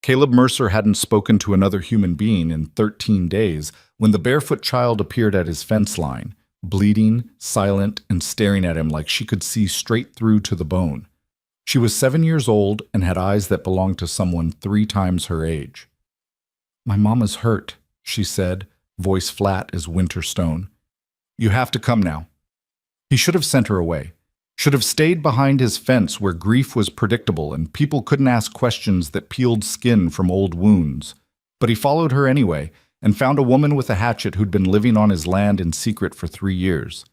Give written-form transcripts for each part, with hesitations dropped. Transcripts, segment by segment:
Caleb Mercer hadn't spoken to another human being in 13 days when the barefoot child appeared at his fence line, bleeding, silent, and staring at him like she could see straight through to the bone. She was 7 years old and had eyes that belonged to someone 3 times her age. "My mama's hurt," she said, voice flat as winter stone. "You have to come now." He should have sent her away. Should have stayed behind his fence where grief was predictable and people couldn't ask questions that peeled skin from old wounds. But he followed her anyway and found a woman with a hatchet who'd been living on his land in secret for 3 years.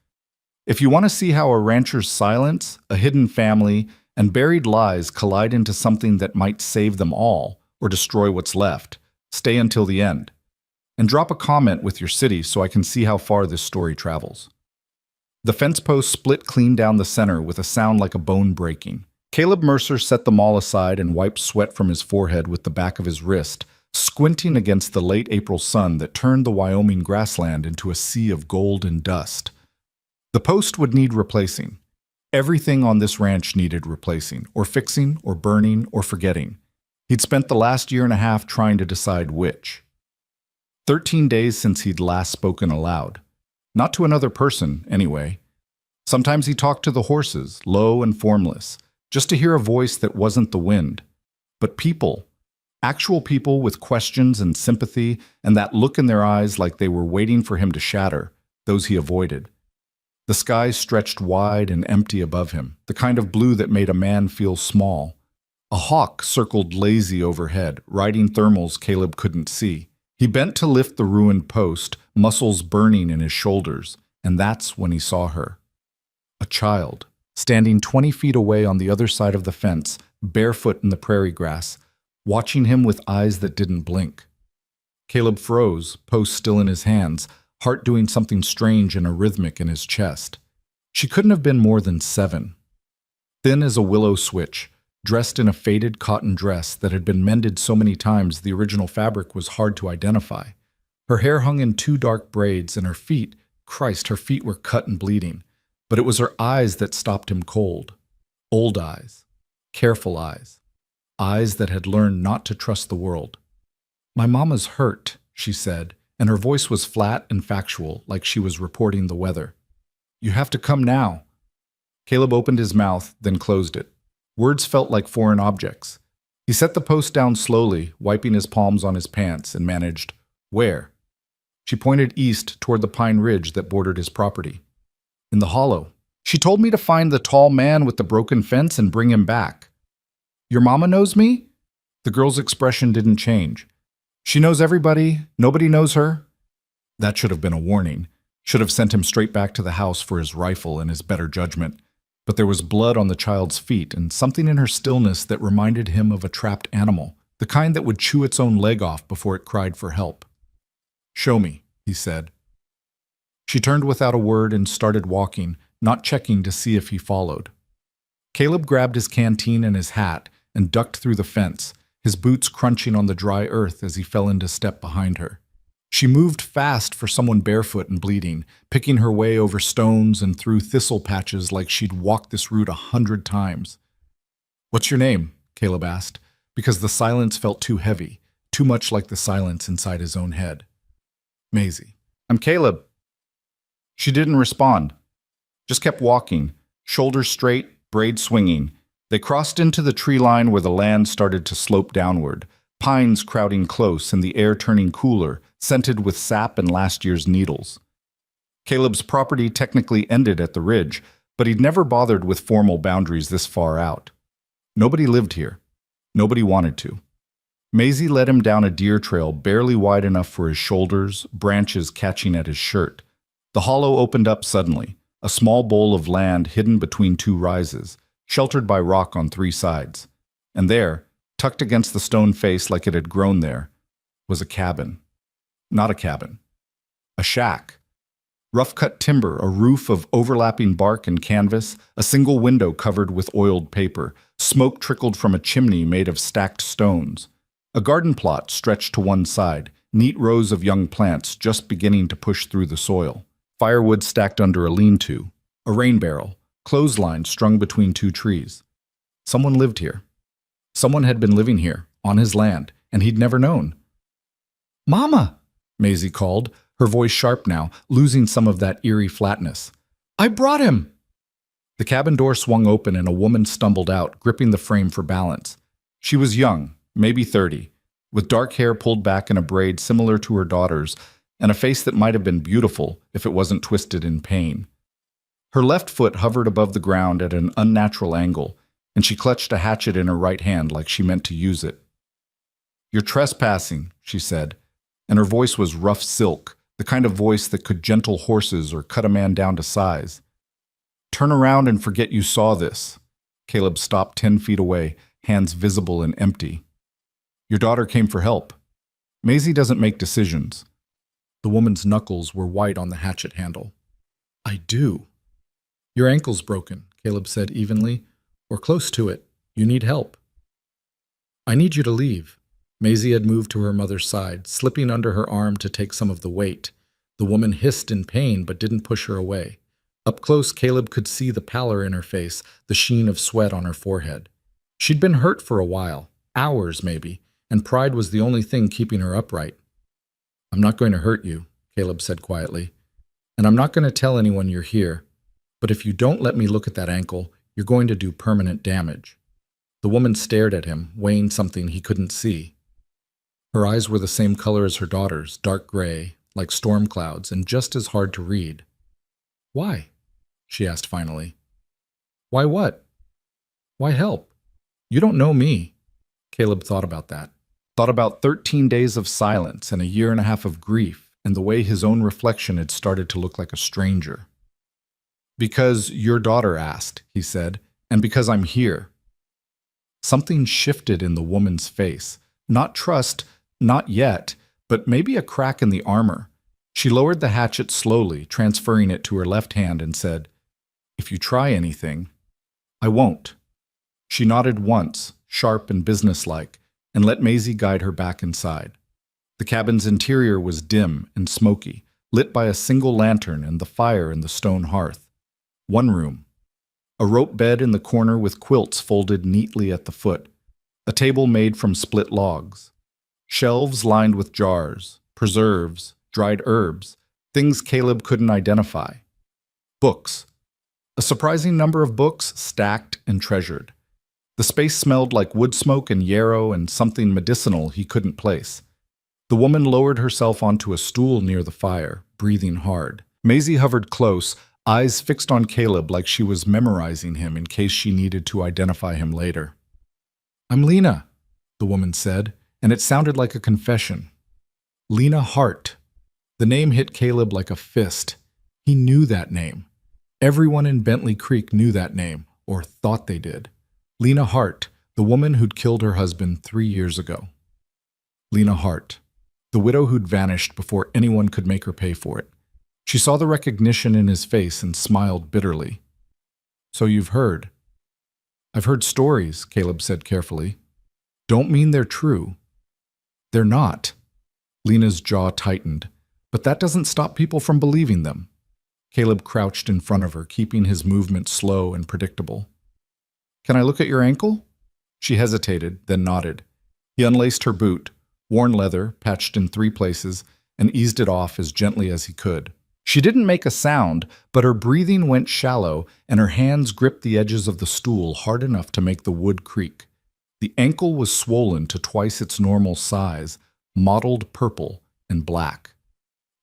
If you want to see how a rancher's silence, a hidden family, and buried lies collide into something that might save them all or destroy what's left, stay until the end. And drop a comment with your city so I can see how far this story travels. The fence post split clean down the center with a sound like a bone breaking. Caleb Mercer set them all aside and wiped sweat from his forehead with the back of his wrist, squinting against the late April sun that turned the Wyoming grassland into a sea of gold and dust. The post would need replacing. Everything on this ranch needed replacing, or fixing, or burning, or forgetting. He'd spent the last year and a half trying to decide which. 13 days since he'd last spoken aloud. Not to another person, anyway. Sometimes he talked to the horses, low and formless, just to hear a voice that wasn't the wind. But people, actual people with questions and sympathy and that look in their eyes like they were waiting for him to shatter, those he avoided. The sky stretched wide and empty above him, the kind of blue that made a man feel small. A hawk circled lazy overhead, riding thermals Caleb couldn't see. He bent to lift the ruined post, muscles burning in his shoulders, and that's when he saw her. A child, standing 20 feet away on the other side of the fence, barefoot in the prairie grass, watching him with eyes that didn't blink. Caleb froze, post still in his hands, heart doing something strange and arrhythmic in his chest. She couldn't have been more than 7. Thin as a willow switch, dressed in a faded cotton dress that had been mended so many times the original fabric was hard to identify. Her hair hung in 2 dark braids, and her feet, Christ, her feet were cut and bleeding. But it was her eyes that stopped him cold. Old eyes. Careful eyes. Eyes that had learned not to trust the world. "My mama's hurt," she said, and her voice was flat and factual, like she was reporting the weather. "You have to come now." Caleb opened his mouth, then closed it. Words felt like foreign objects. He set the post down slowly, wiping his palms on his pants, and managed, "Where?" She pointed east toward the pine ridge that bordered his property. "In the hollow. She told me to find the tall man with the broken fence and bring him back." "Your mama knows me?" The girl's expression didn't change. "She knows everybody. Nobody knows her." That should have been a warning. Should have sent him straight back to the house for his rifle and his better judgment. But there was blood on the child's feet and something in her stillness that reminded him of a trapped animal, the kind that would chew its own leg off before it cried for help. "Show me," he said. She turned without a word and started walking, not checking to see if he followed. Caleb grabbed his canteen and his hat and ducked through the fence, his boots crunching on the dry earth as he fell into step behind her. She moved fast for someone barefoot and bleeding, picking her way over stones and through thistle patches like she'd walked this route 100 times. "What's your name?" Caleb asked, because the silence felt too heavy, too much like the silence inside his own head. "Maisie." "I'm Caleb." She didn't respond, just kept walking, shoulders straight, braids swinging. They crossed into the tree line where the land started to slope downward, pines crowding close and the air turning cooler, scented with sap and last year's needles. Caleb's property technically ended at the ridge, but he'd never bothered with formal boundaries this far out. Nobody lived here. Nobody wanted to. Maisie led him down a deer trail barely wide enough for his shoulders, branches catching at his shirt. The hollow opened up suddenly, a small bowl of land hidden between 2 rises, sheltered by rock on 3 sides. And there, tucked against the stone face like it had grown there, was a cabin. Not a cabin. A shack. Rough-cut timber, a roof of overlapping bark and canvas, a single window covered with oiled paper. Smoke trickled from a chimney made of stacked stones. A garden plot stretched to one side, neat rows of young plants just beginning to push through the soil. Firewood stacked under a lean-to. A rain barrel. Clothesline strung between 2 trees. Someone lived here. Someone had been living here, on his land, and he'd never known. "Mama!" Maisie called, her voice sharp now, losing some of that eerie flatness. "I brought him!" The cabin door swung open and a woman stumbled out, gripping the frame for balance. She was young, maybe 30, with dark hair pulled back in a braid similar to her daughter's, and a face that might have been beautiful if it wasn't twisted in pain. Her left foot hovered above the ground at an unnatural angle, and she clutched a hatchet in her right hand like she meant to use it. "You're trespassing," she said, and her voice was rough silk, the kind of voice that could gentle horses or cut a man down to size. "Turn around and forget you saw this." Caleb stopped 10 feet away, hands visible and empty. "Your daughter came for help. Maisie doesn't make decisions." The woman's knuckles were white on the hatchet handle. "I do." "Your ankle's broken," Caleb said evenly, "or close to it. You need help." "I need you to leave." Maisie had moved to her mother's side, slipping under her arm to take some of the weight. The woman hissed in pain but didn't push her away. Up close, Caleb could see the pallor in her face, the sheen of sweat on her forehead. She'd been hurt for a while, hours maybe, and pride was the only thing keeping her upright. "I'm not going to hurt you," Caleb said quietly, "and I'm not going to tell anyone you're here, but if you don't let me look at that ankle, you're going to do permanent damage." The woman stared at him, weighing something he couldn't see. Her eyes were the same color as her daughter's, dark gray, like storm clouds, and just as hard to read. "Why?" she asked finally. "Why what? Why help? You don't know me." Caleb thought about that. Thought about 13 days of silence and a year and a half of grief, and the way his own reflection had started to look like a stranger. "Because your daughter asked," he said, "and because I'm here." Something shifted in the woman's face. Not trust, not yet, but maybe a crack in the armor. She lowered the hatchet slowly, transferring it to her left hand, and said, "If you try anything, I won't." She nodded once, sharp and businesslike, and let Maisie guide her back inside. The cabin's interior was dim and smoky, lit by a single lantern and the fire in the stone hearth. One room. A rope bed in the corner with quilts folded neatly at the foot. A table made from split logs. Shelves lined with jars, preserves, dried herbs, things Caleb couldn't identify. Books. A surprising number of books stacked and treasured. The space smelled like wood smoke and yarrow and something medicinal he couldn't place. The woman lowered herself onto a stool near the fire, breathing hard. Maisie hovered close, eyes fixed on Caleb like she was memorizing him in case she needed to identify him later. "I'm Lena," the woman said, and it sounded like a confession. Lena Hart. The name hit Caleb like a fist. He knew that name. Everyone in Bentley Creek knew that name, or thought they did. Lena Hart, the woman who'd killed her husband 3 years ago. Lena Hart, the widow who'd vanished before anyone could make her pay for it. She saw the recognition in his face and smiled bitterly. "So you've heard." "I've heard stories," Caleb said carefully. "Don't mean they're true." "They're not." Lena's jaw tightened, but that doesn't stop people from believing them. Caleb crouched in front of her, keeping his movement slow and predictable. "Can I look at your ankle?" She hesitated, then nodded. He unlaced her boot, worn leather, patched in 3 places, and eased it off as gently as he could. She didn't make a sound, but her breathing went shallow, and her hands gripped the edges of the stool hard enough to make the wood creak. The ankle was swollen to twice its normal size, mottled purple and black.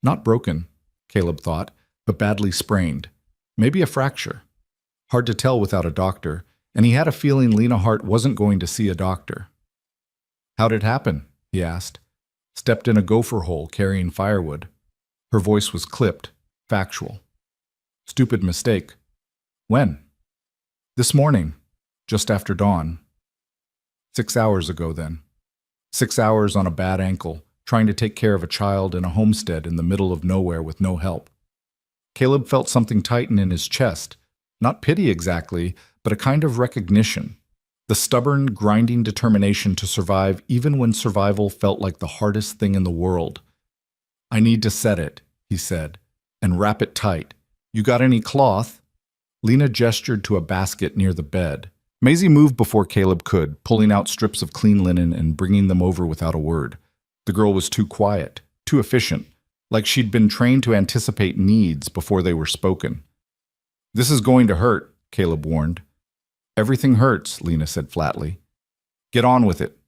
Not broken, Caleb thought, but badly sprained. Maybe a fracture. Hard to tell without a doctor, and he had a feeling Lena Hart wasn't going to see a doctor. "How'd it happen?" he asked. "Stepped in a gopher hole carrying firewood." Her voice was clipped, factual. "Stupid mistake." "When?" "This morning, just after dawn." 6 hours ago, then. 6 hours on a bad ankle, trying to take care of a child in a homestead in the middle of nowhere with no help. Caleb felt something tighten in his chest. Not pity exactly, but a kind of recognition. The stubborn, grinding determination to survive even when survival felt like the hardest thing in the world. "I need to set it," he said, "and wrap it tight. You got any cloth?" Lena gestured to a basket near the bed. Maisie moved before Caleb could, pulling out strips of clean linen and bringing them over without a word. The girl was too quiet, too efficient, like she'd been trained to anticipate needs before they were spoken. "This is going to hurt," Caleb warned. "Everything hurts," Lena said flatly. "Get on with it."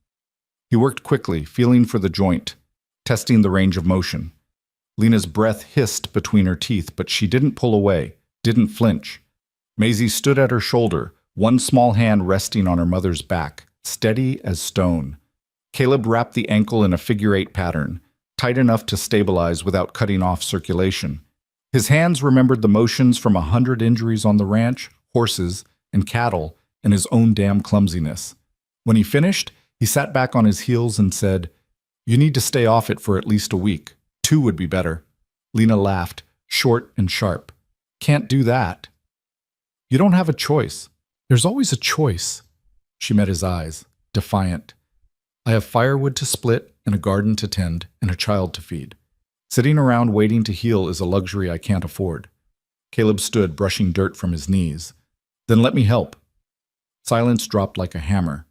He worked quickly, feeling for the joint, testing the range of motion. Lena's breath hissed between her teeth, but she didn't pull away, didn't flinch. Maisie stood at her shoulder, one small hand resting on her mother's back, steady as stone. Caleb wrapped the ankle in a figure-8 pattern, tight enough to stabilize without cutting off circulation. His hands remembered the motions from 100 injuries on the ranch, horses, and cattle, and his own damn clumsiness. When he finished, he sat back on his heels and said, "You need to stay off it for at least a week. 2 would be better." Lena laughed, short and sharp. "Can't do that." "You don't have a choice." "There's always a choice." She met his eyes, defiant. "I have firewood to split and a garden to tend and a child to feed. Sitting around waiting to heal is a luxury I can't afford." Caleb stood, brushing dirt from his knees. "Then let me help." Silence dropped like a hammer.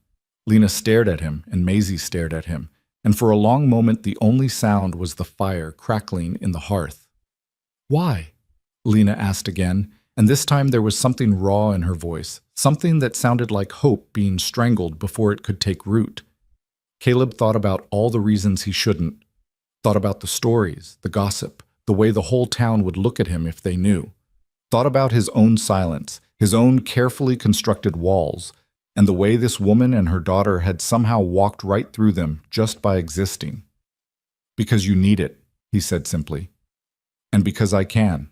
Lena stared at him, and Maisie stared at him, and for a long moment the only sound was the fire crackling in the hearth. "Why?" Lena asked again, and this time there was something raw in her voice, something that sounded like hope being strangled before it could take root. Caleb thought about all the reasons he shouldn't, thought about the stories, the gossip, the way the whole town would look at him if they knew, thought about his own silence, his own carefully constructed walls, and the way this woman and her daughter had somehow walked right through them just by existing. "Because you need it," he said simply. "And because I can."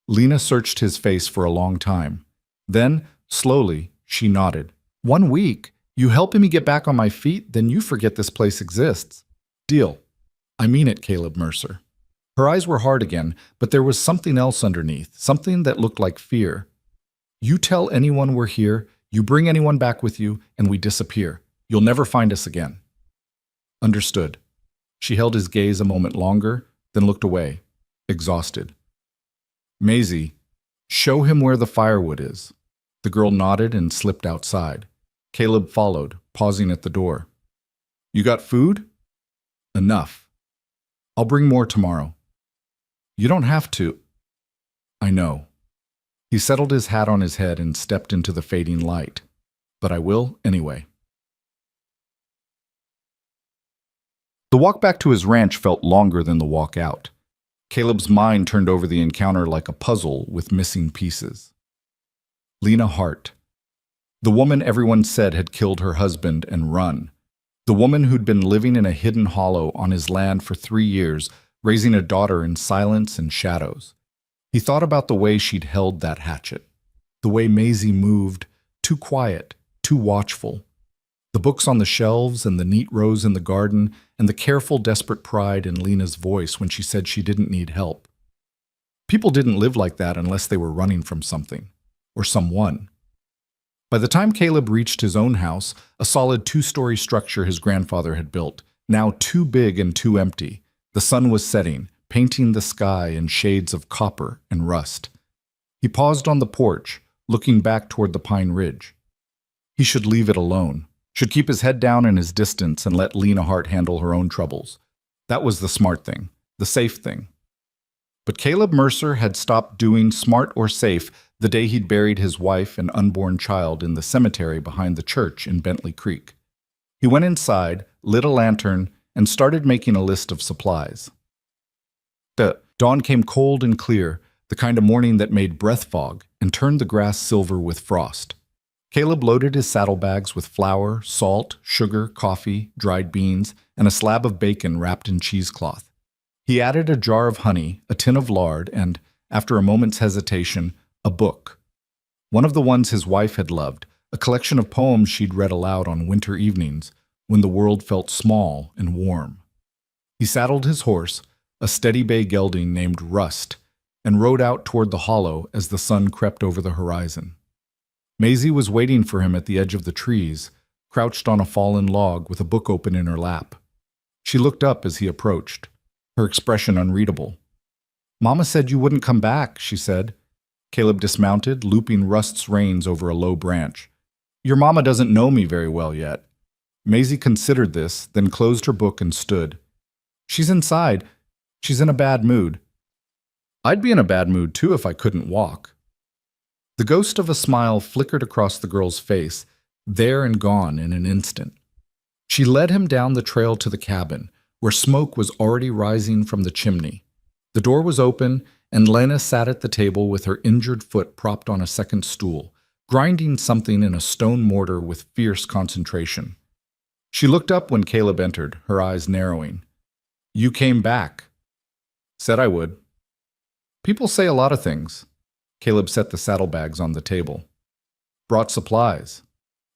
Lena searched his face for a long time. Then, slowly, she nodded. "1 week? You helping me get back on my feet? Then you forget this place exists." "Deal." "I mean it, Caleb Mercer." Her eyes were hard again, but there was something else underneath, something that looked like fear. "You tell anyone we're here, you bring anyone back with you, and we disappear. You'll never find us again." "Understood." She held his gaze a moment longer, then looked away, exhausted. "Maisie, show him where the firewood is." The girl nodded and slipped outside. Caleb followed, pausing at the door. "You got food?" "Enough." "I'll bring more tomorrow." "You don't have to." "I know." He settled his hat on his head and stepped into the fading light. "But I will anyway." The walk back to his ranch felt longer than the walk out. Caleb's mind turned over the encounter like a puzzle with missing pieces. Lena Hart. The woman everyone said had killed her husband and run. The woman who'd been living in a hidden hollow on his land for 3 years, raising a daughter in silence and shadows. He thought about the way she'd held that hatchet, the way Maisie moved, too quiet, too watchful. The books on the shelves and the neat rows in the garden and the careful, desperate pride in Lena's voice when she said she didn't need help. People didn't live like that unless they were running from something, or someone. By the time Caleb reached his own house, a solid 2-story structure his grandfather had built, now too big and too empty, the sun was setting, painting the sky in shades of copper and rust. He paused on the porch, looking back toward the Pine Ridge. He should leave it alone, should keep his head down in his distance and let Lena Hart handle her own troubles. That was the smart thing, the safe thing. But Caleb Mercer had stopped doing smart or safe the day he'd buried his wife and unborn child in the cemetery behind the church in Bentley Creek. He went inside, lit a lantern, and started making a list of supplies. The dawn came cold and clear, the kind of morning that made breath fog and turned the grass silver with frost. Caleb loaded his saddlebags with flour, salt, sugar, coffee, dried beans, and a slab of bacon wrapped in cheesecloth. He added a jar of honey, a tin of lard, and, after a moment's hesitation, a book. One of the ones his wife had loved, a collection of poems she'd read aloud on winter evenings when the world felt small and warm. He saddled his horse, a steady bay gelding named Rust, and rode out toward the hollow as the sun crept over the horizon. Maisie was waiting for him at the edge of the trees, crouched on a fallen log with a book open in her lap. She looked up as he approached, her expression unreadable. "Mama said you wouldn't come back," she said. Caleb dismounted, looping Rust's reins over a low branch. Your mama doesn't know me very well yet. Maisie considered this, then closed her book and stood. She's inside. She's in a bad mood. I'd be in a bad mood too if I couldn't walk. The ghost of a smile flickered across the girl's face, there and gone in an instant. She led him down the trail to the cabin, where smoke was already rising from the chimney. The door was open, and Lena sat at the table with her injured foot propped on a second stool, grinding something in a stone mortar with fierce concentration. She looked up when Caleb entered, her eyes narrowing. You came back. Said I would. People say a lot of things. Caleb set the saddlebags on the table. Brought supplies.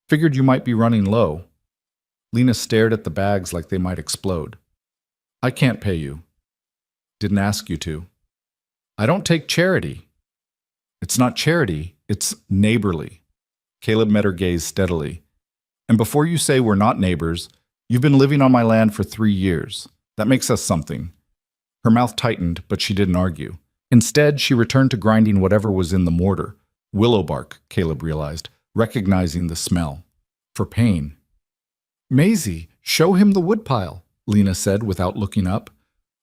Figured you might be running low. Lena stared at the bags like they might explode. I can't pay you. Didn't ask you to. I don't take charity. It's not charity, it's neighborly. Caleb met her gaze steadily. And before you say we're not neighbors, you've been living on my land for 3 years. That makes us something. Her mouth tightened, but she didn't argue. Instead, she returned to grinding whatever was in the mortar. Willow bark, Caleb realized, recognizing the smell. For pain. Maisie, show him the woodpile, Lena said without looking up.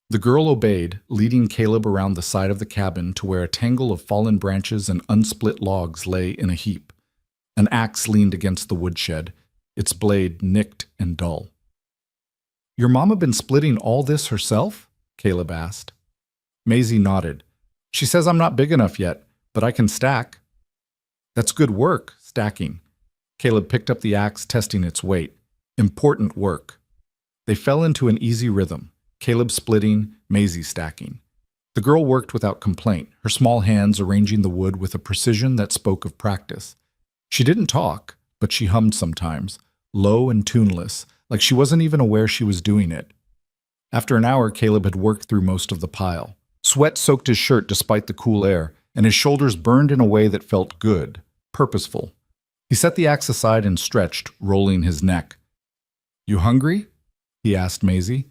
The girl obeyed, leading Caleb around the side of the cabin to where a tangle of fallen branches and unsplit logs lay in a heap. An axe leaned against the woodshed, its blade nicked and dull. Your mama been splitting all this herself? Caleb asked. Maisie nodded. She says I'm not big enough yet, but I can stack. That's good work, stacking. Caleb picked up the axe, testing its weight. Important work. They fell into an easy rhythm, Caleb splitting, Maisie stacking. The girl worked without complaint, her small hands arranging the wood with a precision that spoke of practice. She didn't talk, but she hummed sometimes, low and tuneless, like she wasn't even aware she was doing it. After an hour, Caleb had worked through most of the pile. Sweat soaked his shirt despite the cool air, and his shoulders burned in a way that felt good, purposeful. He set the axe aside and stretched, rolling his neck. You hungry? He asked Maisie.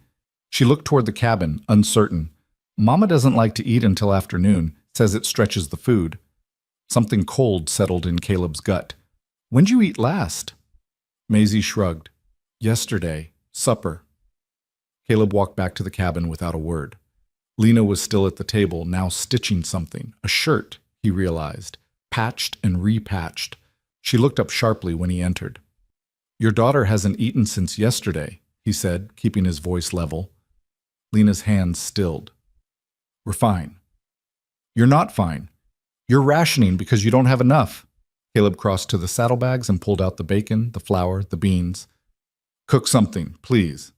She looked toward the cabin, uncertain. Mama doesn't like to eat until afternoon, says it stretches the food. Something cold settled in Caleb's gut. When'd you eat last? Maisie shrugged. Yesterday. Supper. Caleb walked back to the cabin without a word. Lena was still at the table, now stitching something. A shirt, he realized. Patched and repatched. She looked up sharply when he entered. Your daughter hasn't eaten since yesterday, he said, keeping his voice level. Lena's hands stilled. We're fine. You're not fine. You're rationing because you don't have enough. Caleb crossed to the saddlebags and pulled out the bacon, the flour, the beans. Cook something, please.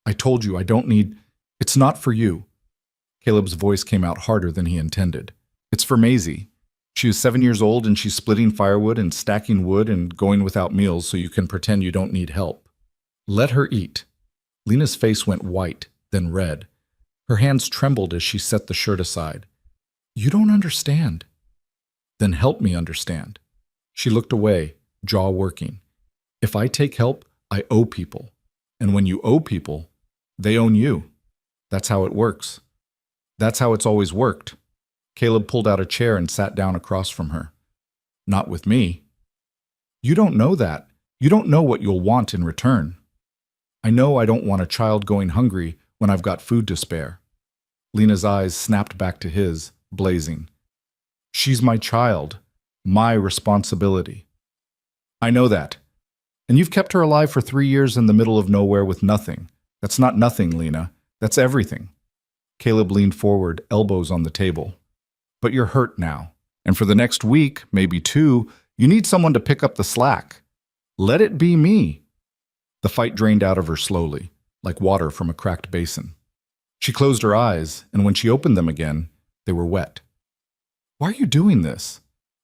I told you I don't need... It's not for you. Caleb's voice came out harder than he intended. It's for Maisie. She is 7 years old and she's splitting firewood and stacking wood and going without meals so you can pretend you don't need help. Let her eat. Lena's face went white, then red. Her hands trembled as she set the shirt aside. You don't understand. Then help me understand. She looked away, jaw working. If I take help, I owe people. And when you owe people, they own you. That's how it works. That's how it's always worked. Caleb pulled out a chair and sat down across from her. Not with me. You don't know that. You don't know what you'll want in return. I know I don't want a child going hungry when I've got food to spare. Lena's eyes snapped back to his, blazing. She's my child, my responsibility. I know that. And you've kept her alive for 3 years in the middle of nowhere with nothing. That's not nothing, Lena. That's everything. Caleb leaned forward, elbows on the table. But you're hurt now. And for the next week, maybe 2, you need someone to pick up the slack. Let it be me. The fight drained out of her slowly, like water from a cracked basin. She closed her eyes, and when she opened them again, they were wet. Why are you doing this?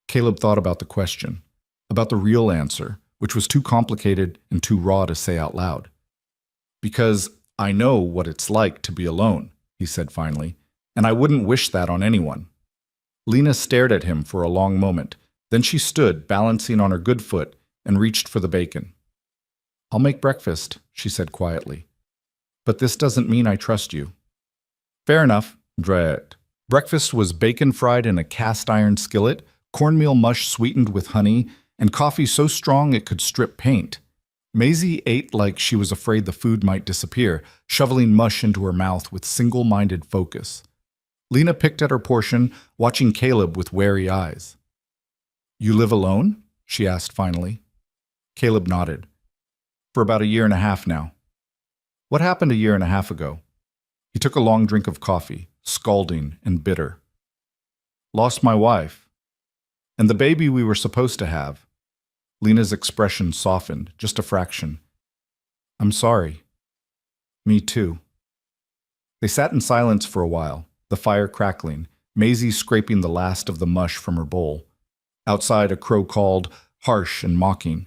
Caleb thought about the question, about the real answer, which was too complicated and too raw to say out loud. Because I know what it's like to be alone, he said finally, and I wouldn't wish that on anyone. Lena stared at him for a long moment. Then she stood, balancing on her good foot, and reached for the bacon. I'll make breakfast, she said quietly. But this doesn't mean I trust you. Fair enough, Dret. Breakfast was bacon fried in a cast iron skillet, cornmeal mush sweetened with honey, and coffee so strong it could strip paint. Maisie ate like she was afraid the food might disappear, shoveling mush into her mouth with single-minded focus. Lena picked at her portion, watching Caleb with wary eyes. "You live alone?" she asked finally. Caleb nodded. "For about 1.5 years now." "What happened 1.5 years ago?" He took a long drink of coffee, scalding and bitter. "Lost my wife. And the baby we were supposed to have." Lena's expression softened, just a fraction. "I'm sorry." "Me too." They sat in silence for a while, the fire crackling, Maisie scraping the last of the mush from her bowl. Outside, a crow called, harsh and mocking.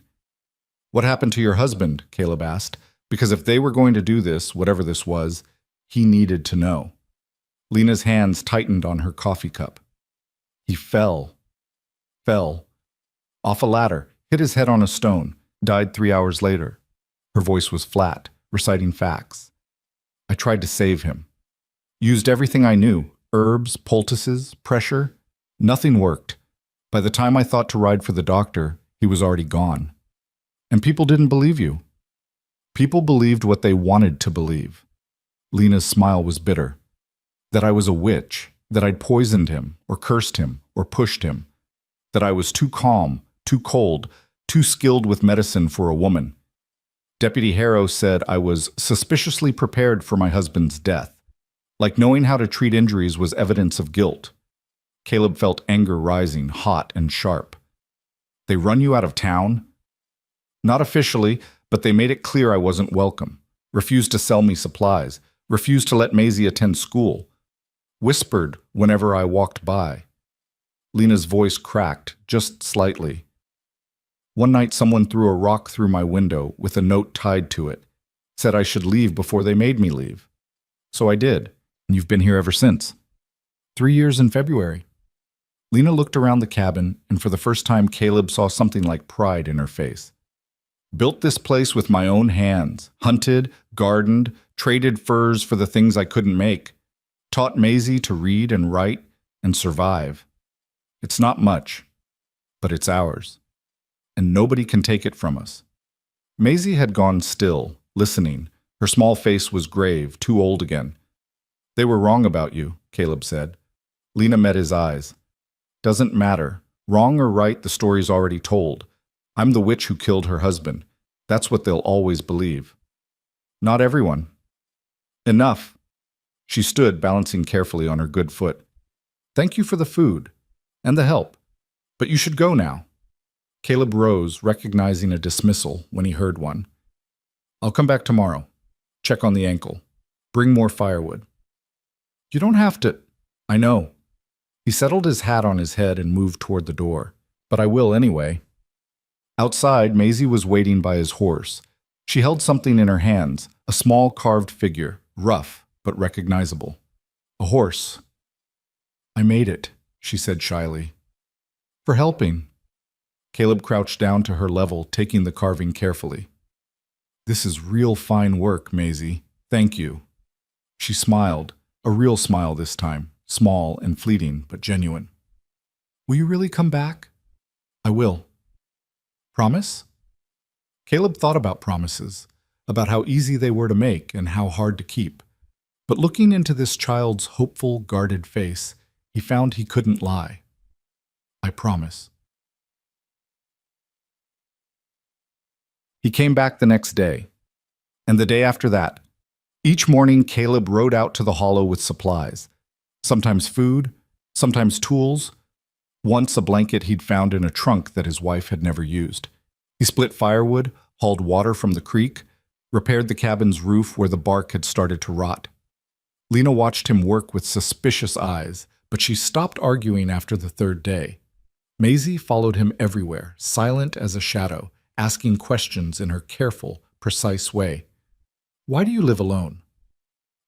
"What happened to your husband?" Caleb asked, because if they were going to do this, whatever this was, he needed to know. Lena's hands tightened on her coffee cup. "He fell, off a ladder, hit his head on a stone, died 3 hours later." Her voice was flat, reciting facts. "I tried to save him. Used everything I knew, herbs, poultices, pressure. Nothing worked. By the time I thought to ride for the doctor, he was already gone. And people didn't believe you." "People believed what they wanted to believe." Lena's smile was bitter. "That I was a witch, that I'd poisoned him, or cursed him, or pushed him. That I was too calm, too cold, too skilled with medicine for a woman. Deputy Harrow said I was suspiciously prepared for my husband's death, like knowing how to treat injuries was evidence of guilt." Caleb felt anger rising, hot and sharp. "They run you out of town?" "Not officially, but they made it clear I wasn't welcome. Refused to sell me supplies. Refused to let Maisie attend school. Whispered whenever I walked by." Lena's voice cracked, just slightly. "One night someone threw a rock through my window with a note tied to it. Said I should leave before they made me leave. So I did, and you've been here ever since. 3 years in February." Lena looked around the cabin, and for the first time Caleb saw something like pride in her face. "Built this place with my own hands, hunted, gardened, traded furs for the things I couldn't make, taught Maisie to read and write and survive. It's not much, but it's ours, and nobody can take it from us." Maisie had gone still, listening. Her small face was grave, too old again. "They were wrong about you," Caleb said. Lena met his eyes. "Doesn't matter. Wrong or right, the story's already told. I'm the witch who killed her husband. That's what they'll always believe." "Not everyone." "Enough." She stood, balancing carefully on her good foot. "Thank you for the food and the help, but you should go now." Caleb rose, recognizing a dismissal when he heard one. "I'll come back tomorrow. Check on the ankle. Bring more firewood." "You don't have to." "I know." He settled his hat on his head and moved toward the door. "But I will anyway." Outside, Maisie was waiting by his horse. She held something in her hands, a small carved figure, rough but recognizable. A horse. "I made it," she said shyly. "For helping." Caleb crouched down to her level, taking the carving carefully. "This is real fine work, Maisie. Thank you." She smiled, a real smile this time, small and fleeting, but genuine. "Will you really come back?" "I will." "Promise?" Caleb thought about promises, about how easy they were to make and how hard to keep. But looking into this child's hopeful, guarded face, he found he couldn't lie. "I promise." He came back the next day, and the day after that. Each morning, Caleb rode out to the hollow with supplies. Sometimes food, sometimes tools. Once a blanket he'd found in a trunk that his wife had never used. He split firewood, hauled water from the creek, repaired the cabin's roof where the bark had started to rot. Lena watched him work with suspicious eyes, but she stopped arguing after the 3rd day. Maisie followed him everywhere, silent as a shadow, asking questions in her careful, precise way. "Why do you live alone?"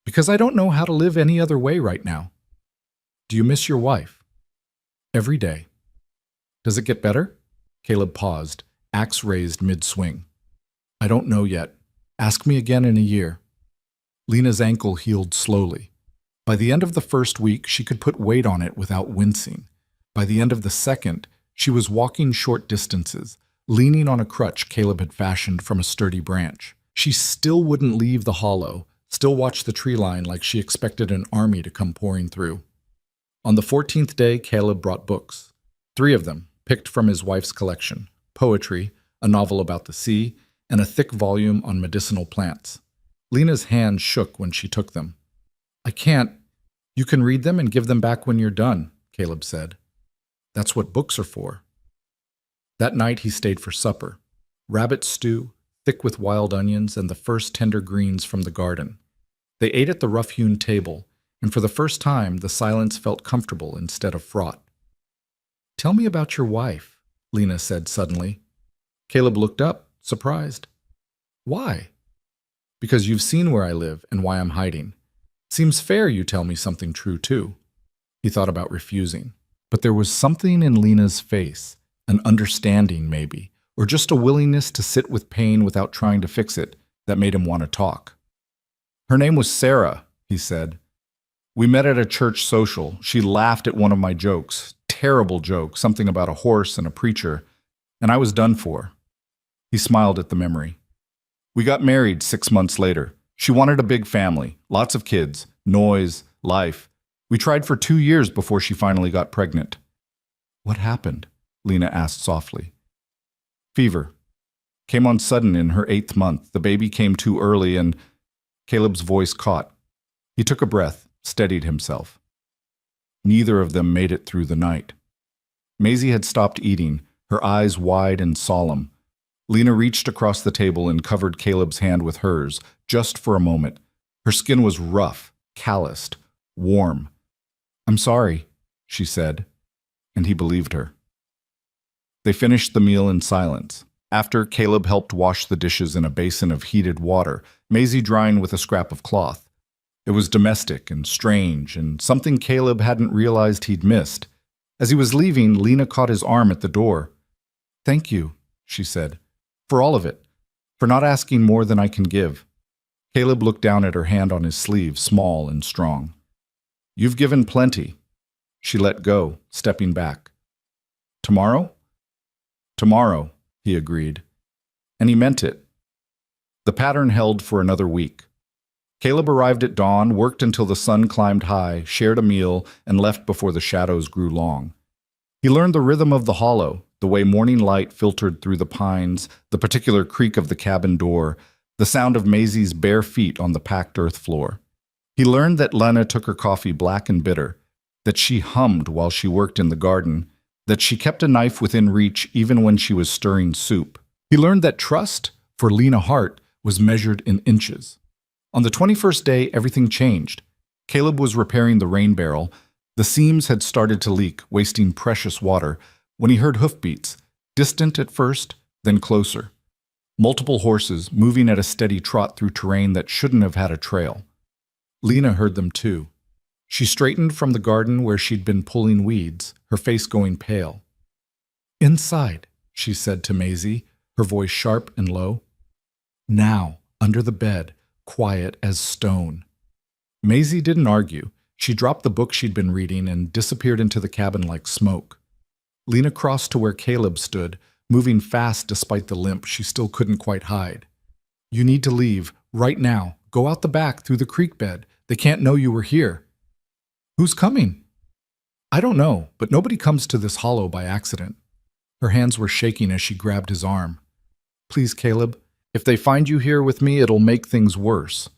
"Because I don't know how to live any other way right now." "Do you miss your wife?" "Every day." "Does it get better?" Caleb paused, axe raised mid-swing. "I don't know yet. Ask me again in a year." Lena's ankle healed slowly. By the end of the 1st week, she could put weight on it without wincing. By the end of the 2nd, She was walking short distances, leaning on a crutch Caleb had fashioned from a sturdy branch. She still wouldn't leave the hollow, still watched the tree line like she expected an army to come pouring through. On the 14th day, Caleb brought books. 3 of them, picked from his wife's collection: poetry, a novel about the sea, and a thick volume on medicinal plants. Lena's hand shook when she took them. "I can't. You can read them and give them back when you're done," Caleb said. "That's what books are for." That night he stayed for supper. Rabbit stew, thick with wild onions and the first tender greens from the garden. They ate at the rough-hewn table, and for the first time the silence felt comfortable instead of fraught. "Tell me about your wife," Lena said suddenly. Caleb looked up, surprised. "Why?" "Because you've seen where I live and why I'm hiding. Seems fair you tell me something true, too." He thought about refusing. But there was something in Lena's face, an understanding maybe, or just a willingness to sit with pain without trying to fix it, that made him want to talk. "Her name was Sarah," he said. "We met at a church social. She laughed at one of my jokes. Terrible joke, something about a horse and a preacher, and I was done for." He smiled at the memory. "We got married 6 months later. She wanted a big family, lots of kids, noise, life. We tried for 2 years before she finally got pregnant." "What happened?" Lena asked softly. "Fever. Came on sudden in her 8th month. The baby came too early and—" Caleb's voice caught. He took a breath, steadied himself. Neither of them made it through the night. Maisie had stopped eating, her eyes wide and solemn. Lena reached across the table and covered Caleb's hand with hers, just for a moment. Her skin was rough, calloused, warm. "I'm sorry," she said, and he believed her. They finished the meal in silence. After, Caleb helped wash the dishes in a basin of heated water, Maisie drying with a scrap of cloth. It was domestic and strange, and something Caleb hadn't realized he'd missed. As he was leaving, Lena caught his arm at the door. "Thank you," she said, "for all of it, for not asking more than I can give." Caleb looked down at her hand on his sleeve, small and strong. "You've given plenty." She let go, stepping back. "Tomorrow?" "Tomorrow," he agreed. And he meant it. The pattern held for another week. Caleb arrived at dawn, worked until the sun climbed high, shared a meal, and left before the shadows grew long. He learned the rhythm of the hollow, the way morning light filtered through the pines, the particular creak of the cabin door, the sound of Maisie's bare feet on the packed earth floor. He learned that Lena took her coffee black and bitter, that she hummed while she worked in the garden, that she kept a knife within reach even when she was stirring soup. He learned that trust, for Lena Hart, was measured in inches. On the 21st day, everything changed. Caleb was repairing the rain barrel. The seams had started to leak, wasting precious water, when he heard hoofbeats, distant at first, then closer. Multiple horses moving at a steady trot through terrain that shouldn't have had a trail. Lena heard them too. She straightened from the garden where she'd been pulling weeds, her face going pale. "Inside," she said to Maisie, her voice sharp and low. "Now, under the bed, quiet as stone." Maisie didn't argue. She dropped the book she'd been reading and disappeared into the cabin like smoke. Lena crossed to where Caleb stood, moving fast despite the limp she still couldn't quite hide. "You need to leave, right now. Go out the back through the creek bed. They can't know you were here." "Who's coming?" "I don't know, but nobody comes to this hollow by accident." Her hands were shaking as she grabbed his arm. "Please, Caleb, if they find you here with me, it'll make things worse."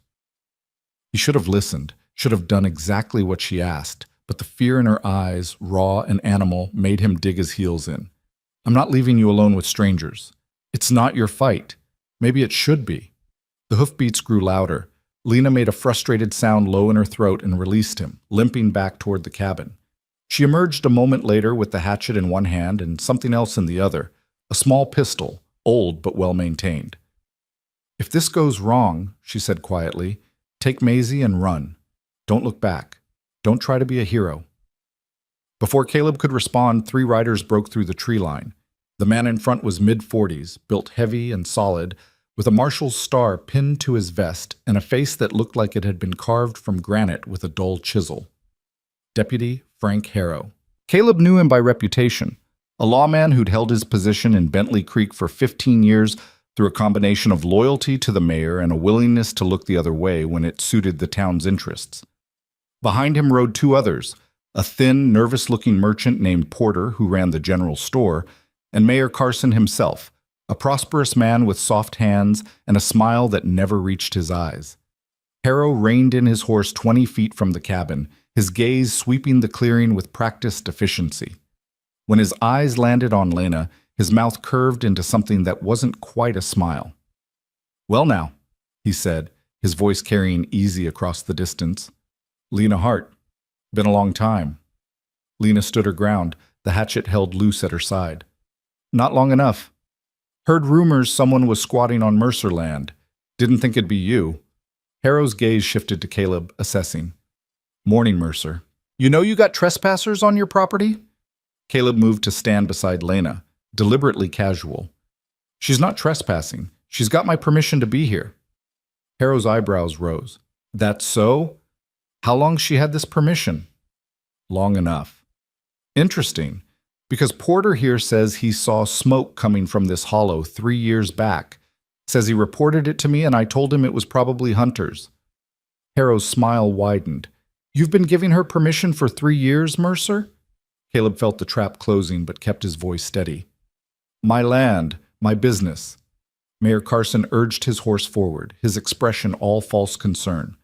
He should have listened, should have done exactly what she asked, but the fear in her eyes, raw and animal, made him dig his heels in. "I'm not leaving you alone with strangers. It's not your fight. Maybe it should be." The hoofbeats grew louder. Lena made a frustrated sound low in her throat and released him, limping back toward the cabin. She emerged a moment later with the hatchet in one hand and something else in the other, a small pistol, old but well-maintained. "If this goes wrong," she said quietly, "take Maisie and run. Don't look back. Don't try to be a hero." Before Caleb could respond, 3 riders broke through the tree line. The man in front was mid-40s, built heavy and solid, with a marshal's star pinned to his vest and a face that looked like it had been carved from granite with a dull chisel. Deputy Frank Harrow. Caleb knew him by reputation. A lawman who'd held his position in Bentley Creek for 15 years through a combination of loyalty to the mayor and a willingness to look the other way when it suited the town's interests. Behind him rode two others, a thin, nervous-looking merchant named Porter who ran the general store, and Mayor Carson himself, a prosperous man with soft hands and a smile that never reached his eyes. Harrow reined in his horse 20 feet from the cabin, his gaze sweeping the clearing with practiced efficiency. When his eyes landed on Lena, his mouth curved into something that wasn't quite a smile. "Well now," he said, his voice carrying easy across the distance. "Lena Hart. Been a long time." Lena stood her ground, the hatchet held loose at her side. "Not long enough. Heard rumors someone was squatting on Mercer land. Didn't think it'd be you." Harrow's gaze shifted to Caleb, assessing. "Morning, Mercer. You know you got trespassers on your property?" Caleb moved to stand beside Lena, deliberately casual. "She's not trespassing. She's got my permission to be here." Harrow's eyebrows rose. "That's so? How long's she had this permission?" "Long enough." "Interesting, because Porter here says he saw smoke coming from this hollow 3 years back. Says he reported it to me and I told him it was probably hunters." Harrow's smile widened. "You've been giving her permission for 3 years, Mercer?" Caleb felt the trap closing but kept his voice steady. "My land, my business." Mayor Carson urged his horse forward, his expression all false concern.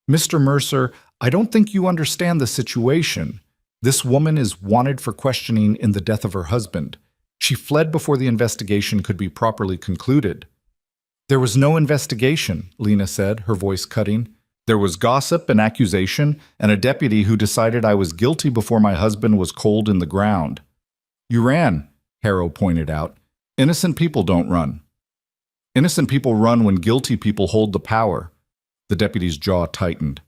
"Mr. Mercer, I don't think you understand the situation. This woman is wanted for questioning in the death of her husband. She fled before the investigation could be properly concluded." "There was no investigation," Lena said, her voice cutting. "There was gossip and accusation, and a deputy who decided I was guilty before my husband was cold in the ground." "You ran," Harrow pointed out. "Innocent people don't run." "Innocent people run when guilty people hold the power." The deputy's jaw tightened.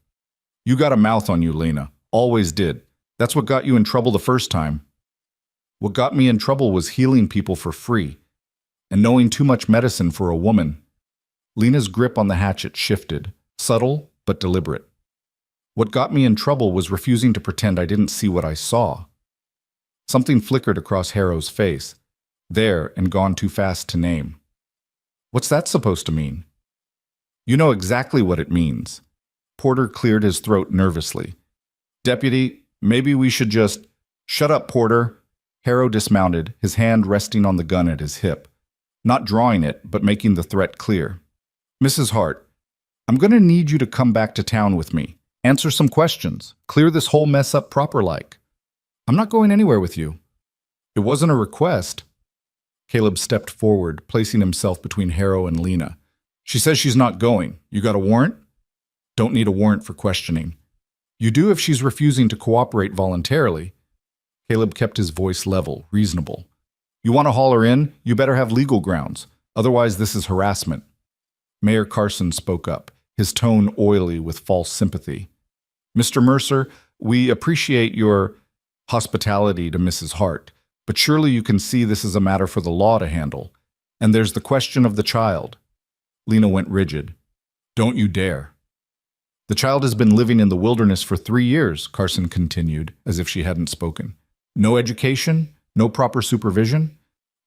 "You got a mouth on you, Lena. Always did. That's what got you in trouble the first time." "What got me in trouble was healing people for free, and knowing too much medicine for a woman." Lena's grip on the hatchet shifted, subtle but deliberate. "What got me in trouble was refusing to pretend I didn't see what I saw." Something flickered across Harrow's face, there and gone too fast to name. "What's that supposed to mean?" "You know exactly what it means." Porter cleared his throat nervously. "Deputy, maybe we should just—" "Shut up, Porter." Harrow dismounted, his hand resting on the gun at his hip, not drawing it, but making the threat clear. "Mrs. Hart, I'm going to need you to come back to town with me. Answer some questions. Clear this whole mess up proper-like." "I'm not going anywhere with you." "It wasn't a request." Caleb stepped forward, placing himself between Harrow and Lena. "She says she's not going. You got a warrant?" "Don't need a warrant for questioning." "You do if she's refusing to cooperate voluntarily." Caleb kept his voice level, reasonable. "You want to haul her in? You better have legal grounds. Otherwise, this is harassment." Mayor Carson spoke up, his tone oily with false sympathy. "Mr. Mercer, we appreciate your hospitality to Mrs. Hart, but surely you can see this is a matter for the law to handle. And there's the question of the child." Lena went rigid. "Don't you dare." "The child has been living in the wilderness for 3 years," Carson continued, as if she hadn't spoken. "No education, no proper supervision.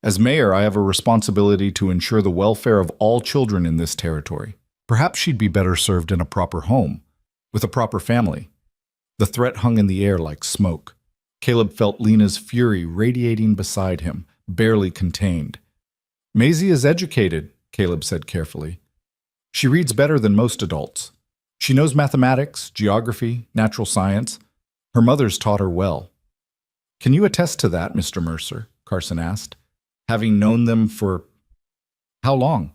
As mayor, I have a responsibility to ensure the welfare of all children in this territory. Perhaps she'd be better served in a proper home, with a proper family." The threat hung in the air like smoke. Caleb felt Lena's fury radiating beside him, barely contained. "Maisie is educated," Caleb said carefully. "She reads better than most adults. She knows mathematics, geography, natural science. Her mother's taught her well." "Can you attest to that, Mr. Mercer?" Carson asked. "Having known them for how long?"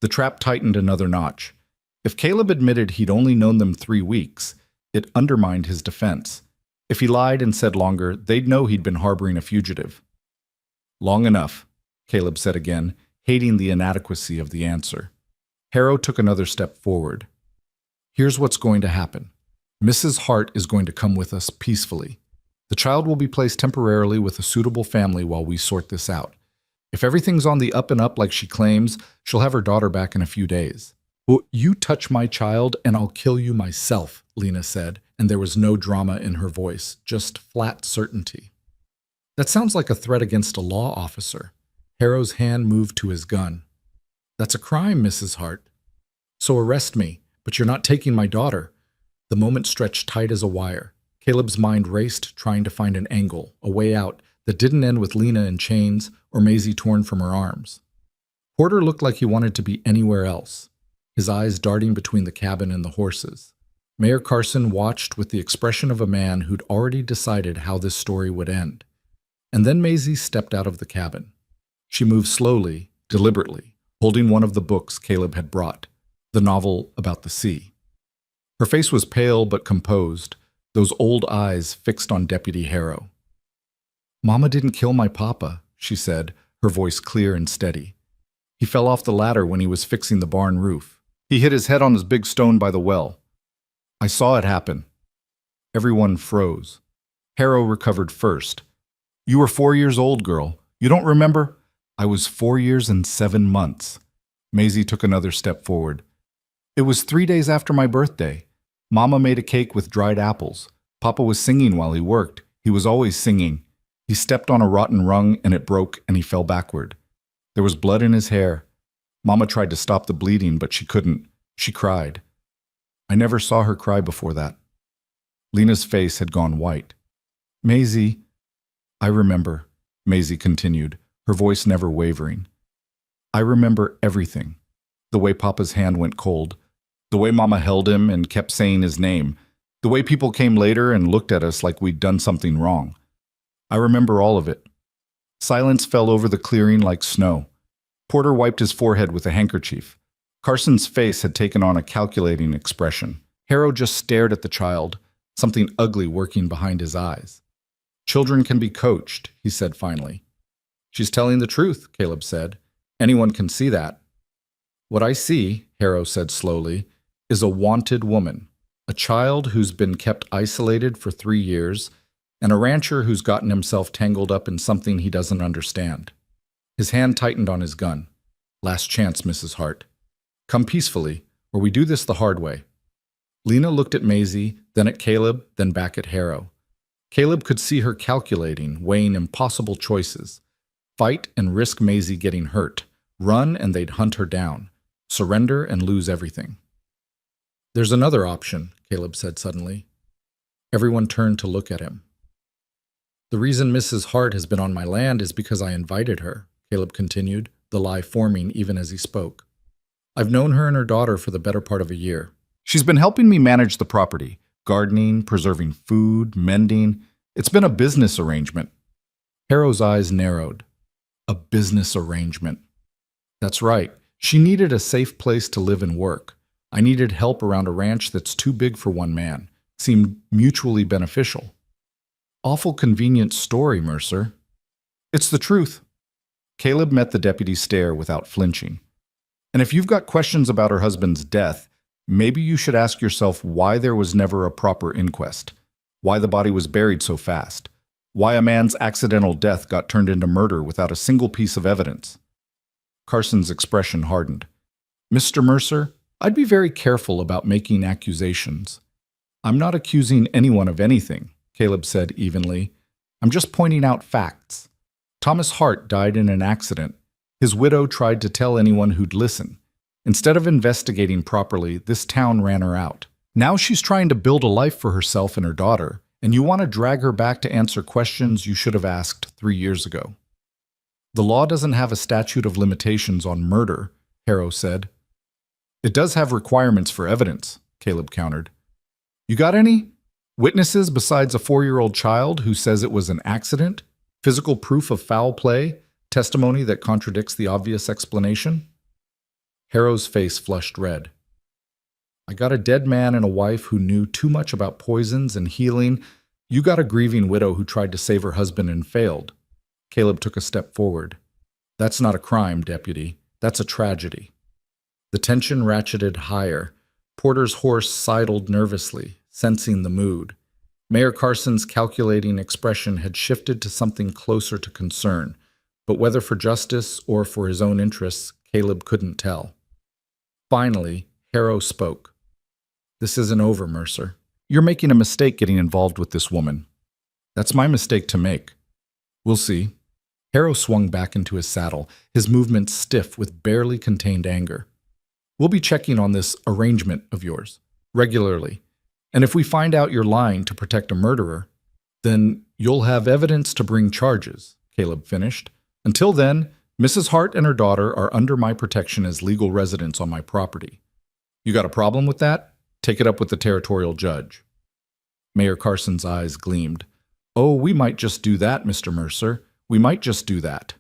The trap tightened another notch. If Caleb admitted he'd only known them 3 weeks, it undermined his defense. If he lied and said longer, they'd know he'd been harboring a fugitive. "Long enough," Caleb said again, hating the inadequacy of the answer. Harrow took another step forward. "Here's what's going to happen. Mrs. Hart is going to come with us peacefully. The child will be placed temporarily with a suitable family while we sort this out. If everything's on the up and up like she claims, she'll have her daughter back in a few days." "You touch my child and I'll kill you myself," Lena said, and there was no drama in her voice, just flat certainty. That sounds like a threat against a law officer. Harrow's hand moved to his gun. That's a crime, Mrs. Hart. So arrest me, but you're not taking my daughter. The moment stretched tight as a wire. Caleb's mind raced, trying to find an angle, a way out, that didn't end with Lena in chains or Maisie torn from her arms. Porter looked like he wanted to be anywhere else, his eyes darting between the cabin and the horses. Mayor Carson watched with the expression of a man who'd already decided how this story would end. And then Maisie stepped out of the cabin. She moved slowly, deliberately, holding one of the books Caleb had brought, the novel about the sea. Her face was pale but composed, those old eyes fixed on Deputy Harrow. "Mama didn't kill my papa," she said, her voice clear and steady. "He fell off the ladder when he was fixing the barn roof. He hit his head on his big stone by the well. I saw it happen." Everyone froze. Harrow recovered first. "You were 4 years old, girl. You don't remember?" "I was 4 years and 7 months." Maisie took another step forward. "It was 3 days after my birthday. Mama made a cake with dried apples. Papa was singing while he worked. He was always singing. He stepped on a rotten rung and it broke and he fell backward. There was blood in his hair. Mama tried to stop the bleeding, but she couldn't. She cried. I never saw her cry before that." Lena's face had gone white. "Maisie." "I remember," Maisie continued, her voice never wavering. "I remember everything. The way Papa's hand went cold. The way Mama held him and kept saying his name. The way people came later and looked at us like we'd done something wrong. I remember all of it." Silence fell over the clearing like snow. Porter wiped his forehead with a handkerchief. Carson's face had taken on a calculating expression. Harrow just stared at the child, something ugly working behind his eyes. "Children can be coached," he said finally. "She's telling the truth," Caleb said. "Anyone can see that." "What I see," Harrow said slowly, "is a wanted woman, a child who's been kept isolated for 3 years, and a rancher who's gotten himself tangled up in something he doesn't understand." His hand tightened on his gun. "Last chance, Mrs. Hart. Come peacefully, or we do this the hard way." Lena looked at Maisie, then at Caleb, then back at Harrow. Caleb could see her calculating, weighing impossible choices. Fight and risk Maisie getting hurt. Run and they'd hunt her down. Surrender and lose everything. "There's another option," Caleb said suddenly. Everyone turned to look at him. "The reason Mrs. Hart has been on my land is because I invited her," Caleb continued, the lie forming even as he spoke. "I've known her and her daughter for the better part of a year. She's been helping me manage the property, gardening, preserving food, mending. It's been a business arrangement." Harrow's eyes narrowed. A business arrangement. "That's right. She needed a safe place to live and work. I needed help around a ranch that's too big for one man. Seemed mutually beneficial." "Awful convenient story, Mercer." "It's the truth." Caleb met the deputy's stare without flinching. "And if you've got questions about her husband's death, maybe you should ask yourself why there was never a proper inquest, why the body was buried so fast, why a man's accidental death got turned into murder without a single piece of evidence." Carson's expression hardened. "Mr. Mercer, I'd be very careful about making accusations." "I'm not accusing anyone of anything," Caleb said evenly. "I'm just pointing out facts. Thomas Hart died in an accident. His widow tried to tell anyone who'd listen. Instead of investigating properly, this town ran her out. Now she's trying to build a life for herself and her daughter, and you want to drag her back to answer questions you should have asked 3 years ago." "The law doesn't have a statute of limitations on murder," Harrow said. "It does have requirements for evidence," Caleb countered. "You got any? Witnesses besides a 4-year-old child who says it was an accident? Physical proof of foul play? Testimony that contradicts the obvious explanation?" Harrow's face flushed red. "I got a dead man and a wife who knew too much about poisons and healing. You got a grieving widow who tried to save her husband and failed." Caleb took a step forward. "That's not a crime, Deputy. That's a tragedy." The tension ratcheted higher. Porter's horse sidled nervously, sensing the mood. Mayor Carson's calculating expression had shifted to something closer to concern, but whether for justice or for his own interests, Caleb couldn't tell. Finally, Harrow spoke. "This isn't over, Mercer. You're making a mistake getting involved with this woman." "That's my mistake to make." We'll see. Harrow swung back into his saddle, his movements stiff with barely contained anger. We'll be checking on this arrangement of yours regularly. And if we find out you're lying to protect a murderer, then you'll have evidence to bring charges, Caleb finished. Until then, Mrs. Hart and her daughter are under my protection as legal residents on my property. You got a problem with that? Take it up with the territorial judge. Mayor Carson's eyes gleamed. Oh, we might just do that, Mr. Mercer. We might just do that.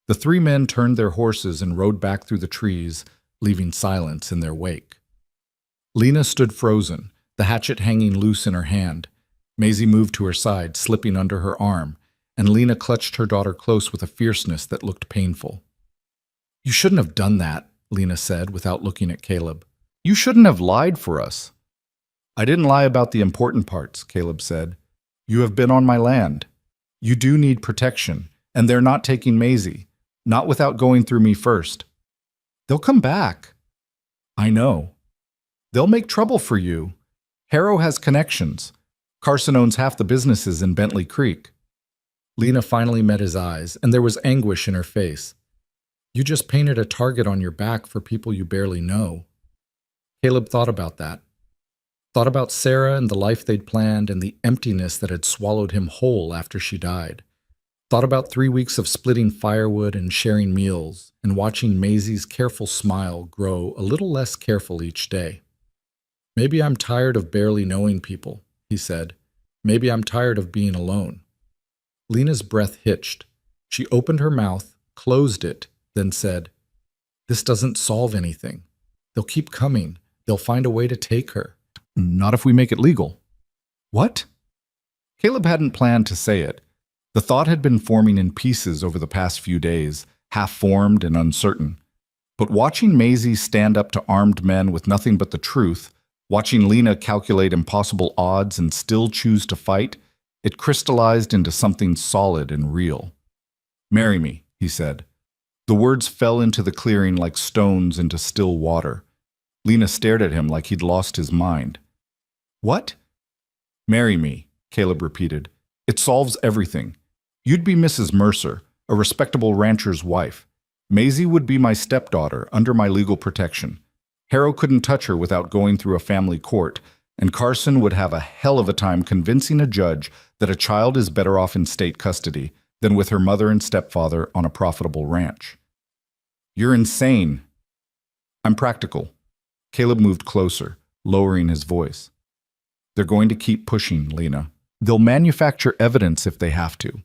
The three men turned their horses and rode back through the trees, leaving silence in their wake. Lena stood frozen, the hatchet hanging loose in her hand. Maisie moved to her side, slipping under her arm, and Lena clutched her daughter close with a fierceness that looked painful. You shouldn't have done that, Lena said without looking at Caleb. You shouldn't have lied for us. I didn't lie about the important parts, Caleb said. You have been on my land. You do need protection, and they're not taking Maisie, not without going through me first. They'll come back. I know. They'll make trouble for you. Harrow has connections. Carson owns half the businesses in Bentley Creek. Lena finally met his eyes, and there was anguish in her face. You just painted a target on your back for people you barely know. Caleb thought about that. Thought about Sarah and the life they'd planned and the emptiness that had swallowed him whole after she died. Thought about 3 weeks of splitting firewood and sharing meals, and watching Maisie's careful smile grow a little less careful each day. Maybe I'm tired of barely knowing people, he said. Maybe I'm tired of being alone. Lena's breath hitched. She opened her mouth, closed it, then said, This doesn't solve anything. They'll keep coming. They'll find a way to take her. Not if we make it legal. What? Caleb hadn't planned to say it. The thought had been forming in pieces over the past few days, half-formed and uncertain. But watching Maisie stand up to armed men with nothing but the truth, watching Lena calculate impossible odds and still choose to fight, it crystallized into something solid and real. Marry me, he said. The words fell into the clearing like stones into still water. Lena stared at him like he'd lost his mind. What? Marry me, Caleb repeated. It solves everything. You'd be Mrs. Mercer, a respectable rancher's wife. Maisie would be my stepdaughter, under my legal protection. Harrow couldn't touch her without going through a family court, and Carson would have a hell of a time convincing a judge that a child is better off in state custody than with her mother and stepfather on a profitable ranch. You're insane. I'm practical. Caleb moved closer, lowering his voice. They're going to keep pushing, Lena. They'll manufacture evidence if they have to.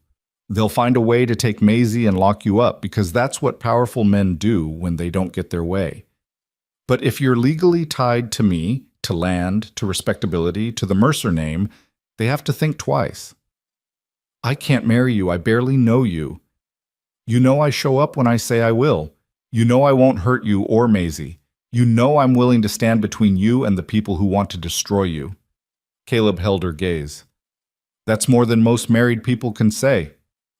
They'll find a way to take Maisie and lock you up because that's what powerful men do when they don't get their way. But if you're legally tied to me, to land, to respectability, to the Mercer name, they have to think twice. I can't marry you. I barely know you. You know I show up when I say I will. You know I won't hurt you or Maisie. You know I'm willing to stand between you and the people who want to destroy you. Caleb held her gaze. That's more than most married people can say.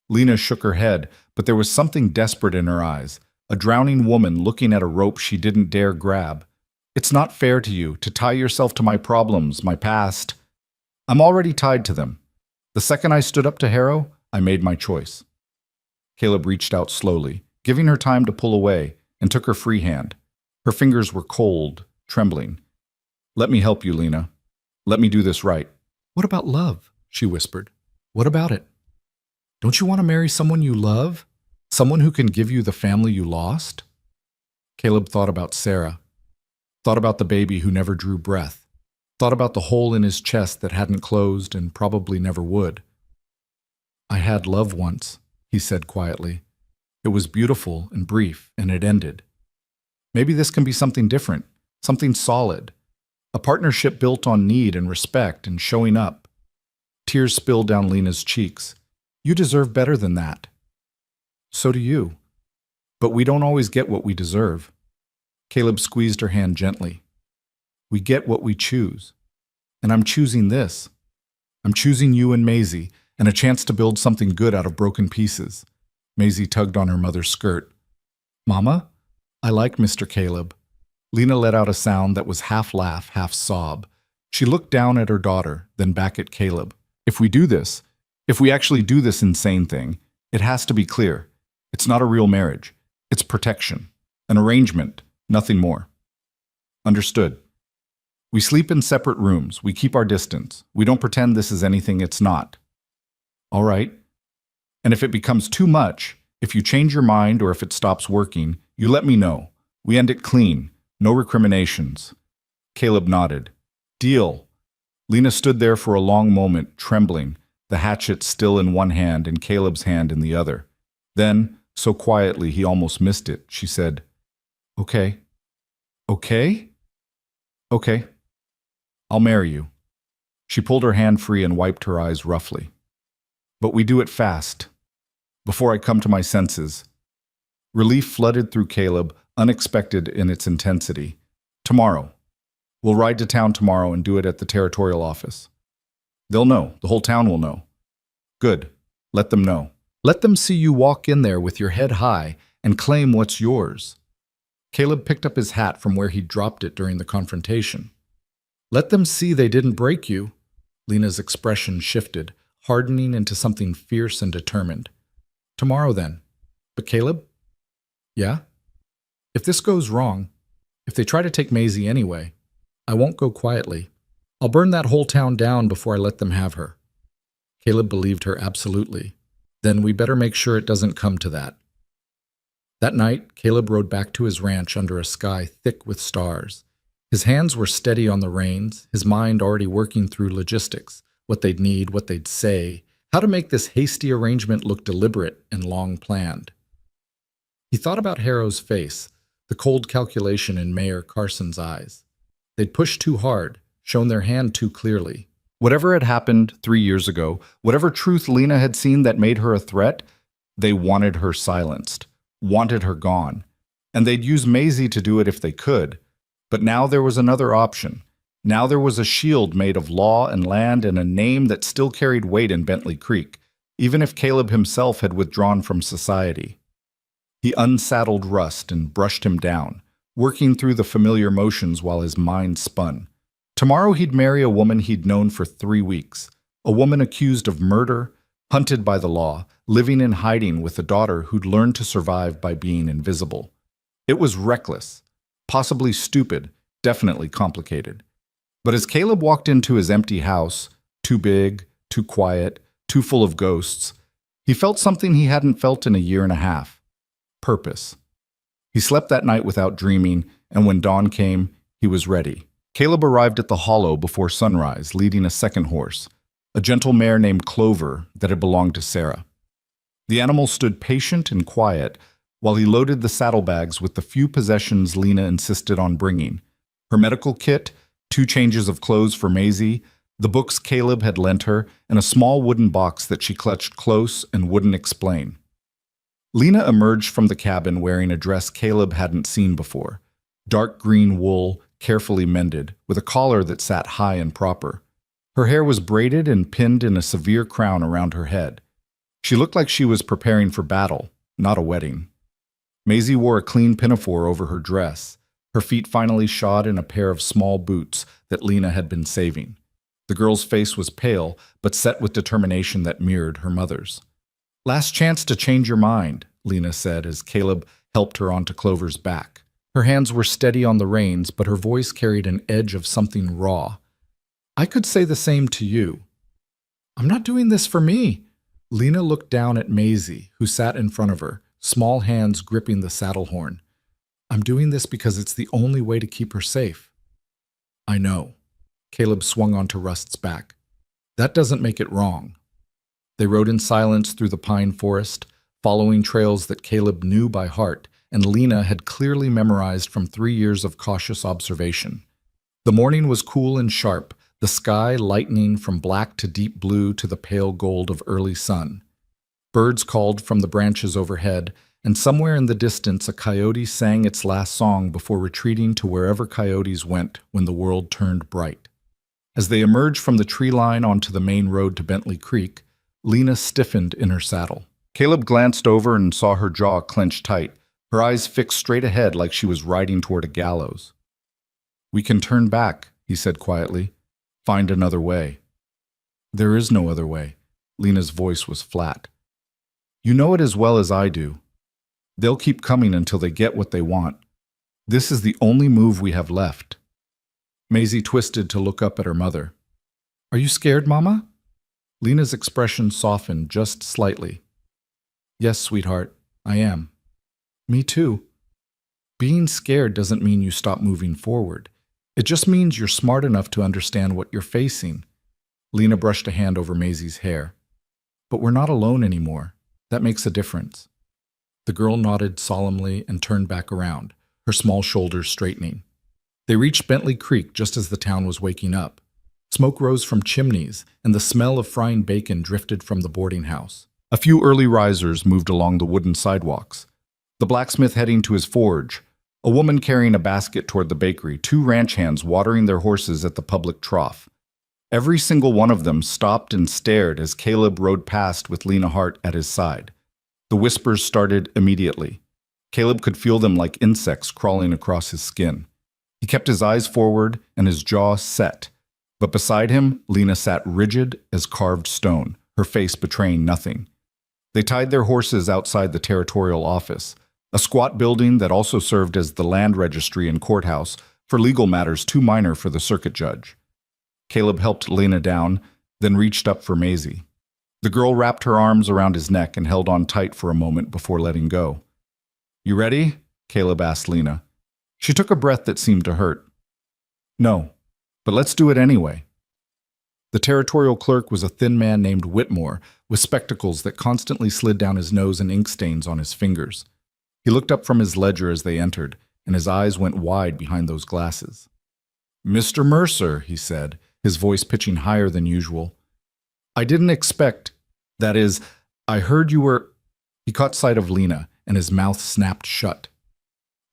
Lena shook her head, but there was something desperate in her eyes, a drowning woman looking at a rope she didn't dare grab. It's not fair to you to tie yourself to my problems, my past. I'm already tied to them. The second I stood up to Harrow, I made my choice. Caleb reached out slowly, giving her time to pull away, and took her free hand. Her fingers were cold, trembling. Let me help you, Lena. Let me do this right. What about love? She whispered. What about it? Don't you want to marry someone you love? Someone who can give you the family you lost? Caleb thought about Sarah. Thought about the baby who never drew breath. Thought about the hole in his chest that hadn't closed and probably never would. I had love once, he said quietly. It was beautiful and brief, and it ended. Maybe this can be something different, something solid. A partnership built on need and respect and showing up. Tears spilled down Lena's cheeks. You deserve better than that. So do you. But we don't always get what we deserve. Caleb squeezed her hand gently. We get what we choose. And I'm choosing this. I'm choosing you and Maisie, and a chance to build something good out of broken pieces. Maisie tugged on her mother's skirt. Mama, I like Mr. Caleb. Lena let out a sound that was half laugh, half sob. She looked down at her daughter, then back at Caleb. If we do this, if we actually do this insane thing, It has to be clear. It's not a real marriage. It's protection. An arrangement, nothing more. Understood. We sleep in separate rooms. We keep our distance. We don't pretend this is anything it's not. All right. And if it becomes too much, if you change your mind or if it stops working, you let me know. We end it clean. No recriminations. Caleb nodded. Deal. Lena stood there for a long moment, trembling, the hatchet still in one hand and Caleb's hand in the other. Then, so quietly he almost missed it, she said, Okay. Okay? Okay. I'll marry you. She pulled her hand free and wiped her eyes roughly. But we do it fast. Before I come to my senses. Relief flooded through Caleb, unexpected in its intensity. Tomorrow. We'll ride to town tomorrow and do it at the territorial office. They'll know. The whole town will know. Good. Let them know. Let them see you walk in there with your head high and claim what's yours. Caleb picked up his hat from where he'd dropped it during the confrontation. Let them see they didn't break you. Lena's expression shifted, hardening into something fierce and determined. Tomorrow then. But Caleb? Yeah? If this goes wrong, if they try to take Maisie anyway, I won't go quietly. I'll burn that whole town down before I let them have her. Caleb believed her absolutely. Then we better make sure it doesn't come to that. That night, Caleb rode back to his ranch under a sky thick with stars. His hands were steady on the reins, his mind already working through logistics, what they'd need, what they'd say, how to make this hasty arrangement look deliberate and long planned. He thought about Harrow's face, the cold calculation in Mayor Carson's eyes. They'd pushed too hard, shown their hand too clearly. Whatever had happened 3 years ago, whatever truth Lena had seen that made her a threat, they wanted her silenced, wanted her gone. And they'd use Maisie to do it if they could. But now there was another option. Now there was a shield made of law and land and a name that still carried weight in Bentley Creek, even if Caleb himself had withdrawn from society. He unsaddled Rust and brushed him down, working through the familiar motions while his mind spun. Tomorrow he'd marry a woman he'd known for 3 weeks, a woman accused of murder, hunted by the law, living in hiding with a daughter who'd learned to survive by being invisible. It was reckless, possibly stupid, definitely complicated. But as Caleb walked into his empty house, too big, too quiet, too full of ghosts, he felt something he hadn't felt in a year and a half. Purpose. He slept that night without dreaming, and when dawn came, he was ready. Caleb arrived at the hollow before sunrise, leading a second horse, a gentle mare named Clover that had belonged to Sarah. The animal stood patient and quiet while he loaded the saddlebags with the few possessions Lena insisted on bringing: her medical kit, 2 changes of clothes for Maisie, the books Caleb had lent her, and a small wooden box that she clutched close and wouldn't explain. Lena emerged from the cabin wearing a dress Caleb hadn't seen before, dark green wool, carefully mended, with a collar that sat high and proper. Her hair was braided and pinned in a severe crown around her head. She looked like she was preparing for battle, not a wedding. Maisie wore a clean pinafore over her dress, her feet finally shod in a pair of small boots that Lena had been saving. The girl's face was pale, but set with determination that mirrored her mother's. "Last chance to change your mind," Lena said as Caleb helped her onto Clover's back. Her hands were steady on the reins, but her voice carried an edge of something raw. "I could say the same to you." "I'm not doing this for me." Lena looked down at Maisie, who sat in front of her, small hands gripping the saddle horn. "I'm doing this because it's the only way to keep her safe." "I know." Caleb swung onto Rust's back. "That doesn't make it wrong." They rode in silence through the pine forest, following trails that Caleb knew by heart and Lena had clearly memorized from 3 years of cautious observation. The morning was cool and sharp, the sky lightening from black to deep blue to the pale gold of early sun. Birds called from the branches overhead, and somewhere in the distance a coyote sang its last song before retreating to wherever coyotes went when the world turned bright. As they emerged from the tree line onto the main road to Bentley Creek, Lena stiffened in her saddle. Caleb glanced over and saw her jaw clenched tight, her eyes fixed straight ahead like she was riding toward a gallows. "We can turn back," he said quietly. "Find another way." "There is no other way." Lena's voice was flat. You know it as well as I do. They'll keep coming until they get what they want. This is the only move we have left. Maisie twisted to look up at her mother. Are you scared, Mama? Lena's expression softened just slightly. Yes, sweetheart, I am. Me too. Being scared doesn't mean you stop moving forward. It just means you're smart enough to understand what you're facing. Lena brushed a hand over Maisie's hair. But we're not alone anymore. That makes a difference. The girl nodded solemnly and turned back around, her small shoulders straightening. They reached Bentley Creek just as the town was waking up. Smoke rose from chimneys, and the smell of frying bacon drifted from the boarding house. A few early risers moved along the wooden sidewalks. The blacksmith heading to his forge, a woman carrying a basket toward the bakery, two ranch hands watering their horses at the public trough. Every single one of them stopped and stared as Caleb rode past with Lena Hart at his side. The whispers started immediately. Caleb could feel them like insects crawling across his skin. He kept his eyes forward and his jaw set. But beside him, Lena sat rigid as carved stone, her face betraying nothing. They tied their horses outside the territorial office, a squat building that also served as the land registry and courthouse for legal matters too minor for the circuit judge. Caleb helped Lena down, then reached up for Maisie. The girl wrapped her arms around his neck and held on tight for a moment before letting go. You ready? Caleb asked Lena. She took a breath that seemed to hurt. No. But let's do it anyway. The territorial clerk was a thin man named Whitmore, with spectacles that constantly slid down his nose and ink stains on his fingers. He looked up from his ledger as they entered, and his eyes went wide behind those glasses. Mr. Mercer, he said, his voice pitching higher than usual. I didn't expect, that is, I heard you were... He caught sight of Lena, and his mouth snapped shut.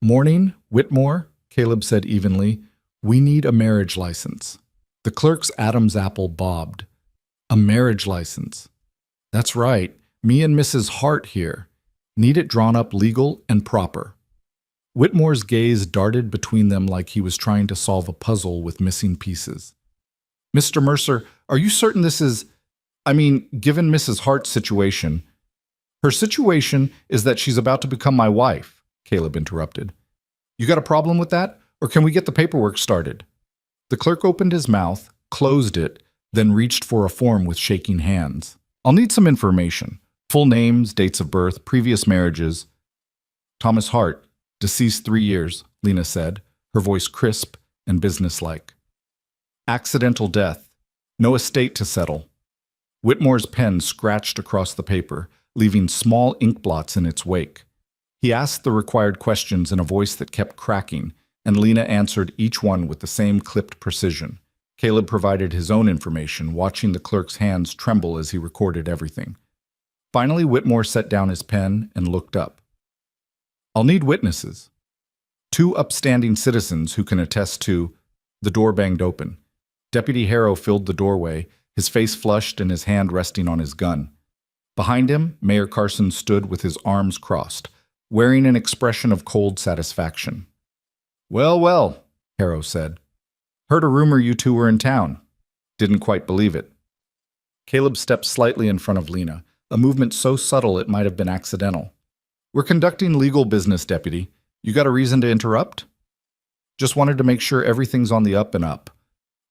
Morning, Whitmore, Caleb said evenly. We need a marriage license. The clerk's Adam's apple bobbed. A marriage license. That's right, me and Mrs. Hart here. Need it drawn up legal and proper. Whitmore's gaze darted between them like he was trying to solve a puzzle with missing pieces. Mr. Mercer, are you certain this is... given Mrs. Hart's situation... Her situation is that she's about to become my wife, Caleb interrupted. You got a problem with that? Or can we get the paperwork started? The clerk opened his mouth, closed it, then reached for a form with shaking hands. I'll need some information. Full names, dates of birth, previous marriages. Thomas Hart, deceased 3 years, Lena said, her voice crisp and businesslike. Accidental death. No estate to settle. Whitmore's pen scratched across the paper, leaving small ink blots in its wake. He asked the required questions in a voice that kept cracking, and Lena answered each one with the same clipped precision. Caleb provided his own information, watching the clerk's hands tremble as he recorded everything. Finally, Whitmore set down his pen and looked up. I'll need witnesses. 2 upstanding citizens who can attest to... The door banged open. Deputy Harrow filled the doorway, his face flushed and his hand resting on his gun. Behind him, Mayor Carson stood with his arms crossed, wearing an expression of cold satisfaction. Well, well, Harrow said. Heard a rumor you two were in town. Didn't quite believe it. Caleb stepped slightly in front of Lena, a movement so subtle it might have been accidental. We're conducting legal business, Deputy. You got a reason to interrupt? Just wanted to make sure everything's on the up and up.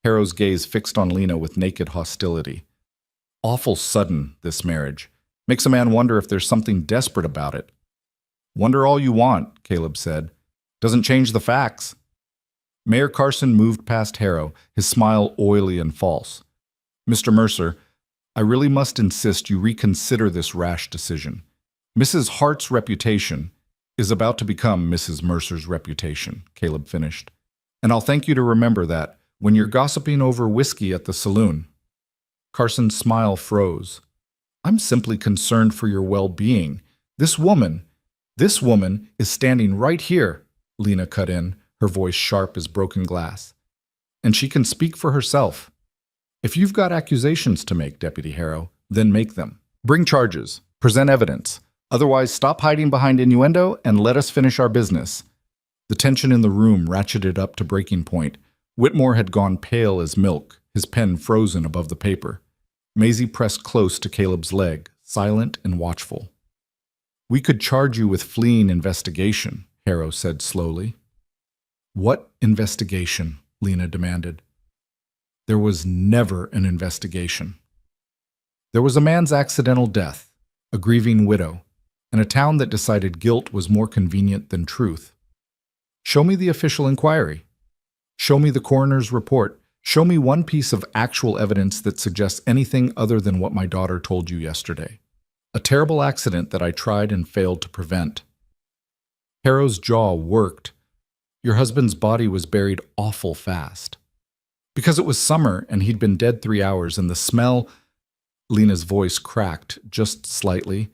Harrow's gaze fixed on Lena with naked hostility. Awful sudden, this marriage. Makes a man wonder if there's something desperate about it. Wonder all you want, Caleb said. Doesn't change the facts. Mayor Carson moved past Harrow, his smile oily and false. Mr. Mercer, I really must insist you reconsider this rash decision. Mrs. Hart's reputation is about to become Mrs. Mercer's reputation, Caleb finished. And I'll thank you to remember that when you're gossiping over whiskey at the saloon. Carson's smile froze. I'm simply concerned for your well-being. This woman is standing right here, Lena cut in, her voice sharp as broken glass. And she can speak for herself. If you've got accusations to make, Deputy Harrow, then make them. Bring charges. Present evidence. Otherwise, stop hiding behind innuendo and let us finish our business. The tension in the room ratcheted up to breaking point. Whitmore had gone pale as milk, his pen frozen above the paper. Maisie pressed close to Caleb's leg, silent and watchful. We could charge you with fleeing investigation, Harrow said slowly. What investigation? Lena demanded. There was never an investigation. There was a man's accidental death, a grieving widow, and a town that decided guilt was more convenient than truth. Show me the official inquiry. Show me the coroner's report. Show me one piece of actual evidence that suggests anything other than what my daughter told you yesterday. A terrible accident that I tried and failed to prevent. Harrow's jaw worked. Your husband's body was buried awful fast. Because it was summer and he'd been dead 3 hours and the smell... Lena's voice cracked just slightly.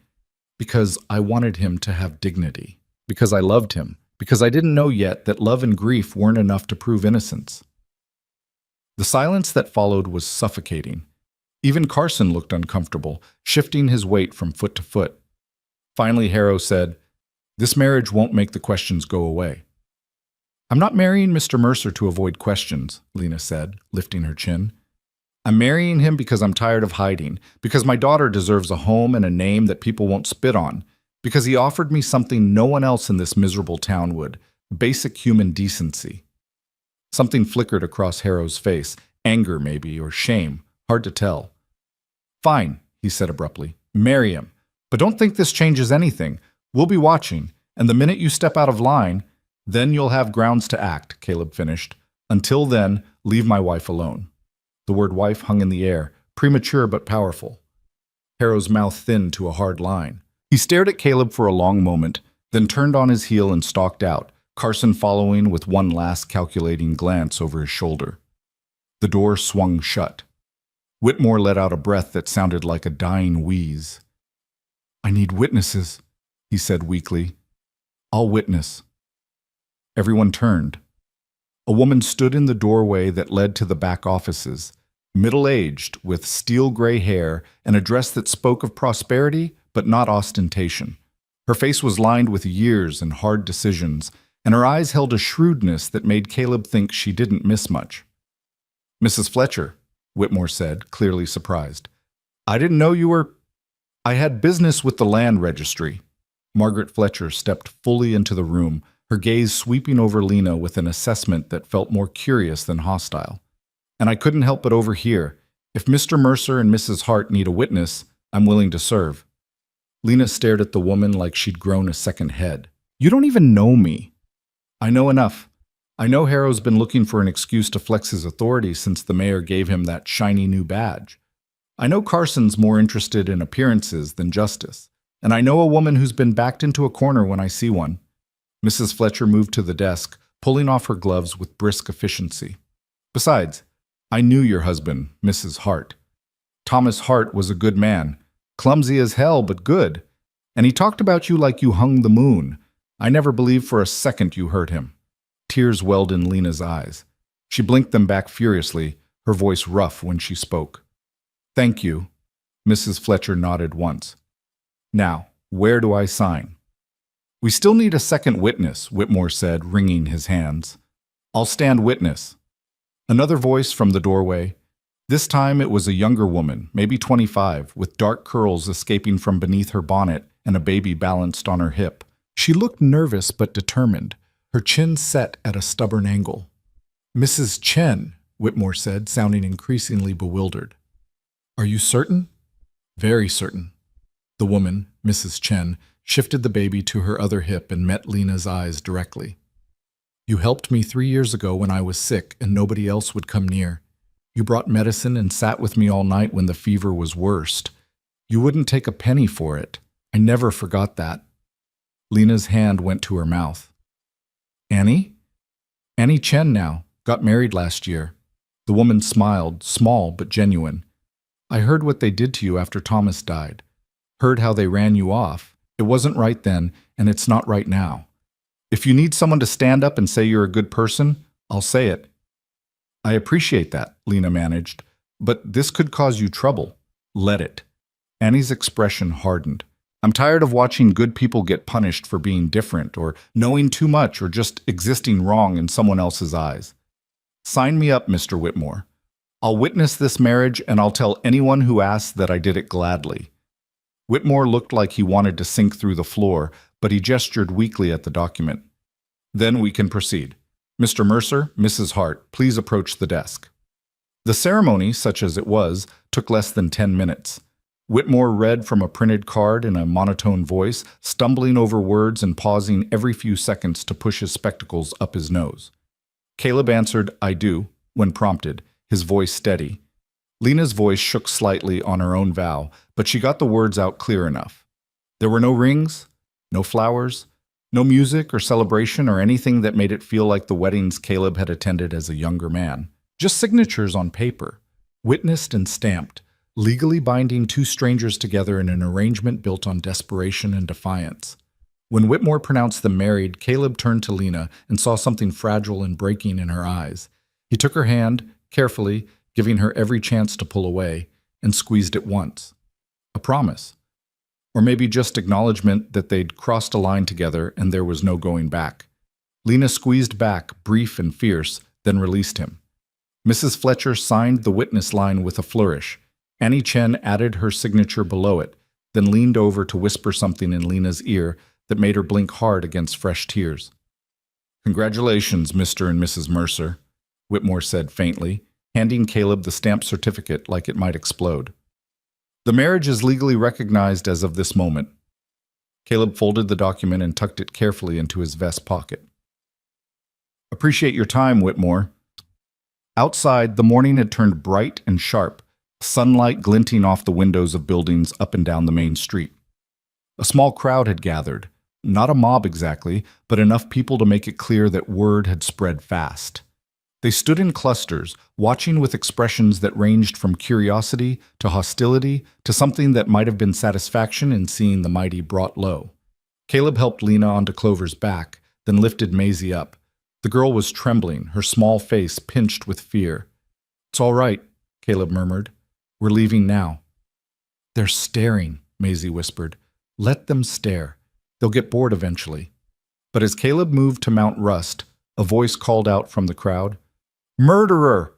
Because I wanted him to have dignity. Because I loved him. Because I didn't know yet that love and grief weren't enough to prove innocence. The silence that followed was suffocating. Even Carson looked uncomfortable, shifting his weight from foot to foot. Finally, Harrow said, "This marriage won't make the questions go away." "I'm not marrying Mr. Mercer to avoid questions," Lena said, lifting her chin. "I'm marrying him because I'm tired of hiding, because my daughter deserves a home and a name that people won't spit on, because he offered me something no one else in this miserable town would, basic human decency." Something flickered across Harrow's face, anger maybe, or shame, hard to tell. "Fine," he said abruptly. "Marry him. But don't think this changes anything. We'll be watching, and the minute you step out of line, then you'll have grounds to act," Caleb finished. "Until then, leave my wife alone." The word wife hung in the air, premature but powerful. Harrow's mouth thinned to a hard line. He stared at Caleb for a long moment, then turned on his heel and stalked out, Carson following with one last calculating glance over his shoulder. The door swung shut. Whitmore let out a breath that sounded like a dying wheeze. "I need witnesses," he said weakly. "I'll witness." Everyone turned. A woman stood in the doorway that led to the back offices, middle-aged, with steel-gray hair and a dress that spoke of prosperity but not ostentation. Her face was lined with years and hard decisions, and her eyes held a shrewdness that made Caleb think she didn't miss much. "Mrs. Fletcher," Whitmore said, clearly surprised. "I didn't know you were—" "I had business with the land registry." Margaret Fletcher stepped fully into the room, her gaze sweeping over Lena with an assessment that felt more curious than hostile. "And I couldn't help but overhear. If Mr. Mercer and Mrs. Hart need a witness, I'm willing to serve." Lena stared at the woman like she'd grown a second head. "You don't even know me." "I know enough. I know Harrow's been looking for an excuse to flex his authority since the mayor gave him that shiny new badge. I know Carson's more interested in appearances than justice. And I know a woman who's been backed into a corner when I see one." Mrs. Fletcher moved to the desk, pulling off her gloves with brisk efficiency. "Besides, I knew your husband, Mrs. Hart. Thomas Hart was a good man, clumsy as hell but good. And he talked about you like you hung the moon. I never believed for a second you hurt him." Tears welled in Lena's eyes. She blinked them back furiously, her voice rough when she spoke. "Thank you." Mrs. Fletcher nodded once. "Now, where do I sign?" "We still need a second witness," Whitmore said, wringing his hands. "I'll stand witness." Another voice from the doorway. This time it was a younger woman, maybe 25, with dark curls escaping from beneath her bonnet and a baby balanced on her hip. She looked nervous but determined, her chin set at a stubborn angle. "Mrs. Chen," Whitmore said, sounding increasingly bewildered. "Are you certain?" "Very certain." The woman, Mrs. Chen, shifted the baby to her other hip and met Lena's eyes directly. "You helped me 3 years ago when I was sick and nobody else would come near. You brought medicine and sat with me all night when the fever was worst. You wouldn't take a penny for it. I never forgot that." Lena's hand went to her mouth. "Annie?" "Annie Chen now. Got married last year." The woman smiled, small but genuine. "I heard what they did to you after Thomas died. Heard how they ran you off. It wasn't right then, and it's not right now. If you need someone to stand up and say you're a good person, I'll say it." "I appreciate that," Lena managed, "but this could cause you trouble. Let it." Annie's expression hardened. "I'm tired of watching good people get punished for being different, or knowing too much, or just existing wrong in someone else's eyes. Sign me up, Mr. Whitmore. I'll witness this marriage, and I'll tell anyone who asks that I did it gladly." Whitmore looked like he wanted to sink through the floor, but he gestured weakly at the document. Then we can proceed. Mr. Mercer, Mrs. Hart, please approach the desk. The ceremony, such as it was, took less than 10 minutes. Whitmore read from a printed card in a monotone voice, stumbling over words and pausing every few seconds to push his spectacles up his nose. Caleb answered, "I do," when prompted, his voice steady. Lena's voice shook slightly on her own vow, but she got the words out clear enough. There were no rings, no flowers, no music or celebration or anything that made it feel like the weddings Caleb had attended as a younger man. Just signatures on paper, witnessed and stamped, legally binding two strangers together in an arrangement built on desperation and defiance. When Whitmore pronounced them married, Caleb turned to Lena and saw something fragile and breaking in her eyes. He took her hand, carefully, giving her every chance to pull away, and squeezed it once. A promise. Or maybe just acknowledgement that they'd crossed a line together and there was no going back. Lena squeezed back, brief and fierce, then released him. Mrs. Fletcher signed the witness line with a flourish. Annie Chen added her signature below it, then leaned over to whisper something in Lena's ear that made her blink hard against fresh tears. "Congratulations, Mr. and Mrs. Mercer," Whitmore said faintly, handing Caleb the stamped certificate like it might explode. "The marriage is legally recognized as of this moment." Caleb folded the document and tucked it carefully into his vest pocket. "Appreciate your time, Whitmore." Outside, the morning had turned bright and sharp, sunlight glinting off the windows of buildings up and down the main street. A small crowd had gathered, not a mob exactly, but enough people to make it clear that word had spread fast. They stood in clusters, watching with expressions that ranged from curiosity to hostility to something that might have been satisfaction in seeing the mighty brought low. Caleb helped Lena onto Clover's back, then lifted Maisie up. The girl was trembling, her small face pinched with fear. "It's all right," Caleb murmured. "We're leaving now." "They're staring," Maisie whispered. "Let them stare. They'll get bored eventually." But as Caleb moved to Mount Rust, a voice called out from the crowd, "Murderer!"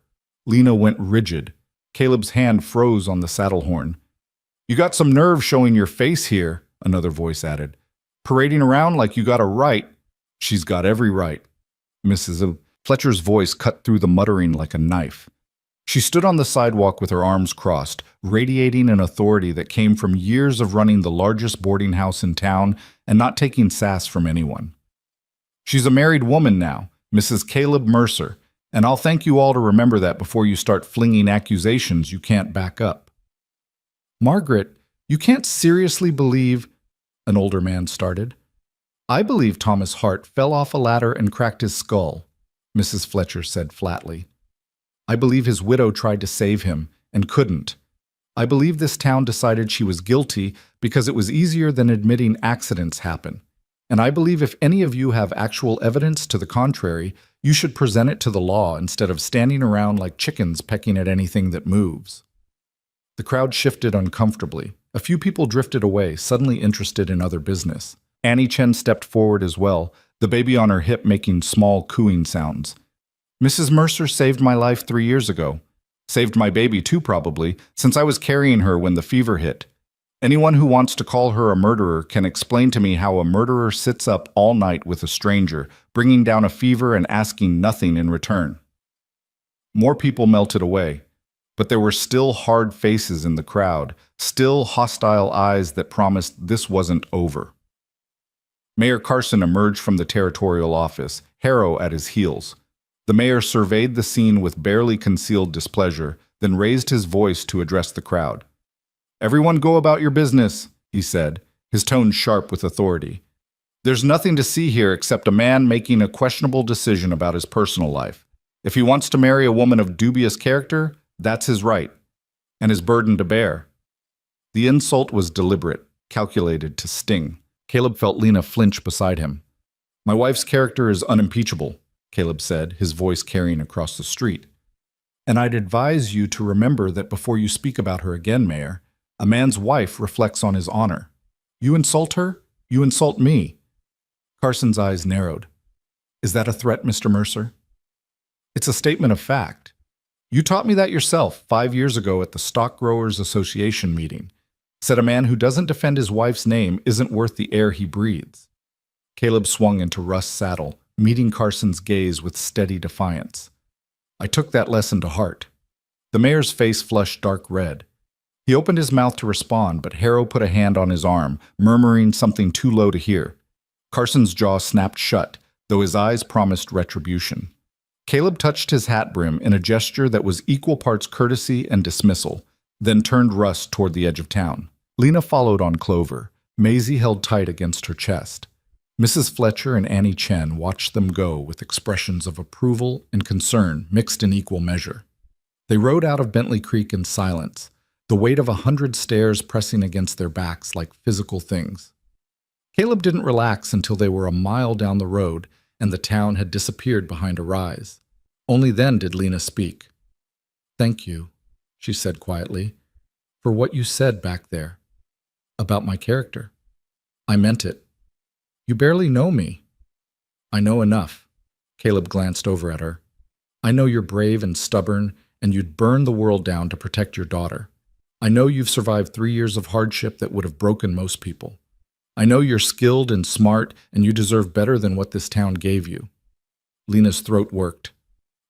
Lena went rigid. Caleb's hand froze on the saddle horn. "You got some nerve showing your face here," another voice added. "Parading around like you got a right." "She's got every right." Mrs. Fletcher's voice cut through the muttering like a knife. She stood on the sidewalk with her arms crossed, radiating an authority that came from years of running the largest boarding house in town and not taking sass from anyone. "She's a married woman now, Mrs. Caleb Mercer, and I'll thank you all to remember that before you start flinging accusations you can't back up." "Margaret, you can't seriously believe—" an older man started. "I believe Thomas Hart fell off a ladder and cracked his skull," Mrs. Fletcher said flatly. "I believe his widow tried to save him and couldn't. I believe this town decided she was guilty because it was easier than admitting accidents happen. And I believe if any of you have actual evidence to the contrary, you should present it to the law instead of standing around like chickens pecking at anything that moves." The crowd shifted uncomfortably. A few people drifted away, suddenly interested in other business. Annie Chen stepped forward as well, the baby on her hip making small cooing sounds. "Mrs. Mercer saved my life 3 years ago. Saved my baby too, probably, since I was carrying her when the fever hit. Anyone who wants to call her a murderer can explain to me how a murderer sits up all night with a stranger, bringing down a fever and asking nothing in return." More people melted away, but there were still hard faces in the crowd, still hostile eyes that promised this wasn't over. Mayor Carson emerged from the territorial office, Harrow at his heels. The mayor surveyed the scene with barely concealed displeasure, then raised his voice to address the crowd. "Everyone go about your business," he said, his tone sharp with authority. "There's nothing to see here except a man making a questionable decision about his personal life. If he wants to marry a woman of dubious character, that's his right, and his burden to bear." The insult was deliberate, calculated to sting. Caleb felt Lena flinch beside him. "My wife's character is unimpeachable," Caleb said, his voice carrying across the street. "And I'd advise you to remember that before you speak about her again, Mayor, a man's wife reflects on his honor. You insult her, you insult me." Carson's eyes narrowed. "Is that a threat, Mr. Mercer?" "It's a statement of fact. You taught me that yourself 5 years ago at the Stock Growers Association meeting. Said a man who doesn't defend his wife's name isn't worth the air he breathes. Caleb swung into Russ' saddle, meeting Carson's gaze with steady defiance. I took that lesson to heart. The mayor's face flushed dark red. He opened his mouth to respond, but Harrow put a hand on his arm, murmuring something too low to hear. Carson's jaw snapped shut, though his eyes promised retribution. Caleb touched his hat brim in a gesture that was equal parts courtesy and dismissal, then turned Russ toward the edge of town. Lena followed on Clover. Maisie held tight against her chest. Mrs. Fletcher and Annie Chen watched them go with expressions of approval and concern mixed in equal measure. They rode out of Bentley Creek in silence, the weight of 100 stairs pressing against their backs like physical things. Caleb didn't relax until they were a mile down the road and the town had disappeared behind a rise. Only then did Lena speak. "Thank you," she said quietly, "for what you said back there. About my character. I meant it. You barely know me." "I know enough." Caleb glanced over at her. "I know you're brave and stubborn, and you'd burn the world down to protect your daughter. I know you've survived 3 years of hardship that would have broken most people. I know you're skilled and smart, and you deserve better than what this town gave you." Lena's throat worked.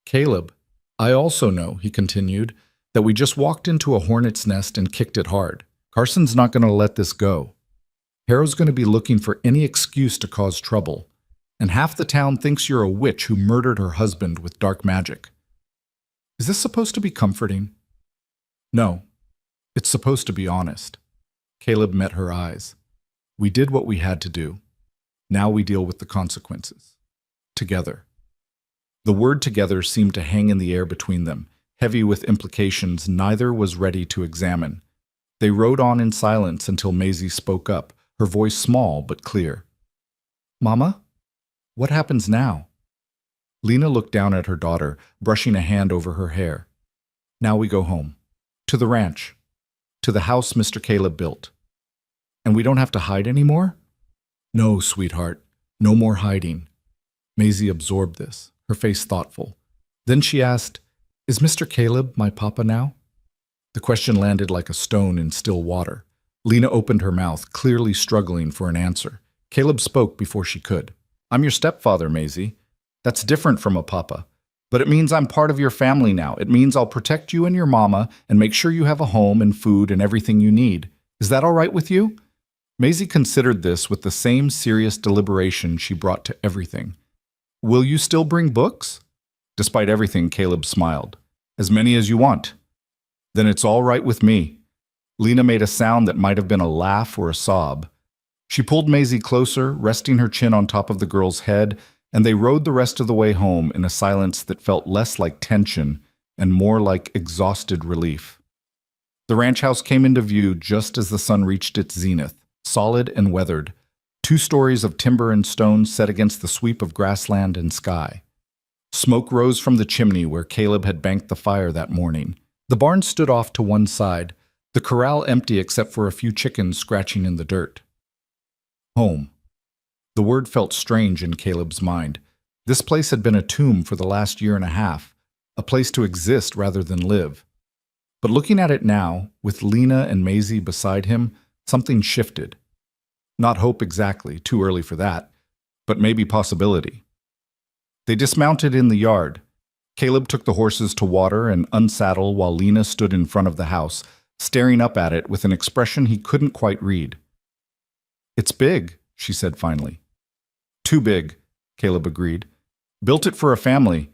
"Caleb, I also know," he continued, "that we just walked into a hornet's nest and kicked it hard. Carson's not going to let this go. Harrow's going to be looking for any excuse to cause trouble, and half the town thinks you're a witch who murdered her husband with dark magic. Is this supposed to be comforting?" "No, it's supposed to be honest." Caleb met her eyes. "We did what we had to do. Now we deal with the consequences. Together." The word together seemed to hang in the air between them, heavy with implications neither was ready to examine. They rode on in silence until Maisie spoke up, her voice small but clear. "Mama, what happens now?" Lena looked down at her daughter, brushing a hand over her hair. "Now we go home. To the ranch. To the house Mr. Caleb built. And we don't have to hide anymore?" "No, sweetheart. No more hiding." Maisie absorbed this, her face thoughtful. Then she asked, "Is Mr. Caleb my papa now?" The question landed like a stone in still water. Lena opened her mouth, clearly struggling for an answer. Caleb spoke before she could. "I'm your stepfather, Maisie. That's different from a papa. But it means I'm part of your family now. It means I'll protect you and your mama and make sure you have a home and food and everything you need. Is that all right with you?" Maisie considered this with the same serious deliberation she brought to everything. "Will you still bring books?" Despite everything, Caleb smiled. "As many as you want." "Then it's all right with me." Lena made a sound that might have been a laugh or a sob. She pulled Maisie closer, resting her chin on top of the girl's head, and they rode the rest of the way home in a silence that felt less like tension and more like exhausted relief. The ranch house came into view just as the sun reached its zenith, solid and weathered, 2 stories of timber and stone set against the sweep of grassland and sky. Smoke rose from the chimney where Caleb had banked the fire that morning. The barn stood off to one side, the corral empty except for a few chickens scratching in the dirt. Home. The word felt strange in Caleb's mind. This place had been a tomb for the last year and a half, a place to exist rather than live. But looking at it now, with Lena and Maisie beside him, something shifted. Not hope exactly, too early for that, but maybe possibility. They dismounted in the yard. Caleb took the horses to water and unsaddle while Lena stood in front of the house, staring up at it with an expression he couldn't quite read. "It's big," she said finally. "Too big," Caleb agreed. "Built it for a family.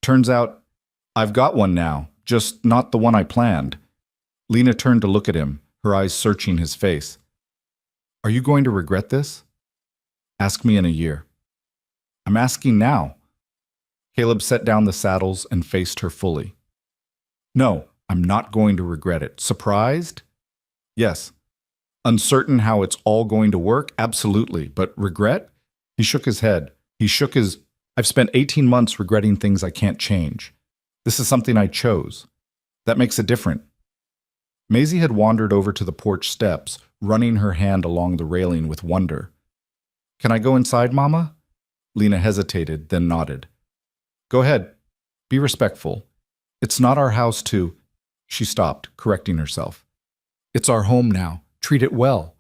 Turns out I've got one now, just not the one I planned." Lena turned to look at him, her eyes searching his face. "Are you going to regret this?" "Ask me in a year." "I'm asking now." Caleb set down the saddles and faced her fully. "No, I'm not going to regret it. Surprised? Yes. Uncertain how it's all going to work? Absolutely. But regret?" He shook his head. I've spent 18 months regretting things I can't change. This is something I chose. That makes it different." Maisie had wandered over to the porch steps, running her hand along the railing with wonder. "Can I go inside, Mama?" Lena hesitated, then nodded. "Go ahead. Be respectful. It's not our house to—" She stopped, correcting herself. "It's our home now, Treat it well."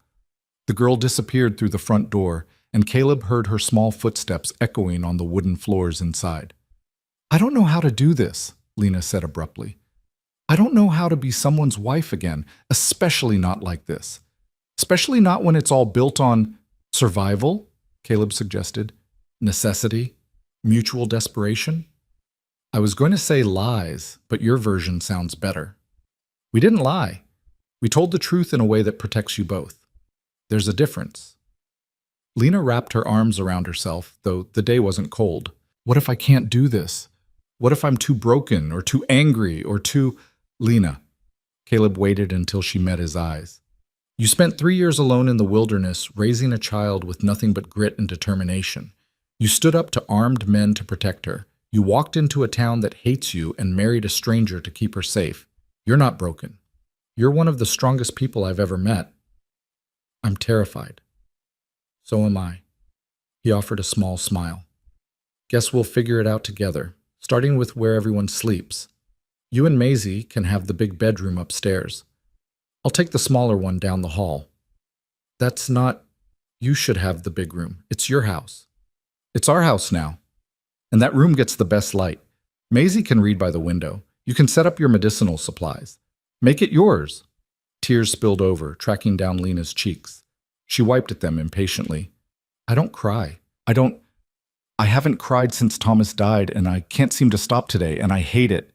The girl disappeared through the front door, and Caleb heard her small footsteps echoing on the wooden floors inside. "I don't know how to do this," Lena said abruptly. "I don't know how to be someone's wife again, especially not like this. Especially not when it's all built on survival," Caleb suggested. "Necessity, mutual desperation." "I was going to say lies, but your version sounds better." "We didn't lie. We told the truth in a way that protects you both. There's a difference." Lena wrapped her arms around herself, though the day wasn't cold. "What if I can't do this? What if I'm too broken or too angry or too—" "Lena." Caleb waited until she met his eyes. "You spent 3 years alone in the wilderness, raising a child with nothing but grit and determination. You stood up to armed men to protect her. You walked into a town that hates you and married a stranger to keep her safe. You're not broken. You're one of the strongest people I've ever met." "I'm terrified." "So am I." He offered a small smile. "Guess we'll figure it out together, starting with where everyone sleeps. You and Maisie can have the big bedroom upstairs. I'll take the smaller one down the hall." "That's not— You should have the big room. It's your house." "It's our house now. And that room gets the best light. Maisie can read by the window. You can set up your medicinal supplies. Make it yours." Tears spilled over, tracking down Lena's cheeks. She wiped at them impatiently. "I don't cry. I haven't cried since Thomas died, and I can't seem to stop today, and I hate it."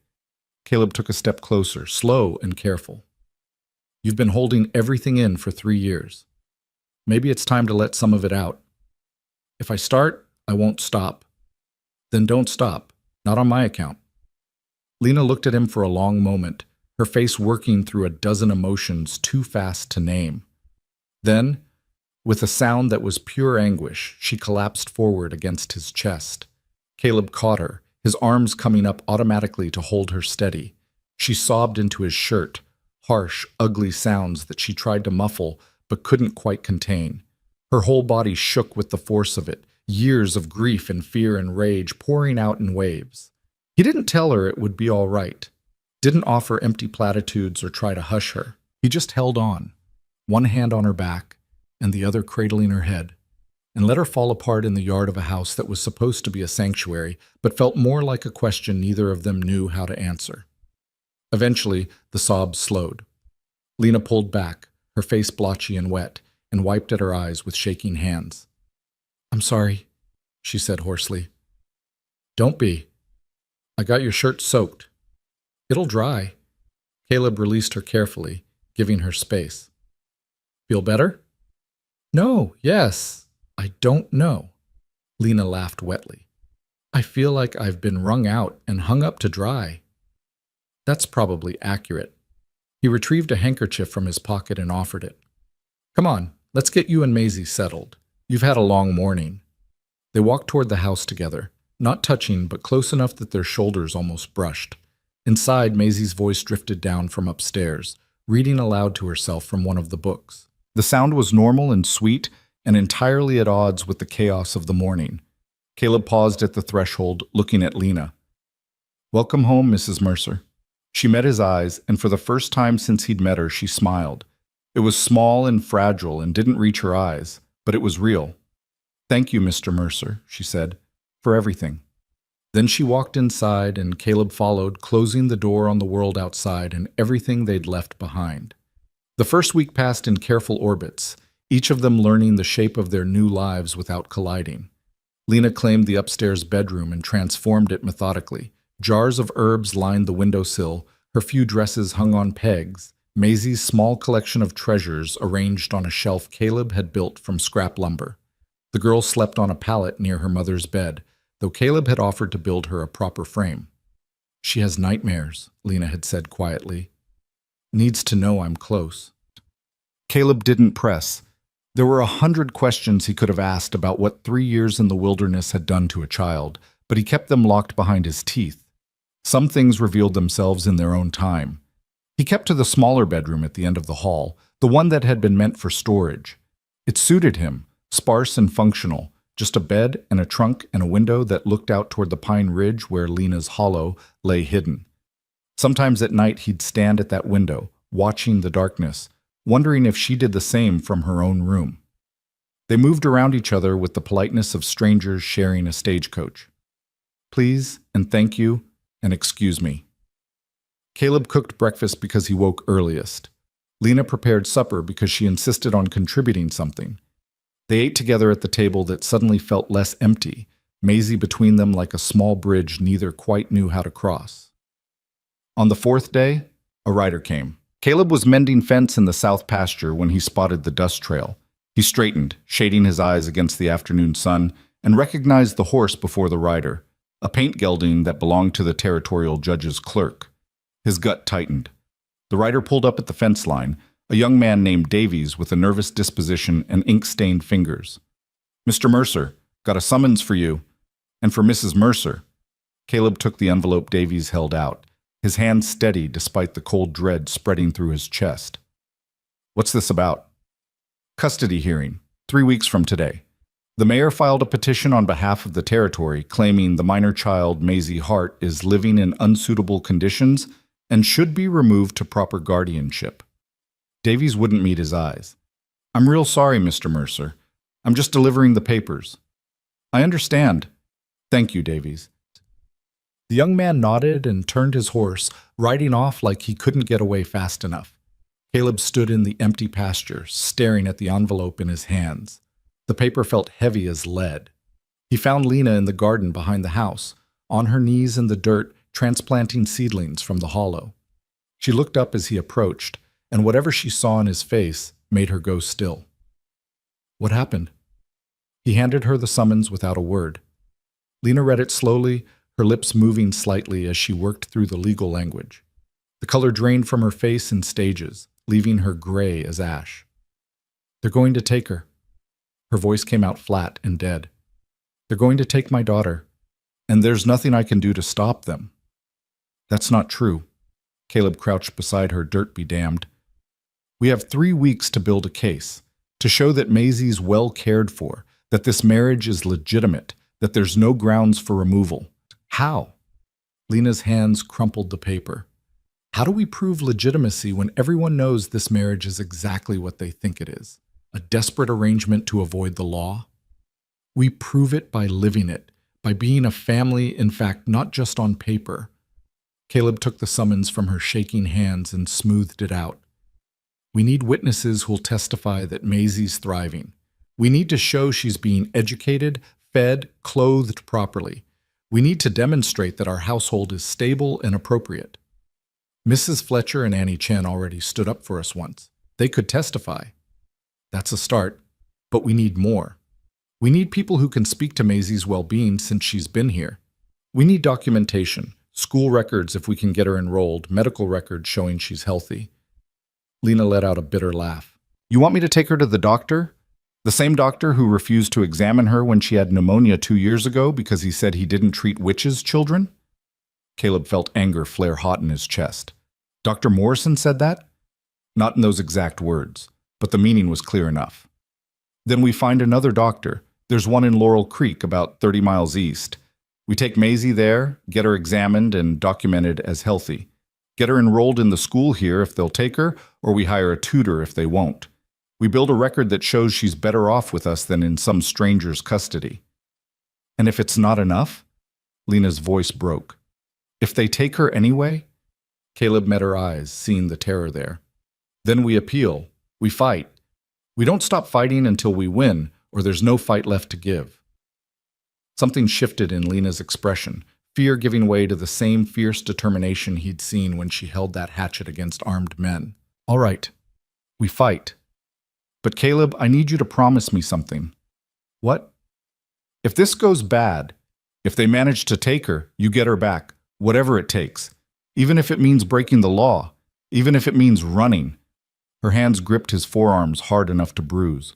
Caleb took a step closer, slow and careful. "You've been holding everything in for 3 years. Maybe it's time to let some of it out. If I start, I won't stop." "Then don't stop. Not on my account." Lena looked at him for a long moment, her face working through a dozen emotions too fast to name. Then, with a sound that was pure anguish, she collapsed forward against his chest. Caleb caught her, his arms coming up automatically to hold her steady. She sobbed into his shirt, harsh, ugly sounds that she tried to muffle but couldn't quite contain. Her whole body shook with the force of it, years of grief and fear and rage pouring out in waves. He didn't tell her it would be all right, didn't offer empty platitudes or try to hush her. He just held on, one hand on her back and the other cradling her head, and let her fall apart in the yard of a house that was supposed to be a sanctuary, but felt more like a question neither of them knew how to answer. Eventually, the sobs slowed. Lena pulled back, her face blotchy and wet, and wiped at her eyes with shaking hands. "I'm sorry," she said hoarsely. "Don't be. I got your shirt soaked. It'll dry." Caleb released her carefully, giving her space. "Feel better?" "No, yes, I don't know." Lena laughed wetly. "I feel like I've been wrung out and hung up to dry." "That's probably accurate." He retrieved a handkerchief from his pocket and offered it. "Come on, let's get you and Maisie settled. You've had a long morning." They walked toward the house together, not touching but close enough that their shoulders almost brushed. Inside, Maisie's voice drifted down from upstairs, reading aloud to herself from one of the books. The sound was normal and sweet, and entirely at odds with the chaos of the morning. Caleb paused at the threshold, looking at Lena. "Welcome home, Mrs. Mercer." She met his eyes, and for the first time since he'd met her, she smiled. It was small and fragile and didn't reach her eyes, but it was real. "Thank you, Mr. Mercer," she said, "for everything." Then she walked inside, and Caleb followed, closing the door on the world outside and everything they'd left behind. The first week passed in careful orbits, each of them learning the shape of their new lives without colliding. Lena claimed the upstairs bedroom and transformed it methodically. Jars of herbs lined the windowsill, her few dresses hung on pegs, Maisie's small collection of treasures arranged on a shelf Caleb had built from scrap lumber. The girl slept on a pallet near her mother's bed, though Caleb had offered to build her a proper frame. "She has nightmares," Lena had said quietly. "Needs to know I'm close." Caleb didn't press. There were 100 questions he could have asked about what 3 years in the wilderness had done to a child, but he kept them locked behind his teeth. Some things revealed themselves in their own time. He kept to the smaller bedroom at the end of the hall, the one that had been meant for storage. It suited him, sparse and functional, just a bed and a trunk and a window that looked out toward the pine ridge where Lena's hollow lay hidden. Sometimes at night he'd stand at that window, watching the darkness, wondering if she did the same from her own room. They moved around each other with the politeness of strangers sharing a stagecoach. Please, and thank you, and excuse me. Caleb cooked breakfast because he woke earliest. Lena prepared supper because she insisted on contributing something. They ate together at the table that suddenly felt less empty, Maisie between them like a small bridge neither quite knew how to cross. On the fourth day, a rider came. Caleb was mending fence in the south pasture when he spotted the dust trail. He straightened, shading his eyes against the afternoon sun, and recognized the horse before the rider, a paint gelding that belonged to the territorial judge's clerk. His gut tightened. The rider pulled up at the fence line, a young man named Davies with a nervous disposition and ink-stained fingers. "Mr. Mercer, got a summons for you, and for Mrs. Mercer." Caleb took the envelope Davies held out, his hand steady despite the cold dread spreading through his chest. "What's this about?" "Custody hearing, 3 weeks from today. The mayor filed a petition on behalf of the territory claiming the minor child, Maisie Hart, is living in unsuitable conditions and should be removed to proper guardianship." Davies wouldn't meet his eyes. "I'm real sorry, Mr. Mercer. I'm just delivering the papers." "I understand. Thank you, Davies." The young man nodded and turned his horse, riding off like he couldn't get away fast enough. Caleb stood in the empty pasture, staring at the envelope in his hands. The paper felt heavy as lead. He found Lena in the garden behind the house, on her knees in the dirt, transplanting seedlings from the hollow. She looked up as he approached, and whatever she saw in his face made her go still. "What happened?" He handed her the summons without a word. Lena read it slowly, her lips moving slightly as she worked through the legal language. The color drained from her face in stages, leaving her gray as ash. "They're going to take her." Her voice came out flat and dead. "They're going to take my daughter, and there's nothing I can do to stop them." "That's not true." Caleb crouched beside her, dirt be damned. "We have 3 weeks to build a case, to show that Maisie's well cared for, that this marriage is legitimate, that there's no grounds for removal." "How?" Lena's hands crumpled the paper. "How do we prove legitimacy when everyone knows this marriage is exactly what they think it is? A desperate arrangement to avoid the law? We prove it by living it, by being a family, in fact, not just on paper." Caleb took the summons from her shaking hands and smoothed it out. "We need witnesses who'll testify that Maisie's thriving. We need to show she's being educated, fed, clothed properly. We need to demonstrate that our household is stable and appropriate. Mrs. Fletcher and Annie Chen already stood up for us once. They could testify. That's a start, but we need more. We need people who can speak to Maisie's well-being since she's been here. We need documentation, school records if we can get her enrolled, medical records showing she's healthy." Lena let out a bitter laugh. "You want me to take her to the doctor? The same doctor who refused to examine her when she had pneumonia 2 years ago because he said he didn't treat witches' children?" Caleb felt anger flare hot in his chest. "Dr. Morrison said that?" "Not in those exact words, but the meaning was clear enough." "Then we find another doctor. There's one in Laurel Creek, about 30 miles east. We take Maisie there, get her examined and documented as healthy. Get her enrolled in the school here if they'll take her, or we hire a tutor if they won't. We build a record that shows she's better off with us than in some stranger's custody." "And if it's not enough?" Lena's voice broke. "If they take her anyway?" Caleb met her eyes, seeing the terror there. "Then we appeal. We fight. We don't stop fighting until we win, or there's no fight left to give." Something shifted in Lena's expression, fear giving way to the same fierce determination he'd seen when she held that hatchet against armed men. "All right. We fight. But Caleb, I need you to promise me something." "What?" "If this goes bad, if they manage to take her, you get her back, whatever it takes. Even if it means breaking the law, even if it means running." Her hands gripped his forearms hard enough to bruise.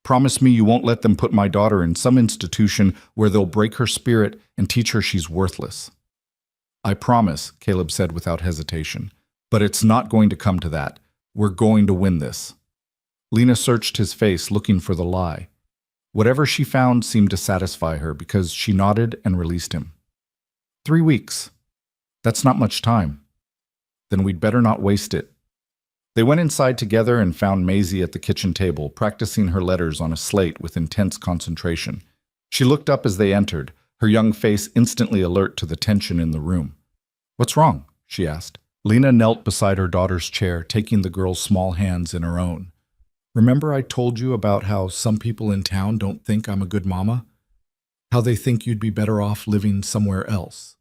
"Promise me you won't let them put my daughter in some institution where they'll break her spirit and teach her she's worthless." "I promise," Caleb said without hesitation. "But it's not going to come to that. We're going to win this." Lena searched his face, looking for the lie. Whatever she found seemed to satisfy her because she nodded and released him. 3 weeks. That's not much time. Then we'd better not waste it. They went inside together and found Maisie at the kitchen table, practicing her letters on a slate with intense concentration. She looked up as they entered, her young face instantly alert to the tension in the room. "What's wrong?" she asked. Lena knelt beside her daughter's chair, taking the girl's small hands in her own. "Remember I told you about how some people in town don't think I'm a good mama? How they think you'd be better off living somewhere else?"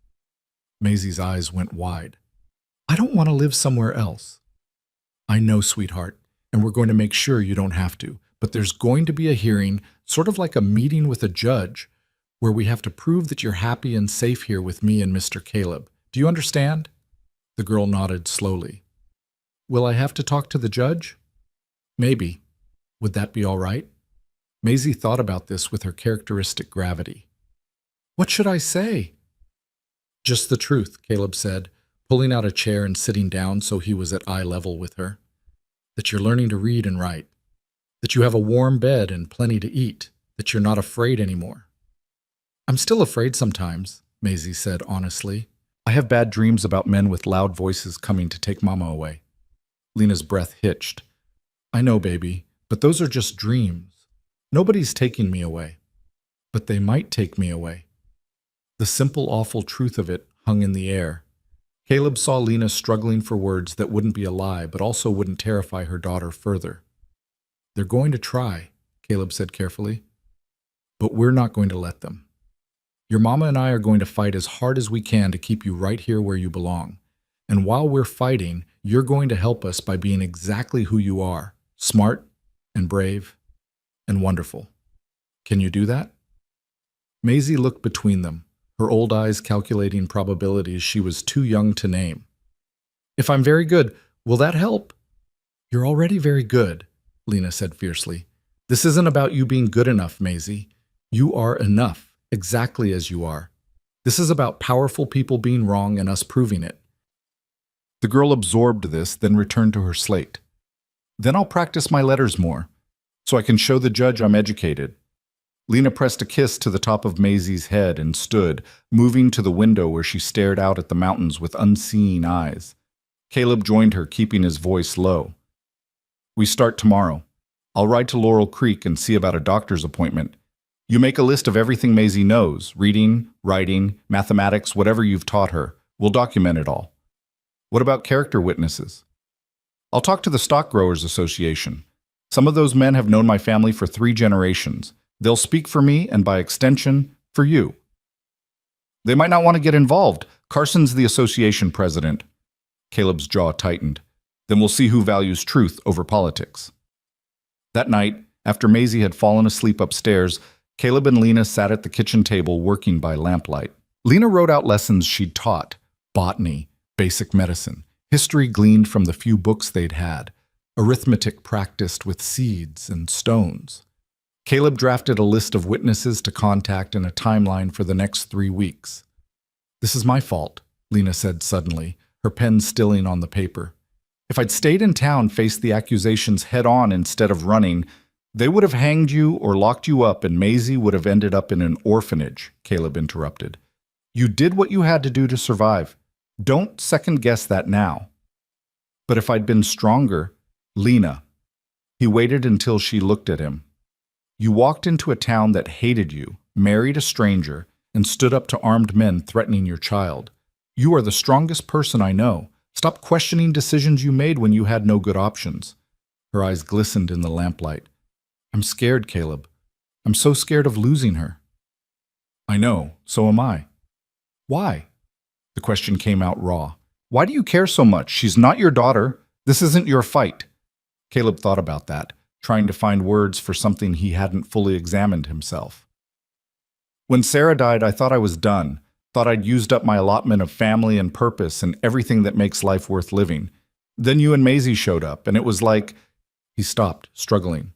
Maisie's eyes went wide. "I don't want to live somewhere else." "I know, sweetheart, and we're going to make sure you don't have to. But there's going to be a hearing, sort of like a meeting with a judge, where we have to prove that you're happy and safe here with me and Mr. Caleb. Do you understand?" The girl nodded slowly. "Will I have to talk to the judge?" "Maybe. Would that be all right?" Maisie thought about this with her characteristic gravity. "What should I say?" "Just the truth," Caleb said, pulling out a chair and sitting down so he was at eye level with her. "That you're learning to read and write. That you have a warm bed and plenty to eat. That you're not afraid anymore." "I'm still afraid sometimes," Maisie said honestly. "I have bad dreams about men with loud voices coming to take Mama away." Lena's breath hitched. "I know, baby, but those are just dreams. Nobody's taking me away. But they might take me away." The simple, awful truth of it hung in the air. Caleb saw Lena struggling for words that wouldn't be a lie, but also wouldn't terrify her daughter further. "They're going to try," Caleb said carefully. "But we're not going to let them. Your mama and I are going to fight as hard as we can to keep you right here where you belong. And while we're fighting, you're going to help us by being exactly who you are, smart and brave and wonderful. Can you do that?" Maisie looked between them, her old eyes calculating probabilities she was too young to name. "If I'm very good, will that help?" "You're already very good," Lena said fiercely. "This isn't about you being good enough, Maisie. You are enough. Exactly as you are. This is about powerful people being wrong and us proving it." The girl absorbed this, then returned to her slate. "Then I'll practice my letters more, so I can show the judge I'm educated." Lena pressed a kiss to the top of Maisie's head and stood, moving to the window where she stared out at the mountains with unseeing eyes. Caleb joined her, keeping his voice low. "We start tomorrow. I'll ride to Laurel Creek and see about a doctor's appointment. You make a list of everything Maisie knows, reading, writing, mathematics, whatever you've taught her. We'll document it all." "What about character witnesses?" "I'll talk to the Stock Growers Association. Some of those men have known my family for 3 generations. They'll speak for me and, by extension, for you." "They might not want to get involved. Carson's the association president." Caleb's jaw tightened. "Then we'll see who values truth over politics." That night, after Maisie had fallen asleep upstairs, Caleb and Lena sat at the kitchen table working by lamplight. Lena wrote out lessons she'd taught: botany, basic medicine, history gleaned from the few books they'd had, arithmetic practiced with seeds and stones. Caleb drafted a list of witnesses to contact and a timeline for the next 3 weeks. "This is my fault," Lena said suddenly, her pen stilling on the paper. "If I'd stayed in town, faced the accusations head-on instead of running, they would have hanged you or locked you up and Maisie would have ended up in an orphanage," Caleb interrupted. "You did what you had to do to survive. Don't second-guess that now." "But if I'd been stronger, Lena." He waited until she looked at him. "You walked into a town that hated you, married a stranger, and stood up to armed men threatening your child. You are the strongest person I know. Stop questioning decisions you made when you had no good options." Her eyes glistened in the lamplight. "I'm scared, Caleb. I'm so scared of losing her." "I know, so am I." "Why?" The question came out raw. "Why do you care so much? She's not your daughter. This isn't your fight." Caleb thought about that, trying to find words for something he hadn't fully examined himself. "When Sarah died, I thought I was done. Thought I'd used up my allotment of family and purpose and everything that makes life worth living. Then you and Maisie showed up, and it was like—" He stopped, struggling.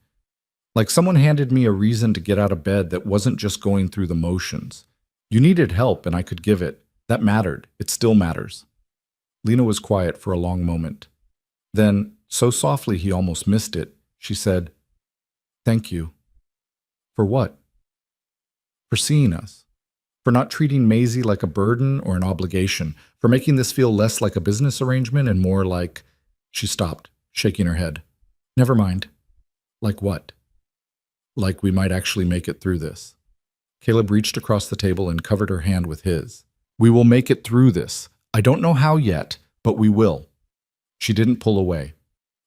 "Like someone handed me a reason to get out of bed that wasn't just going through the motions. You needed help, and I could give it. That mattered. It still matters." Lena was quiet for a long moment. Then, so softly he almost missed it, she said, "Thank you." "For what?" "For seeing us. For not treating Maisie like a burden or an obligation. For making this feel less like a business arrangement and more like—" She stopped, shaking her head. Never mind. Like what? Like we might actually make it through this. Caleb reached across the table and covered her hand with his. We will make it through this. I don't know how yet, but we will. She didn't pull away.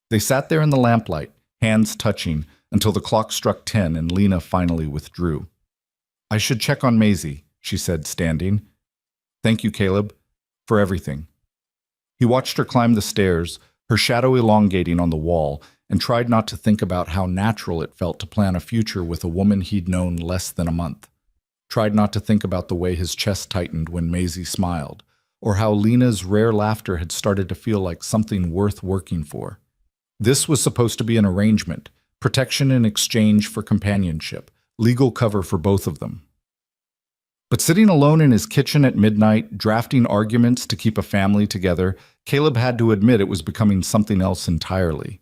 They sat there in the lamplight, hands touching, until the clock struck 10 and Lena finally withdrew. I should check on Maisie, she said, standing. Thank you, Caleb, for everything. He watched her climb the stairs, her shadow elongating on the wall, and tried not to think about how natural it felt to plan a future with a woman he'd known less than a month. Tried not to think about the way his chest tightened when Maisie smiled, or how Lena's rare laughter had started to feel like something worth working for. This was supposed to be an arrangement, protection in exchange for companionship, legal cover for both of them. But sitting alone in his kitchen at midnight, drafting arguments to keep a family together, Caleb had to admit it was becoming something else entirely.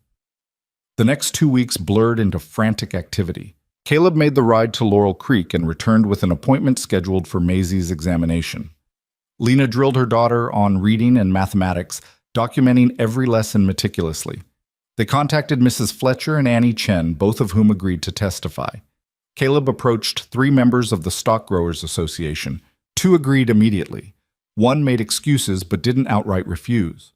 The next 2 weeks blurred into frantic activity. Caleb made the ride to Laurel Creek and returned with an appointment scheduled for Maisie's examination. Lena drilled her daughter on reading and mathematics, documenting every lesson meticulously. They contacted Mrs. Fletcher and Annie Chen, both of whom agreed to testify. Caleb approached 3 members of the Stock Growers Association. 2 agreed immediately. 1 made excuses but didn't outright refuse.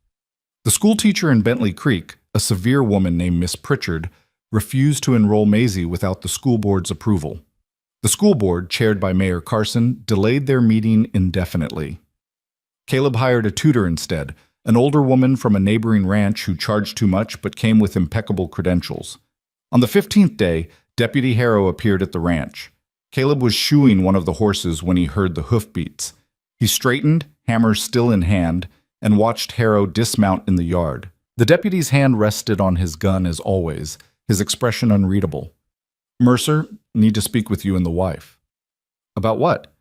The school teacher in Bentley Creek, a severe woman named Miss Pritchard, refused to enroll Maisie without the school board's approval. The school board, chaired by Mayor Carson, delayed their meeting indefinitely. Caleb hired a tutor instead, an older woman from a neighboring ranch who charged too much but came with impeccable credentials. On the 15th day, Deputy Harrow appeared at the ranch. Caleb was shoeing one of the horses when he heard the hoofbeats. He straightened, hammer still in hand, and watched Harrow dismount in the yard. The deputy's hand rested on his gun as always, his expression unreadable. Mercer, need to speak with you and the wife. About what?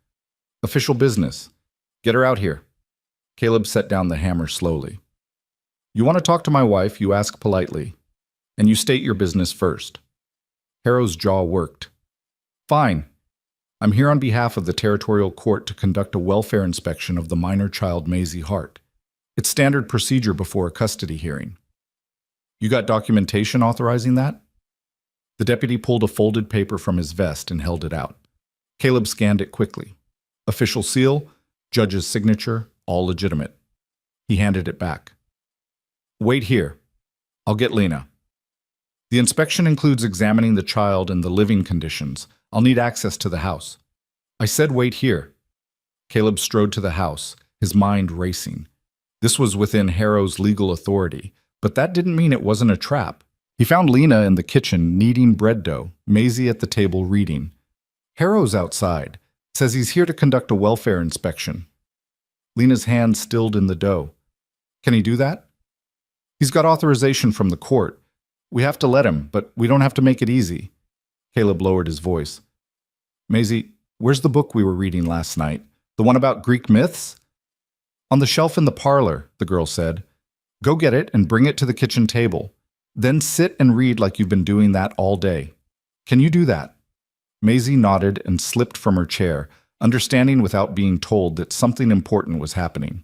Official business. Get her out here. Caleb set down the hammer slowly. You want to talk to my wife, you ask politely, and you state your business first. Harrow's jaw worked. Fine. I'm here on behalf of the Territorial Court to conduct a welfare inspection of the minor child Maisie Hart. It's standard procedure before a custody hearing. You got documentation authorizing that? The deputy pulled a folded paper from his vest and held it out. Caleb scanned it quickly. Official seal, judge's signature, all legitimate. He handed it back. Wait here. I'll get Lena. The inspection includes examining the child and the living conditions. I'll need access to the house. I said wait here. Caleb strode to the house, his mind racing. This was within Harrow's legal authority, but that didn't mean it wasn't a trap. He found Lena in the kitchen kneading bread dough, Maisie at the table reading. Harrow's outside. Says he's here to conduct a welfare inspection. Lena's hand stilled in the dough. Can he do that? He's got authorization from the court. We have to let him, but we don't have to make it easy. Caleb lowered his voice. Maisie, where's the book we were reading last night? The one about Greek myths? On the shelf in the parlor, the girl said. Go get it and bring it to the kitchen table. Then sit and read like you've been doing that all day. Can you do that? Maisie nodded and slipped from her chair, understanding without being told that something important was happening.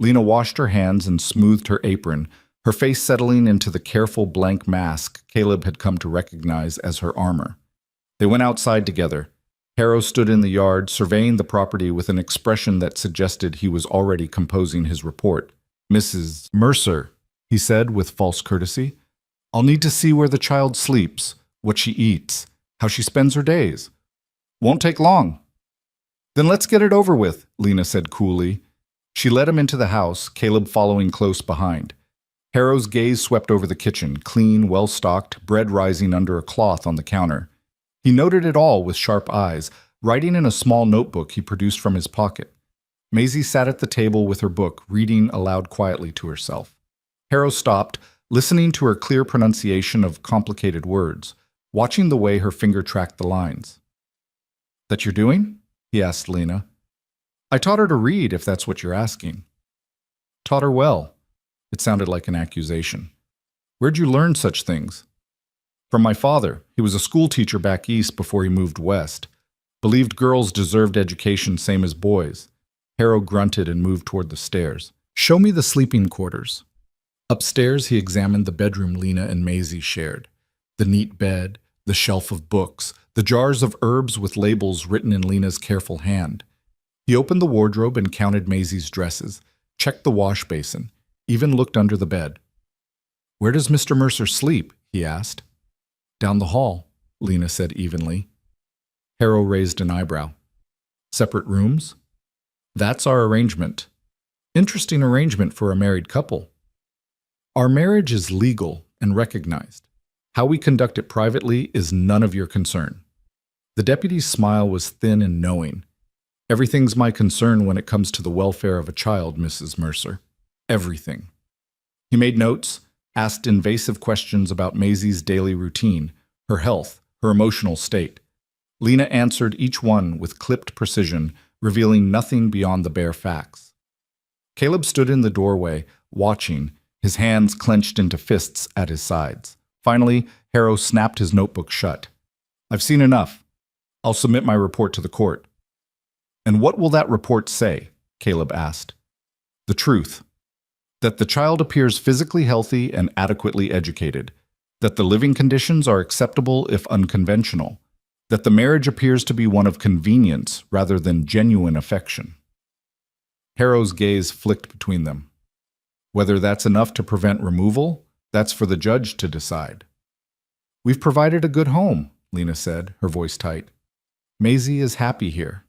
Lena washed her hands and smoothed her apron, her face settling into the careful blank mask Caleb had come to recognize as her armor. They went outside together. Harrow stood in the yard, surveying the property with an expression that suggested he was already composing his report. Mrs. Mercer, he said with false courtesy, I'll need to see where the child sleeps, what she eats, how she spends her days. Won't take long. Then let's get it over with, Lena said coolly. She led him into the house, Caleb following close behind. Harrow's gaze swept over the kitchen, clean, well-stocked, bread rising under a cloth on the counter. He noted it all with sharp eyes, writing in a small notebook he produced from his pocket. Maisie sat at the table with her book, reading aloud quietly to herself. Harrow stopped, listening to her clear pronunciation of complicated words, watching the way her finger tracked the lines. That you're doing? He asked Lena. I taught her to read, if that's what you're asking. Taught her well. It sounded like an accusation. Where'd you learn such things? From my father. He was a school teacher back east before he moved west. Believed girls deserved education same as boys. Harrow grunted and moved toward the stairs. Show me the sleeping quarters. Upstairs, he examined the bedroom Lena and Maisie shared. The neat bed, the shelf of books, the jars of herbs with labels written in Lena's careful hand. He opened the wardrobe and counted Maisie's dresses, checked the wash basin, even looked under the bed. "Where does Mr. Mercer sleep?" he asked. "Down the hall," Lena said evenly. Harrow raised an eyebrow. "Separate rooms?" "That's our arrangement." "Interesting arrangement for a married couple." "Our marriage is legal and recognized. How we conduct it privately is none of your concern." The deputy's smile was thin and knowing. "Everything's my concern when it comes to the welfare of a child, Mrs. Mercer. Everything." He made notes, asked invasive questions about Maisie's daily routine, her health, her emotional state. Lena answered each one with clipped precision, revealing nothing beyond the bare facts. Caleb stood in the doorway, watching, his hands clenched into fists at his sides. Finally, Harrow snapped his notebook shut. "I've seen enough. I'll submit my report to the court." "And what will that report say?" Caleb asked. "The truth. That the child appears physically healthy and adequately educated. That the living conditions are acceptable if unconventional. That the marriage appears to be one of convenience rather than genuine affection." Harrow's gaze flicked between them. "Whether that's enough to prevent removal, that's for the judge to decide." "We've provided a good home," Lena said, her voice tight. "Maisie is happy here."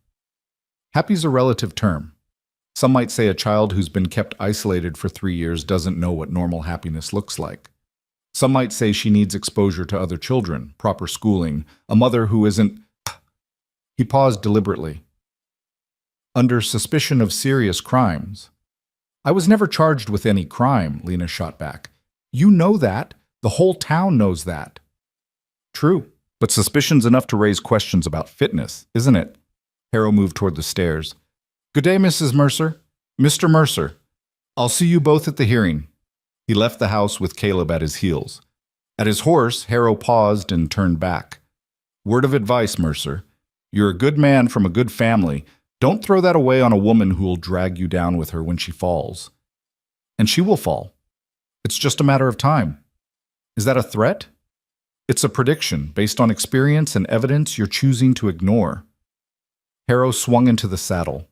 Happy's a relative term. Some might say a child who's been kept isolated for 3 years doesn't know what normal happiness looks like. Some might say she needs exposure to other children, proper schooling, a mother who isn't... He paused deliberately. "Under suspicion of serious crimes." "I was never charged with any crime," Lena shot back. "You know that. The whole town knows that." "True, but suspicion's enough to raise questions about fitness, isn't it?" Harrow moved toward the stairs. "Good day, Mrs. Mercer. Mr. Mercer. I'll see you both at the hearing." He left the house with Caleb at his heels. At his horse, Harrow paused and turned back. "Word of advice, Mercer. You're a good man from a good family. Don't throw that away on a woman who will drag you down with her when she falls. And she will fall. It's just a matter of time." "Is that a threat?" "It's a prediction based on experience and evidence you're choosing to ignore." Harrow swung into the saddle.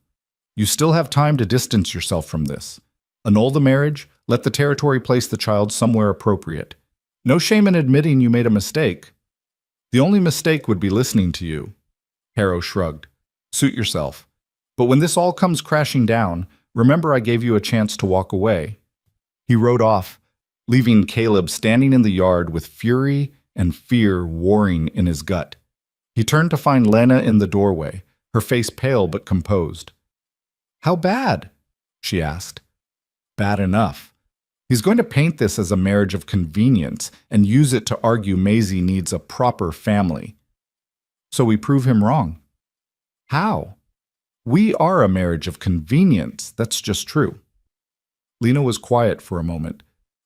"You still have time to distance yourself from this. Annul the marriage, let the territory place the child somewhere appropriate. No shame in admitting you made a mistake. The only mistake would be listening to you." Harrow shrugged. "Suit yourself. But when this all comes crashing down, remember I gave you a chance to walk away." He rode off, leaving Caleb standing in the yard with fury and fear warring in his gut. He turned to find Lena in the doorway, her face pale but composed. "How bad?" she asked. "Bad enough. He's going to paint this as a marriage of convenience and use it to argue Maisie needs a proper family. So we prove him wrong." "How?" "We are a marriage of convenience. That's just true." Lena was quiet for a moment.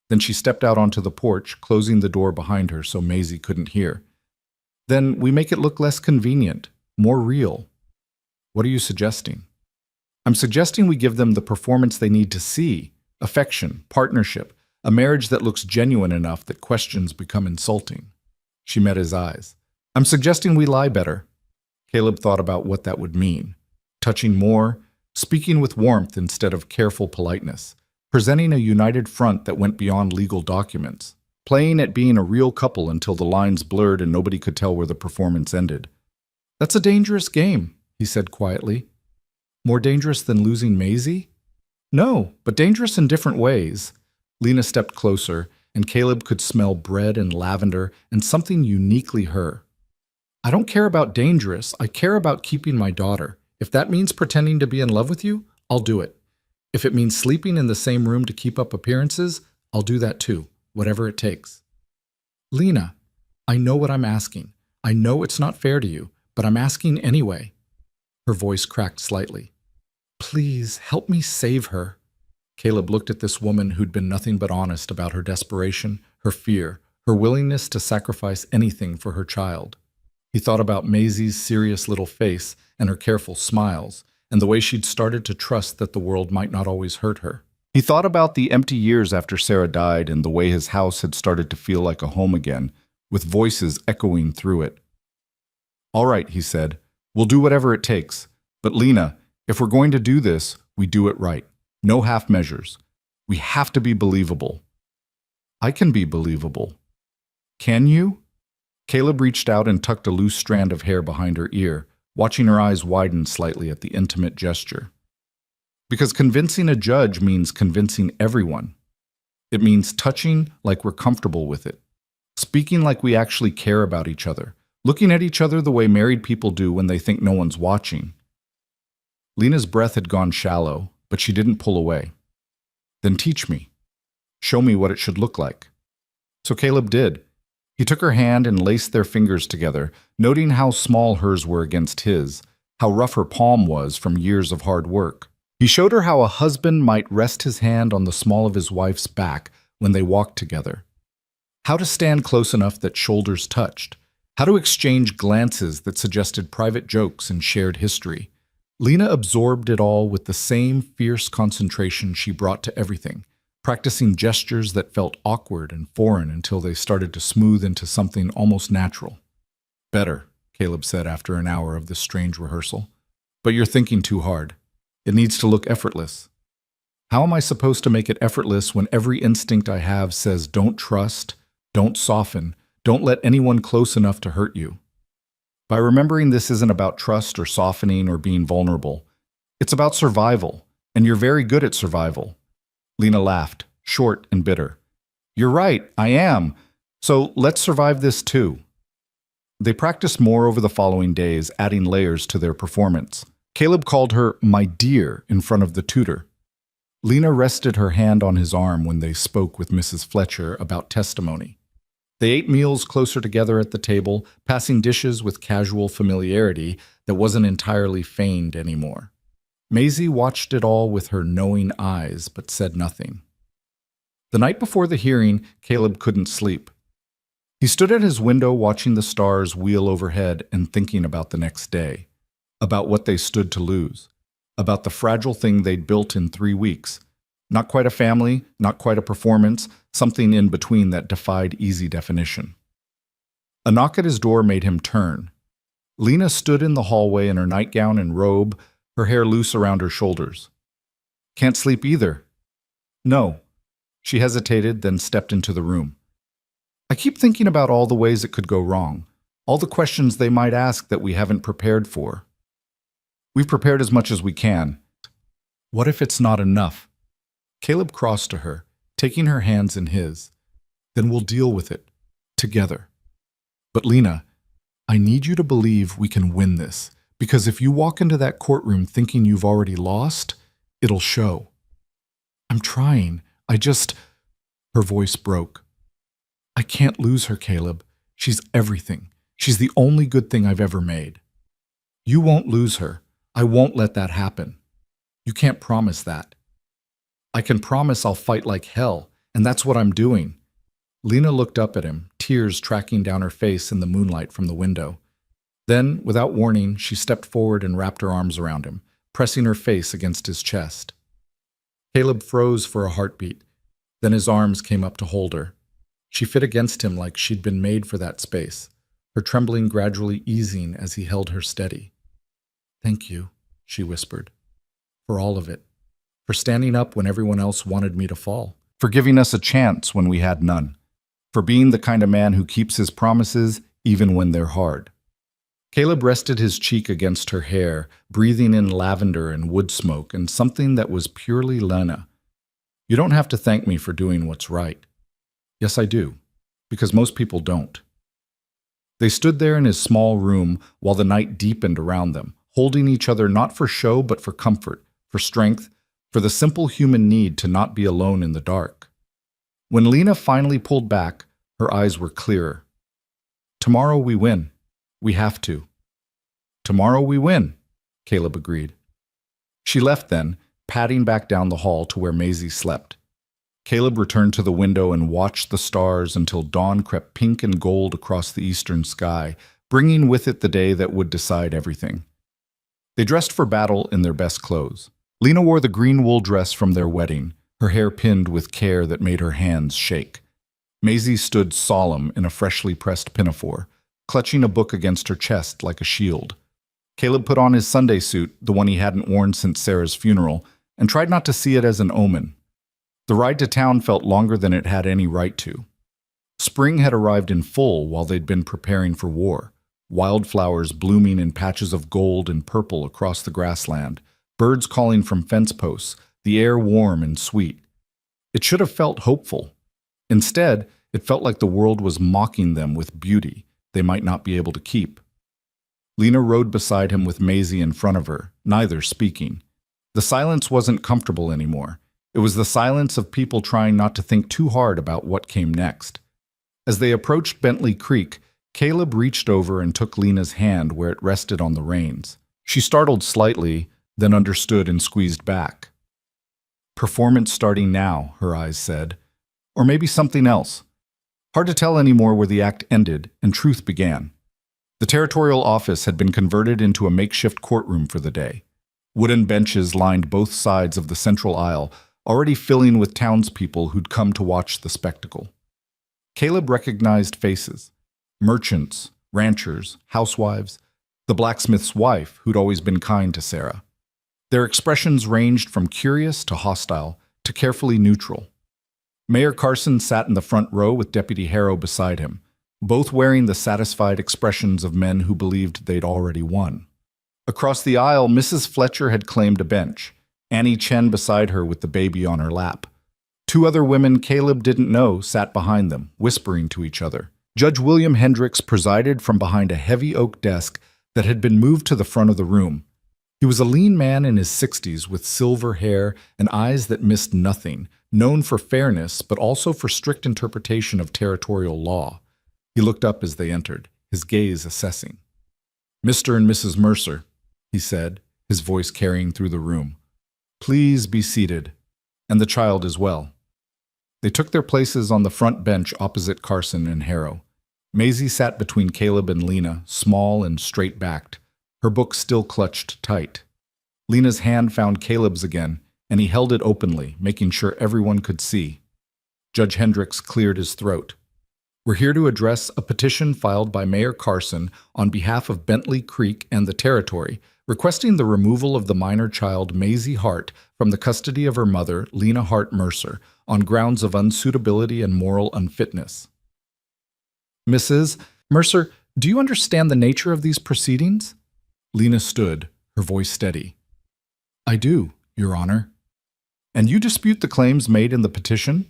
Then she stepped out onto the porch, closing the door behind her so Maisie couldn't hear. "Then we make it look less convenient, more real." "What are you suggesting?" "I'm suggesting we give them the performance they need to see. Affection, partnership, a marriage that looks genuine enough that questions become insulting." She met his eyes. "I'm suggesting we lie better." Caleb thought about what that would mean. Touching more, speaking with warmth instead of careful politeness, presenting a united front that went beyond legal documents, playing at being a real couple until the lines blurred and nobody could tell where the performance ended. "That's a dangerous game," he said quietly. "More dangerous than losing Maisie?" "No, but dangerous in different ways." Lena stepped closer, and Caleb could smell bread and lavender and something uniquely her. "I don't care about dangerous. I care about keeping my daughter. If that means pretending to be in love with you, I'll do it. If it means sleeping in the same room to keep up appearances, I'll do that too, whatever it takes." "Lena, I know what I'm asking. I know it's not fair to you, but I'm asking anyway." Her voice cracked slightly. "Please, help me save her." Caleb looked at this woman who'd been nothing but honest about her desperation, her fear, her willingness to sacrifice anything for her child. He thought about Maisie's serious little face and her careful smiles, and the way she'd started to trust that the world might not always hurt her. He thought about the empty years after Sarah died and the way his house had started to feel like a home again, with voices echoing through it. "All right," he said, "we'll do whatever it takes. But Lena, if we're going to do this, we do it right. No half measures. We have to be believable." "I can be believable." "Can you?" Caleb reached out and tucked a loose strand of hair behind her ear, watching her eyes widen slightly at the intimate gesture. "Because convincing a judge means convincing everyone. It means touching like we're comfortable with it, speaking like we actually care about each other, looking at each other the way married people do when they think no one's watching." Lena's breath had gone shallow, but she didn't pull away. "Then teach me. Show me what it should look like." So Caleb did. He took her hand and laced their fingers together, noting how small hers were against his, how rough her palm was from years of hard work. He showed her how a husband might rest his hand on the small of his wife's back when they walked together, how to stand close enough that shoulders touched, how to exchange glances that suggested private jokes and shared history. Lena absorbed it all with the same fierce concentration she brought to everything, practicing gestures that felt awkward and foreign until they started to smooth into something almost natural. "Better," Caleb said after an hour of this strange rehearsal. "But you're thinking too hard. It needs to look effortless." "How am I supposed to make it effortless when every instinct I have says don't trust, don't soften, don't let anyone close enough to hurt you?" "By remembering this isn't about trust or softening or being vulnerable. It's about survival, and you're very good at survival." Lena laughed, short and bitter. "You're right, I am. So let's survive this too." They practiced more over the following days, adding layers to their performance. Caleb called her "my dear" in front of the tutor. Lena rested her hand on his arm when they spoke with Mrs. Fletcher about testimony. They ate meals closer together at the table, passing dishes with casual familiarity that wasn't entirely feigned anymore. Maisie watched it all with her knowing eyes, but said nothing. The night before the hearing, Caleb couldn't sleep. He stood at his window watching the stars wheel overhead and thinking about the next day, about what they stood to lose, about the fragile thing they'd built in 3 weeks. Not quite a family, not quite a performance, something in between that defied easy definition. A knock at his door made him turn. Lena stood in the hallway in her nightgown and robe, her hair loose around her shoulders. "Can't sleep either." "No." She hesitated, then stepped into the room. "I keep thinking about all the ways it could go wrong, all the questions they might ask that we haven't prepared for." "We've prepared as much as we can." "What if it's not enough?" Caleb crossed to her, taking her hands in his. "Then we'll deal with it, together. But Lena, I need you to believe we can win this, because if you walk into that courtroom thinking you've already lost, it'll show." "I'm trying. Her voice broke. "I can't lose her, Caleb. She's everything. She's the only good thing I've ever made." "You won't lose her. I won't let that happen." "You can't promise that." "I can promise I'll fight like hell, and that's what I'm doing." Lena looked up at him, tears tracking down her face in the moonlight from the window. Then, without warning, she stepped forward and wrapped her arms around him, pressing her face against his chest. Caleb froze for a heartbeat. Then his arms came up to hold her. She fit against him like she'd been made for that space, her trembling gradually easing as he held her steady. "Thank you," she whispered, "for all of it. For standing up when everyone else wanted me to fall. For giving us a chance when we had none. For being the kind of man who keeps his promises even when they're hard." Caleb rested his cheek against her hair, breathing in lavender and wood smoke and something that was purely Lena. "You don't have to thank me for doing what's right." "Yes, I do, because most people don't." They stood there in his small room while the night deepened around them, holding each other not for show but for comfort, for strength, for the simple human need to not be alone in the dark. When Lena finally pulled back, her eyes were clearer. "Tomorrow we win. We have to." "Tomorrow we win," Caleb agreed. She left then, padding back down the hall to where Maisie slept. Caleb returned to the window and watched the stars until dawn crept pink and gold across the eastern sky, bringing with it the day that would decide everything. They dressed for battle in their best clothes. Lena wore the green wool dress from their wedding, her hair pinned with care that made her hands shake. Maisie stood solemn in a freshly pressed pinafore, clutching a book against her chest like a shield. Caleb put on his Sunday suit, the one he hadn't worn since Sarah's funeral, and tried not to see it as an omen. The ride to town felt longer than it had any right to. Spring had arrived in full while they'd been preparing for war, wildflowers blooming in patches of gold and purple across the grassland, birds calling from fence posts, the air warm and sweet. It should have felt hopeful. Instead, it felt like the world was mocking them with beauty they might not be able to keep. Lena rode beside him with Maisie in front of her, neither speaking. The silence wasn't comfortable anymore. It was the silence of people trying not to think too hard about what came next. As they approached Bentley Creek, Caleb reached over and took Lena's hand where it rested on the reins. She startled slightly, then understood and squeezed back. Performance starting now, her eyes said. Or maybe something else. Hard to tell anymore where the act ended and truth began. The territorial office had been converted into a makeshift courtroom for the day. Wooden benches lined both sides of the central aisle, already filling with townspeople who'd come to watch the spectacle. Caleb recognized faces. Merchants, ranchers, housewives, the blacksmith's wife who'd always been kind to Sarah. Their expressions ranged from curious to hostile to carefully neutral. Mayor Carson sat in the front row with Deputy Harrow beside him, both wearing the satisfied expressions of men who believed they'd already won. Across the aisle, Mrs. Fletcher had claimed a bench, Annie Chen beside her with the baby on her lap. Two other women Caleb didn't know sat behind them, whispering to each other. Judge William Hendricks presided from behind a heavy oak desk that had been moved to the front of the room. He was a lean man in his 60s with silver hair and eyes that missed nothing, known for fairness but also for strict interpretation of territorial law. He looked up as they entered, his gaze assessing. "Mr. and Mrs. Mercer," he said, his voice carrying through the room. "Please be seated, and the child as well." They took their places on the front bench opposite Carson and Harrow. Maisie sat between Caleb and Lena, small and straight-backed, her book still clutched tight. Lena's hand found Caleb's again, and he held it openly, making sure everyone could see. Judge Hendricks cleared his throat. "We're here to address a petition filed by Mayor Carson on behalf of Bentley Creek and the territory, requesting the removal of the minor child Maisie Hart from the custody of her mother, Lena Hart Mercer, on grounds of unsuitability and moral unfitness." "Mrs. Mercer, do you understand the nature of these proceedings?" Lena stood, her voice steady. "I do, Your Honor." "And you dispute the claims made in the petition?"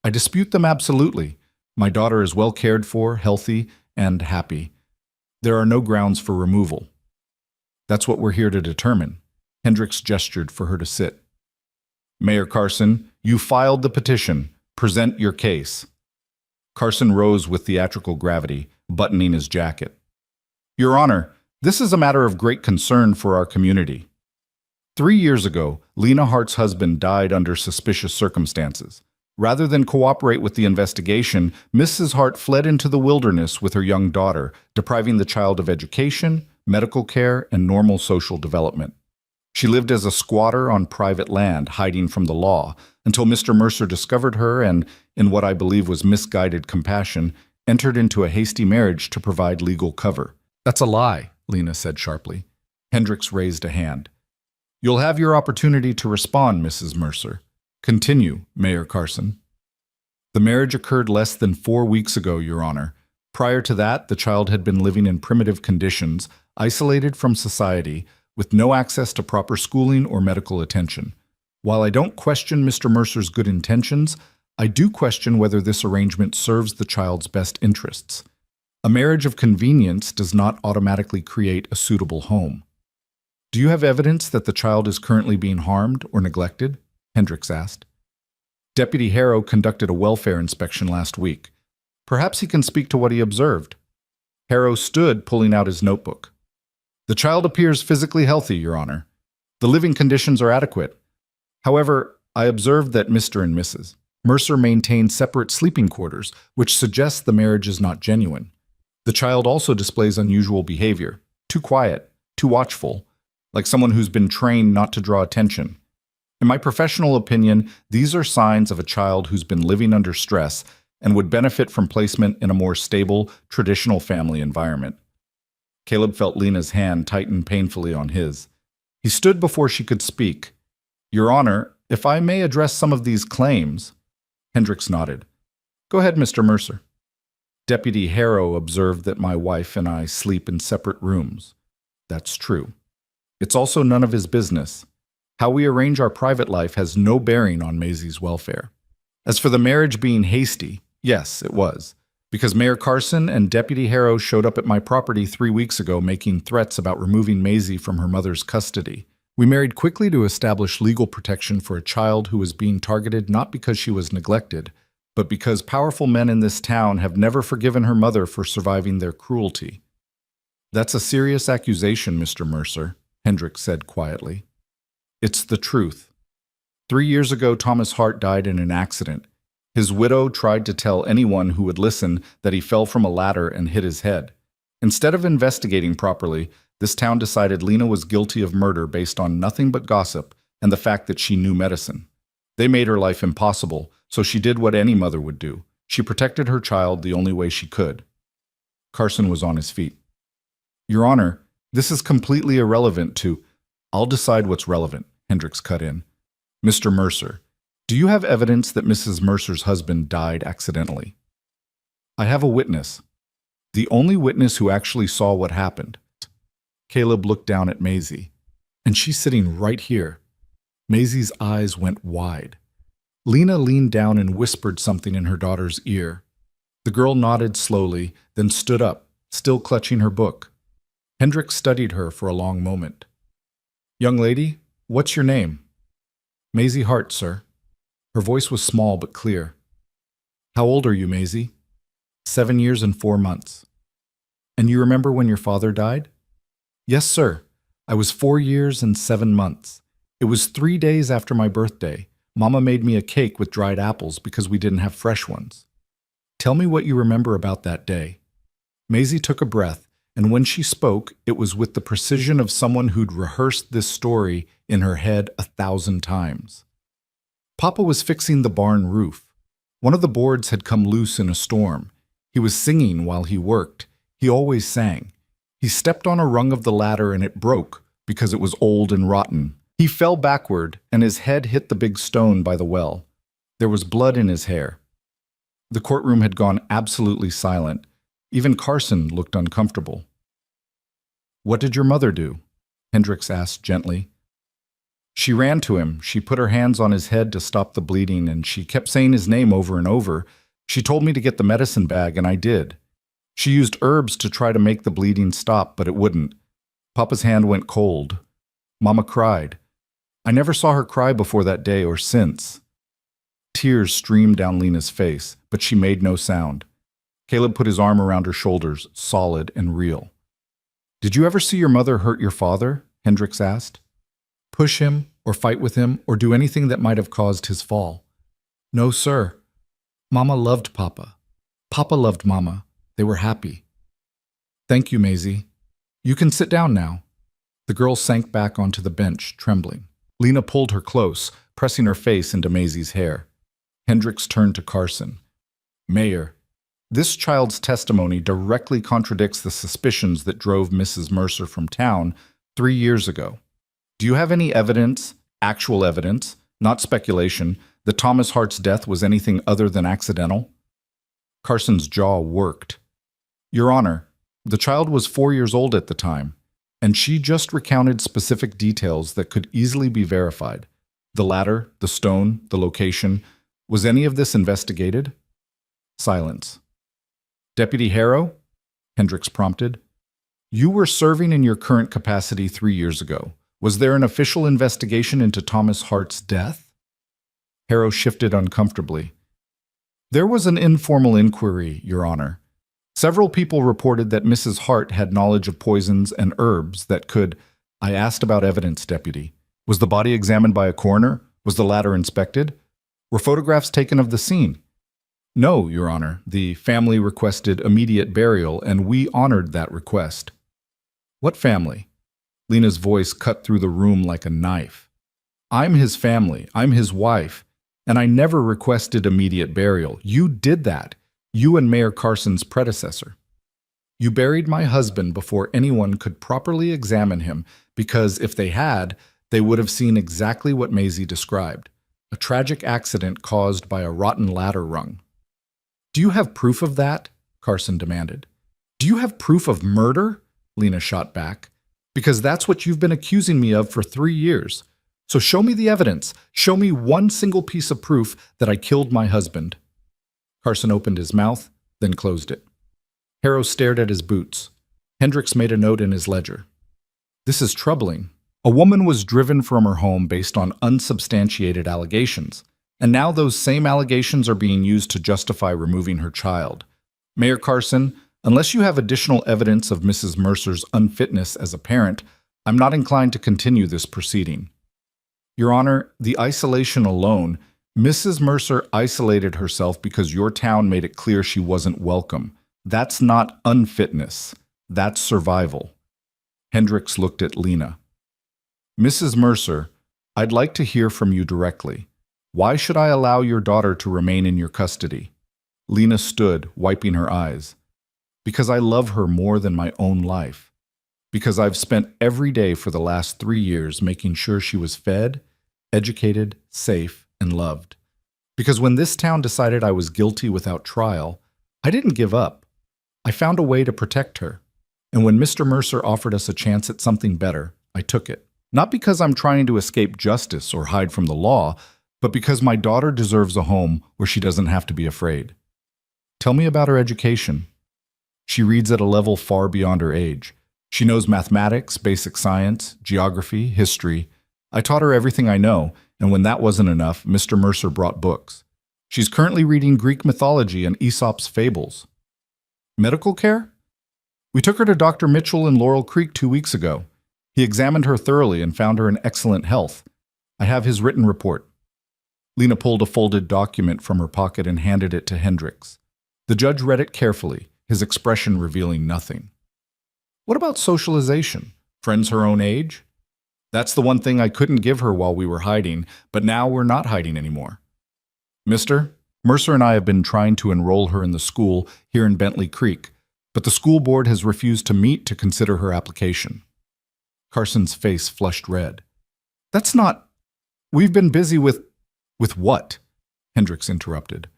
"I dispute them absolutely. My daughter is well cared for, healthy, and happy. There are no grounds for removal." "That's what we're here to determine." Hendricks gestured for her to sit. "Mayor Carson, you filed the petition. Present your case." Carson rose with theatrical gravity, buttoning his jacket. "Your Honor, this is a matter of great concern for our community. 3 years ago, Lena Hart's husband died under suspicious circumstances. Rather than cooperate with the investigation, Mrs. Hart fled into the wilderness with her young daughter, depriving the child of education, medical care, and normal social development. She lived as a squatter on private land, hiding from the law, until Mr. Mercer discovered her and, in what I believe was misguided compassion, entered into a hasty marriage to provide legal cover." "That's a lie," Lena said sharply. Hendricks raised a hand. "You'll have your opportunity to respond, Mrs. Mercer. Continue, Mayor Carson." "The marriage occurred less than 4 weeks ago, Your Honor. Prior to that, the child had been living in primitive conditions, isolated from society, with no access to proper schooling or medical attention. While I don't question Mr. Mercer's good intentions, I do question whether this arrangement serves the child's best interests. A marriage of convenience does not automatically create a suitable home." "Do you have evidence that the child is currently being harmed or neglected?" Hendricks asked. "Deputy Harrow conducted a welfare inspection last week. Perhaps he can speak to what he observed." Harrow stood, pulling out his notebook. "The child appears physically healthy, Your Honor. The living conditions are adequate. However, I observed that Mr. and Mrs. Mercer maintain separate sleeping quarters, which suggests the marriage is not genuine. The child also displays unusual behavior, too quiet, too watchful, like someone who's been trained not to draw attention. In my professional opinion, these are signs of a child who's been living under stress and would benefit from placement in a more stable, traditional family environment. Caleb felt Lena's hand tighten painfully on his. He stood before she could speak. Your Honor, if I may address some of these claims. Hendricks nodded. Go ahead, Mr. Mercer. Deputy Harrow observed that my wife and I sleep in separate rooms. That's true. It's also none of his business. How we arrange our private life has no bearing on Maisie's welfare. As for the marriage being hasty, yes, it was, because Mayor Carson and Deputy Harrow showed up at my property 3 weeks ago making threats about removing Maisie from her mother's custody. We married quickly to establish legal protection for a child who was being targeted not because she was neglected, but because powerful men in this town have never forgiven her mother for surviving their cruelty. That's a serious accusation, Mr. Mercer, Hendricks said quietly. It's the truth. 3 years ago, Thomas Hart died in an accident. His widow tried to tell anyone who would listen that he fell from a ladder and hit his head. Instead of investigating properly, this town decided Lena was guilty of murder based on nothing but gossip and the fact that she knew medicine. They made her life impossible, so she did what any mother would do. She protected her child the only way she could. Carson was on his feet. Your Honor, this is completely irrelevant to— I'll decide what's relevant, Hendricks cut in. Mr. Mercer, do you have evidence that Mrs. Mercer's husband died accidentally? I have a witness. The only witness who actually saw what happened. Caleb looked down at Maisie. And she's sitting right here. Maisie's eyes went wide. Lena leaned down and whispered something in her daughter's ear. The girl nodded slowly, then stood up, still clutching her book. Hendricks studied her for a long moment. Young lady, what's your name? Maisie Hart, sir. Her voice was small but clear. How old are you, Maisie? 7 years and 4 months. And you remember when your father died? Yes, sir. I was 4 years and 7 months. It was 3 days after my birthday. Mama made me a cake with dried apples because we didn't have fresh ones. Tell me what you remember about that day. Maisie took a breath, and when she spoke, it was with the precision of someone who'd rehearsed this story in her head 1,000 times. Papa was fixing the barn roof. One of the boards had come loose in a storm. He was singing while he worked. He always sang. He stepped on a rung of the ladder and it broke because it was old and rotten. He fell backward and his head hit the big stone by the well. There was blood in his hair. The courtroom had gone absolutely silent. Even Carson looked uncomfortable. What did your mother do? Hendricks asked gently. She ran to him. She put her hands on his head to stop the bleeding, and she kept saying his name over and over. She told me to get the medicine bag, and I did. She used herbs to try to make the bleeding stop, but it wouldn't. Papa's hand went cold. Mama cried. I never saw her cry before that day or since. Tears streamed down Lena's face, but she made no sound. Caleb put his arm around her shoulders, solid and real. Did you ever see your mother hurt your father? Hendricks asked. Push him, or fight with him, or do anything that might have caused his fall? No, sir. Mama loved Papa. Papa loved Mama. They were happy. Thank you, Maisie. You can sit down now. The girl sank back onto the bench, trembling. Lena pulled her close, pressing her face into Maisie's hair. Hendricks turned to Carson. Mayor, this child's testimony directly contradicts the suspicions that drove Mrs. Mercer from town 3 years ago. Do you have any evidence, actual evidence, not speculation, that Thomas Hart's death was anything other than accidental? Carson's jaw worked. Your Honor, the child was 4 years old at the time, and she just recounted specific details that could easily be verified. The ladder, the stone, the location. Was any of this investigated? Silence. Deputy Harrow? Hendricks prompted. You were serving in your current capacity 3 years ago. Was there an official investigation into Thomas Hart's death? Harrow shifted uncomfortably. There was an informal inquiry, Your Honor. Several people reported that Mrs. Hart had knowledge of poisons and herbs that could— I asked about evidence, Deputy. Was the body examined by a coroner? Was the ladder inspected? Were photographs taken of the scene? No, Your Honor. The family requested immediate burial, and we honored that request. What family? Lena's voice cut through the room like a knife. I'm his family. I'm his wife. And I never requested immediate burial. You did that. You and Mayor Carson's predecessor. You buried my husband before anyone could properly examine him because if they had, they would have seen exactly what Maisie described, a tragic accident caused by a rotten ladder rung. Do you have proof of that? Carson demanded. Do you have proof of murder? Lena shot back. Because that's what you've been accusing me of for 3 years. So show me the evidence. Show me one single piece of proof that I killed my husband. Carson opened his mouth, then closed it. Harrow stared at his boots. Hendricks made a note in his ledger. This is troubling. A woman was driven from her home based on unsubstantiated allegations, and now those same allegations are being used to justify removing her child. Mayor Carson, unless you have additional evidence of Mrs. Mercer's unfitness as a parent, I'm not inclined to continue this proceeding. Your Honor, the isolation alone, Mrs. Mercer isolated herself because your town made it clear she wasn't welcome. That's not unfitness. That's survival. Hendricks looked at Lena. Mrs. Mercer, I'd like to hear from you directly. Why should I allow your daughter to remain in your custody? Lena stood, wiping her eyes. Because I love her more than my own life. Because I've spent every day for the last 3 years making sure she was fed, educated, safe, and loved. Because when this town decided I was guilty without trial, I didn't give up. I found a way to protect her. And when Mr. Mercer offered us a chance at something better, I took it. Not because I'm trying to escape justice or hide from the law, but because my daughter deserves a home where she doesn't have to be afraid. Tell me about her education. She reads at a level far beyond her age. She knows mathematics, basic science, geography, history. I taught her everything I know, and when that wasn't enough, Mr. Mercer brought books. She's currently reading Greek mythology and Aesop's fables. Medical care? We took her to Dr. Mitchell in Laurel Creek 2 weeks ago. He examined her thoroughly and found her in excellent health. I have his written report. Lena pulled a folded document from her pocket and handed it to Hendricks. The judge read it carefully, his expression revealing nothing. What about socialization? Friends her own age? That's the one thing I couldn't give her while we were hiding, but now we're not hiding anymore. Mister, Mercer and I have been trying to enroll her in the school here in Bentley Creek, but the school board has refused to meet to consider her application. Carson's face flushed red. That's not... We've been busy with... With what? Hendricks interrupted.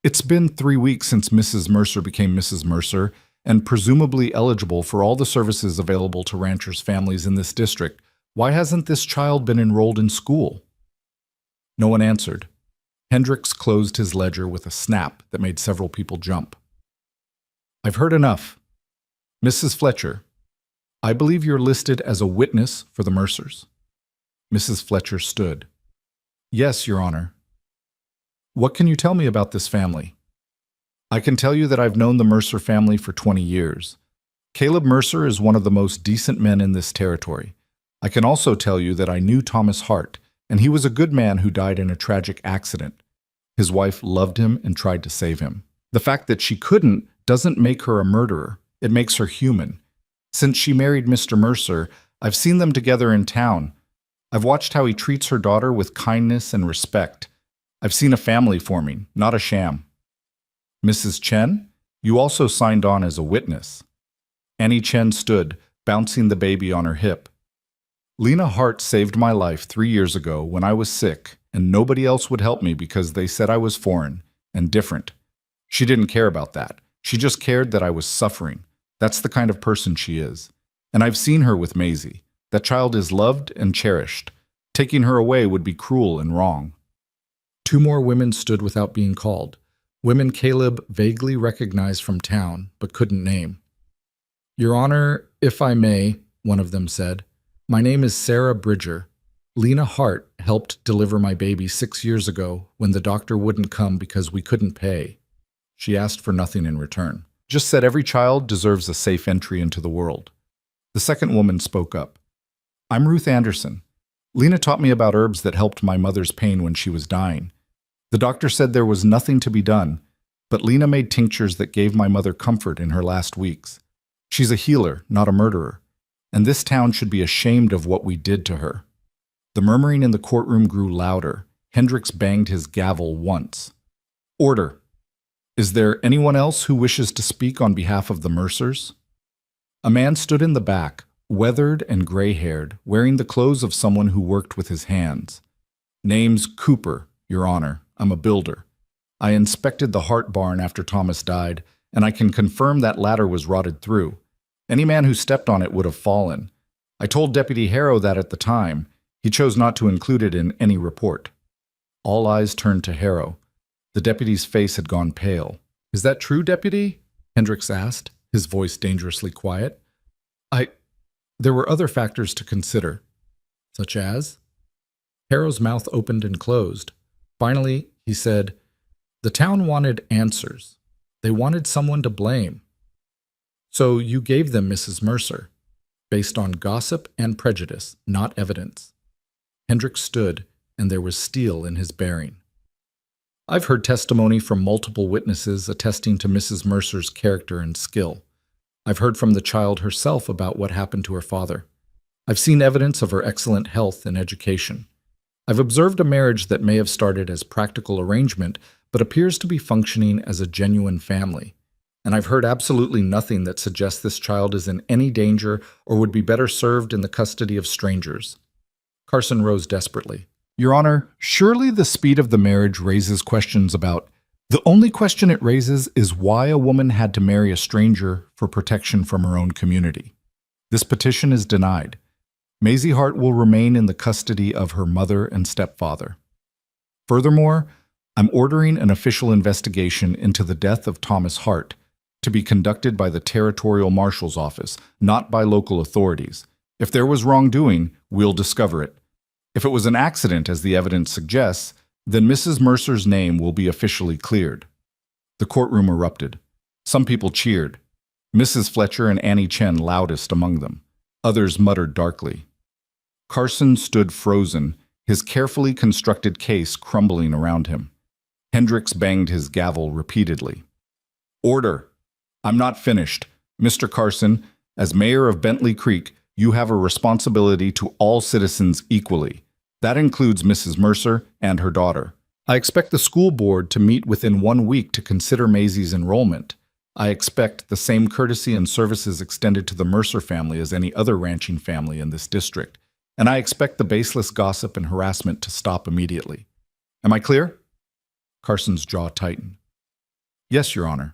It's been 3 weeks since Mrs. Mercer became Mrs. Mercer and presumably eligible for all the services available to ranchers' families in this district. Why hasn't this child been enrolled in school? No one answered. Hendricks closed his ledger with a snap that made several people jump. I've heard enough. Mrs. Fletcher, I believe you're listed as a witness for the Mercers. Mrs. Fletcher stood. Yes, Your Honor. What can you tell me about this family? I can tell you that I've known the Mercer family for 20 years. Caleb Mercer is one of the most decent men in this territory. I can also tell you that I knew Thomas Hart, and he was a good man who died in a tragic accident. His wife loved him and tried to save him. The fact that she couldn't doesn't make her a murderer. It makes her human. Since she married Mr. Mercer, I've seen them together in town. I've watched how he treats her daughter with kindness and respect. I've seen a family forming, not a sham. Mrs. Chen, you also signed on as a witness. Annie Chen stood, bouncing the baby on her hip. Lena Hart saved my life 3 years ago when I was sick, and nobody else would help me because they said I was foreign and different. She didn't care about that. She just cared that I was suffering. That's the kind of person she is. And I've seen her with Maisie. That child is loved and cherished. Taking her away would be cruel and wrong. 2 more women stood without being called. Women Caleb vaguely recognized from town, but couldn't name. Your Honor, if I may, one of them said, my name is Sarah Bridger. Lena Hart helped deliver my baby 6 years ago when the doctor wouldn't come because we couldn't pay. She asked for nothing in return. Just said every child deserves a safe entry into the world. The second woman spoke up. I'm Ruth Anderson. Lena taught me about herbs that helped my mother's pain when she was dying. The doctor said there was nothing to be done, but Lena made tinctures that gave my mother comfort in her last weeks. She's a healer, not a murderer, and this town should be ashamed of what we did to her. The murmuring in the courtroom grew louder. Hendricks banged his gavel once. Order. Is there anyone else who wishes to speak on behalf of the Mercers? A man stood in the back, weathered and gray-haired, wearing the clothes of someone who worked with his hands. Name's Cooper, Your Honor. I'm a builder. I inspected the Hart barn after Thomas died, and I can confirm that ladder was rotted through. Any man who stepped on it would have fallen. I told Deputy Harrow that at the time. He chose not to include it in any report. All eyes turned to Harrow. The deputy's face had gone pale. Is that true, Deputy? Hendricks asked, his voice dangerously quiet. There were other factors to consider. Such as? Harrow's mouth opened and closed. Finally, he said, the town wanted answers. They wanted someone to blame. So you gave them Mrs. Mercer, based on gossip and prejudice, not evidence. Hendricks stood, and there was steel in his bearing. I've heard testimony from multiple witnesses attesting to Mrs. Mercer's character and skill. I've heard from the child herself about what happened to her father. I've seen evidence of her excellent health and education. I've observed a marriage that may have started as practical arrangement, but appears to be functioning as a genuine family. And I've heard absolutely nothing that suggests this child is in any danger or would be better served in the custody of strangers. Carson rose desperately. Your Honor, surely the speed of the marriage raises questions about... The only question it raises is why a woman had to marry a stranger for protection from her own community. This petition is denied. Maisie Hart will remain in the custody of her mother and stepfather. Furthermore, I'm ordering an official investigation into the death of Thomas Hart to be conducted by the Territorial Marshal's Office, not by local authorities. If there was wrongdoing, we'll discover it. If it was an accident, as the evidence suggests, then Mrs. Mercer's name will be officially cleared. The courtroom erupted. Some people cheered. Mrs. Fletcher and Annie Chen loudest among them. Others muttered darkly. Carson stood frozen, his carefully constructed case crumbling around him. Hendricks banged his gavel repeatedly. Order! I'm not finished. Mr. Carson, as mayor of Bentley Creek, you have a responsibility to all citizens equally. That includes Mrs. Mercer and her daughter. I expect the school board to meet within 1 week to consider Maisie's enrollment. I expect the same courtesy and services extended to the Mercer family as any other ranching family in this district. And I expect the baseless gossip and harassment to stop immediately. Am I clear? Carson's jaw tightened. Yes, Your Honor.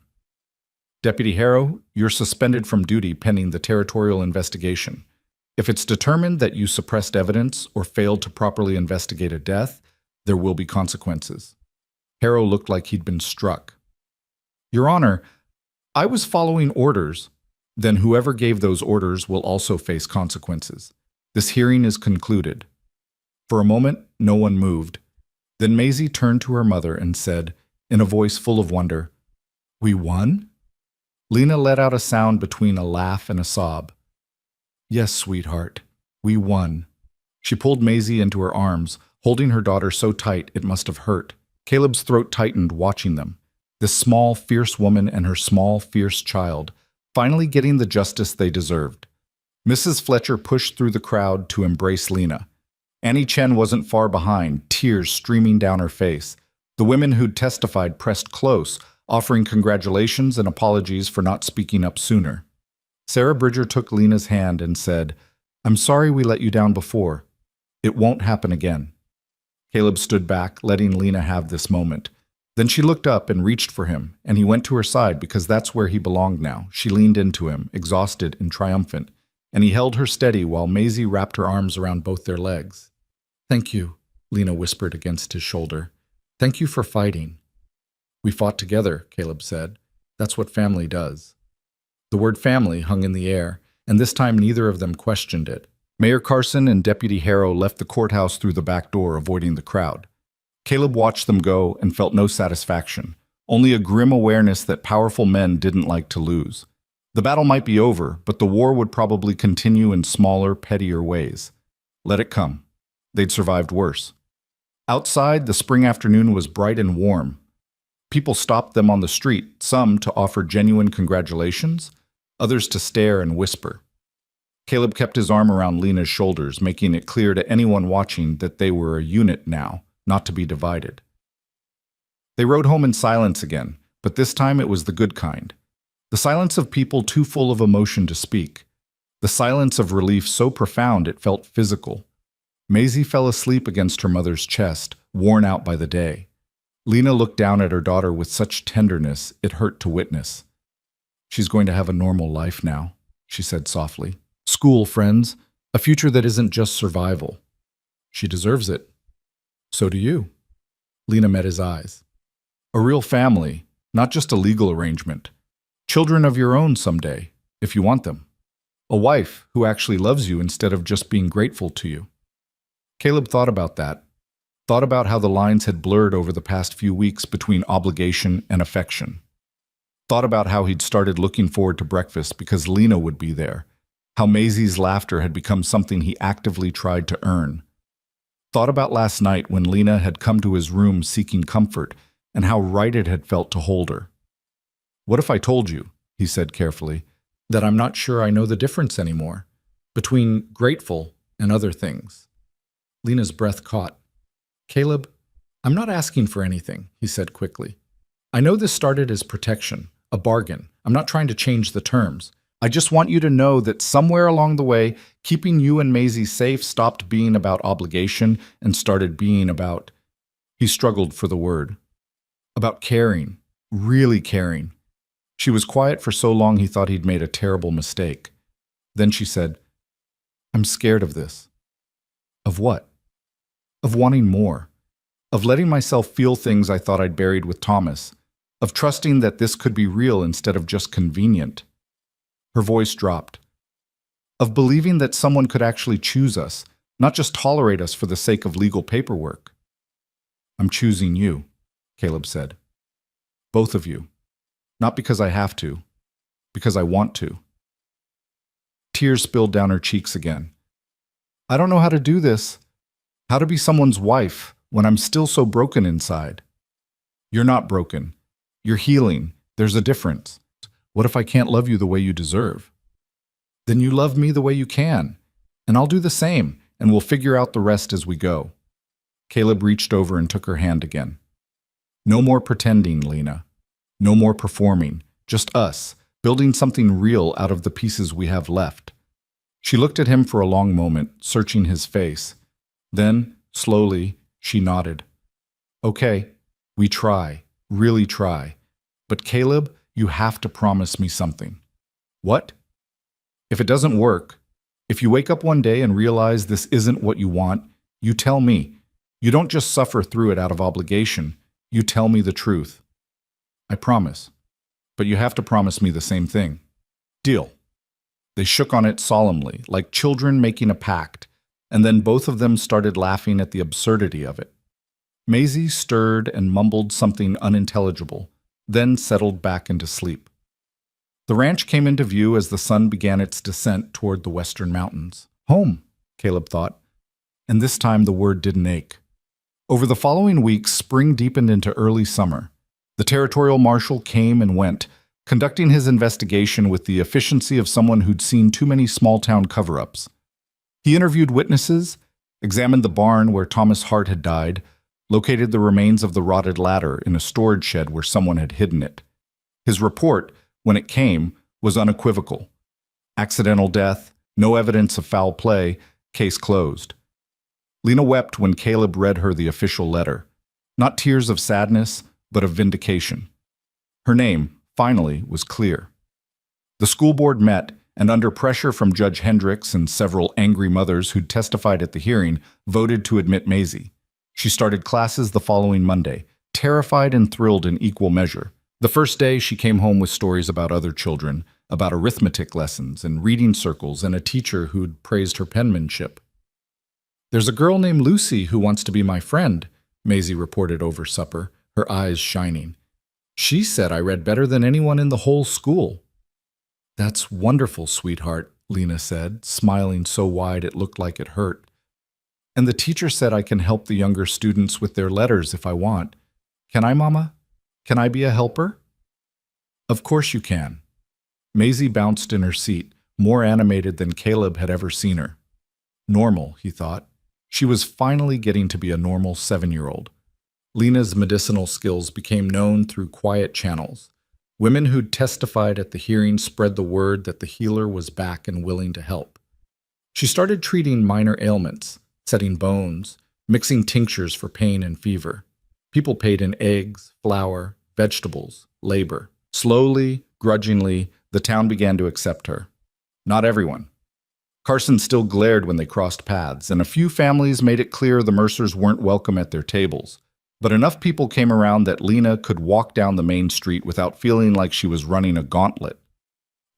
Deputy Harrow, you're suspended from duty pending the territorial investigation. If it's determined that you suppressed evidence or failed to properly investigate a death, there will be consequences. Harrow looked like he'd been struck. Your Honor, I was following orders. Then whoever gave those orders will also face consequences. This hearing is concluded. For a moment, no one moved. Then Maisie turned to her mother and said, in a voice full of wonder, We won? Lena let out a sound between a laugh and a sob. Yes, sweetheart, we won. She pulled Maisie into her arms, holding her daughter so tight it must have hurt. Caleb's throat tightened watching them. This small, fierce woman and her small, fierce child, finally getting the justice they deserved. Mrs. Fletcher pushed through the crowd to embrace Lena. Annie Chen wasn't far behind, tears streaming down her face. The women who'd testified pressed close, offering congratulations and apologies for not speaking up sooner. Sarah Bridger took Lena's hand and said, I'm sorry we let you down before. It won't happen again. Caleb stood back, letting Lena have this moment. Then she looked up and reached for him, and he went to her side because that's where he belonged now. She leaned into him, exhausted and triumphant, and he held her steady while Maisie wrapped her arms around both their legs. Thank you, Lena whispered against his shoulder. Thank you for fighting. We fought together, Caleb said. That's what family does. The word family hung in the air, and this time neither of them questioned it. Mayor Carson and Deputy Harrow left the courthouse through the back door, avoiding the crowd. Caleb watched them go and felt no satisfaction, only a grim awareness that powerful men didn't like to lose. The battle might be over, but the war would probably continue in smaller, pettier ways. Let it come. They'd survived worse. Outside, the spring afternoon was bright and warm. People stopped them on the street, some to offer genuine congratulations, others to stare and whisper. Caleb kept his arm around Lena's shoulders, making it clear to anyone watching that they were a unit now, not to be divided. They rode home in silence again, but this time it was the good kind. The silence of people too full of emotion to speak. The silence of relief so profound it felt physical. Maisie fell asleep against her mother's chest, worn out by the day. Lena looked down at her daughter with such tenderness it hurt to witness. "She's going to have a normal life now," she said softly. "School, friends, a future that isn't just survival. She deserves it. So do you." Lena met his eyes. "A real family, not just a legal arrangement. Children of your own someday, if you want them. A wife who actually loves you instead of just being grateful to you." Caleb thought about that. Thought about how the lines had blurred over the past few weeks between obligation and affection. Thought about how he'd started looking forward to breakfast because Lena would be there. How Maisie's laughter had become something he actively tried to earn. Thought about last night when Lena had come to his room seeking comfort and how right it had felt to hold her. "What if I told you," he said carefully, "that I'm not sure I know the difference anymore between grateful and other things?" Lena's breath caught. "Caleb, I'm not asking for anything," he said quickly. "I know this started as protection, a bargain. I'm not trying to change the terms. I just want you to know that somewhere along the way, keeping you and Maisie safe stopped being about obligation and started being about," he struggled for the word, "about caring, really caring." She was quiet for so long he thought he'd made a terrible mistake. Then she said, "I'm scared of this." "Of what?" "Of wanting more. Of letting myself feel things I thought I'd buried with Thomas. Of trusting that this could be real instead of just convenient." Her voice dropped. "Of believing that someone could actually choose us, not just tolerate us for the sake of legal paperwork." "I'm choosing you," Caleb said. "Both of you. Not because I have to, because I want to." Tears spilled down her cheeks again. "I don't know how to do this. How to be someone's wife when I'm still so broken inside." "You're not broken. You're healing. There's a difference. What if I can't love you the way you deserve?" "Then you love me the way you can, and I'll do the same, and we'll figure out the rest as we go." Caleb reached over and took her hand again. "No more pretending, Lena. No more performing. Just us, building something real out of the pieces we have left." She looked at him for a long moment, searching his face. Then, slowly, she nodded. "Okay, we try, really try. But Caleb, you have to promise me something." "What?" "If it doesn't work, if you wake up one day and realize this isn't what you want, you tell me. You don't just suffer through it out of obligation. You tell me the truth." "I promise. But you have to promise me the same thing." "Deal." They shook on it solemnly, like children making a pact, and then both of them started laughing at the absurdity of it. Maisie stirred and mumbled something unintelligible, then settled back into sleep. The ranch came into view as the sun began its descent toward the western mountains. Home, Caleb thought, and this time the word didn't ache. Over the following weeks, spring deepened into early summer. The territorial marshal came and went, conducting his investigation with the efficiency of someone who'd seen too many small-town cover-ups. He interviewed witnesses, examined the barn where Thomas Hart had died, located the remains of the rotted ladder in a storage shed where someone had hidden it. His report, when it came, was unequivocal. Accidental death, no evidence of foul play, case closed. Lena wept when Caleb read her the official letter. Not tears of sadness, but of vindication. Her name, finally, was clear. The school board met, and under pressure from Judge Hendricks and several angry mothers who'd testified at the hearing, voted to admit Maisie. She started classes the following Monday, terrified and thrilled in equal measure. The first day, she came home with stories about other children, about arithmetic lessons and reading circles and a teacher who'd praised her penmanship. "There's a girl named Lucy who wants to be my friend," Maisie reported over supper, her eyes shining. "She said I read better than anyone in the whole school." "That's wonderful, sweetheart," Lena said, smiling so wide it looked like it hurt. "And the teacher said I can help the younger students with their letters if I want. Can I, Mama? Can I be a helper?" "Of course you can." Maisie bounced in her seat, more animated than Caleb had ever seen her. Normal, he thought. She was finally getting to be a normal 7-year-old. Lena's medicinal skills became known through quiet channels. Women who'd testified at the hearing spread the word that the healer was back and willing to help. She started treating minor ailments, setting bones, mixing tinctures for pain and fever. People paid in eggs, flour, vegetables, labor. Slowly, grudgingly, the town began to accept her. Not everyone. Carson still glared when they crossed paths, and a few families made it clear the Mercers weren't welcome at their tables. But enough people came around that Lena could walk down the main street without feeling like she was running a gauntlet.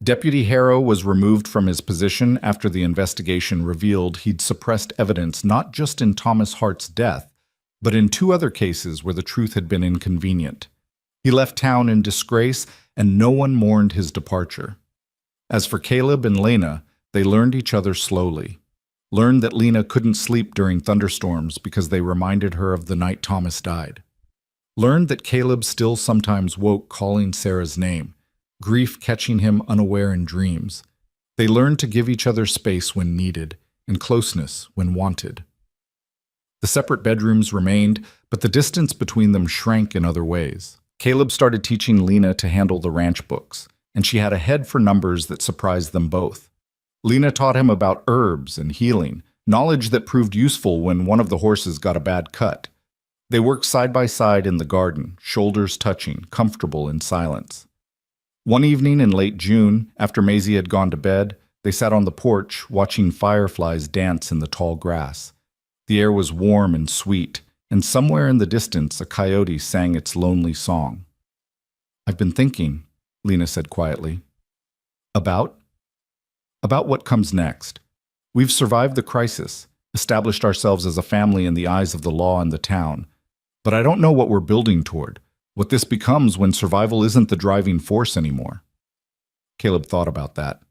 Deputy Harrow was removed from his position after the investigation revealed he'd suppressed evidence not just in Thomas Hart's death, but in 2 other cases where the truth had been inconvenient. He left town in disgrace, and no one mourned his departure. As for Caleb and Lena, they learned each other slowly. Learned that Lena couldn't sleep during thunderstorms because they reminded her of the night Thomas died. Learned that Caleb still sometimes woke calling Sarah's name, grief catching him unaware in dreams. They learned to give each other space when needed, and closeness when wanted. The separate bedrooms remained, but the distance between them shrank in other ways. Caleb started teaching Lena to handle the ranch books, and she had a head for numbers that surprised them both. Lena taught him about herbs and healing, knowledge that proved useful when one of the horses got a bad cut. They worked side by side in the garden, shoulders touching, comfortable in silence. One evening in late June, after Maisie had gone to bed, they sat on the porch, watching fireflies dance in the tall grass. The air was warm and sweet, and somewhere in the distance a coyote sang its lonely song. "I've been thinking," Lena said quietly. About what comes next. We've survived the crisis, established ourselves as a family in the eyes of the law and the town. But I don't know what we're building toward, what this becomes when survival isn't the driving force anymore. Caleb thought about that.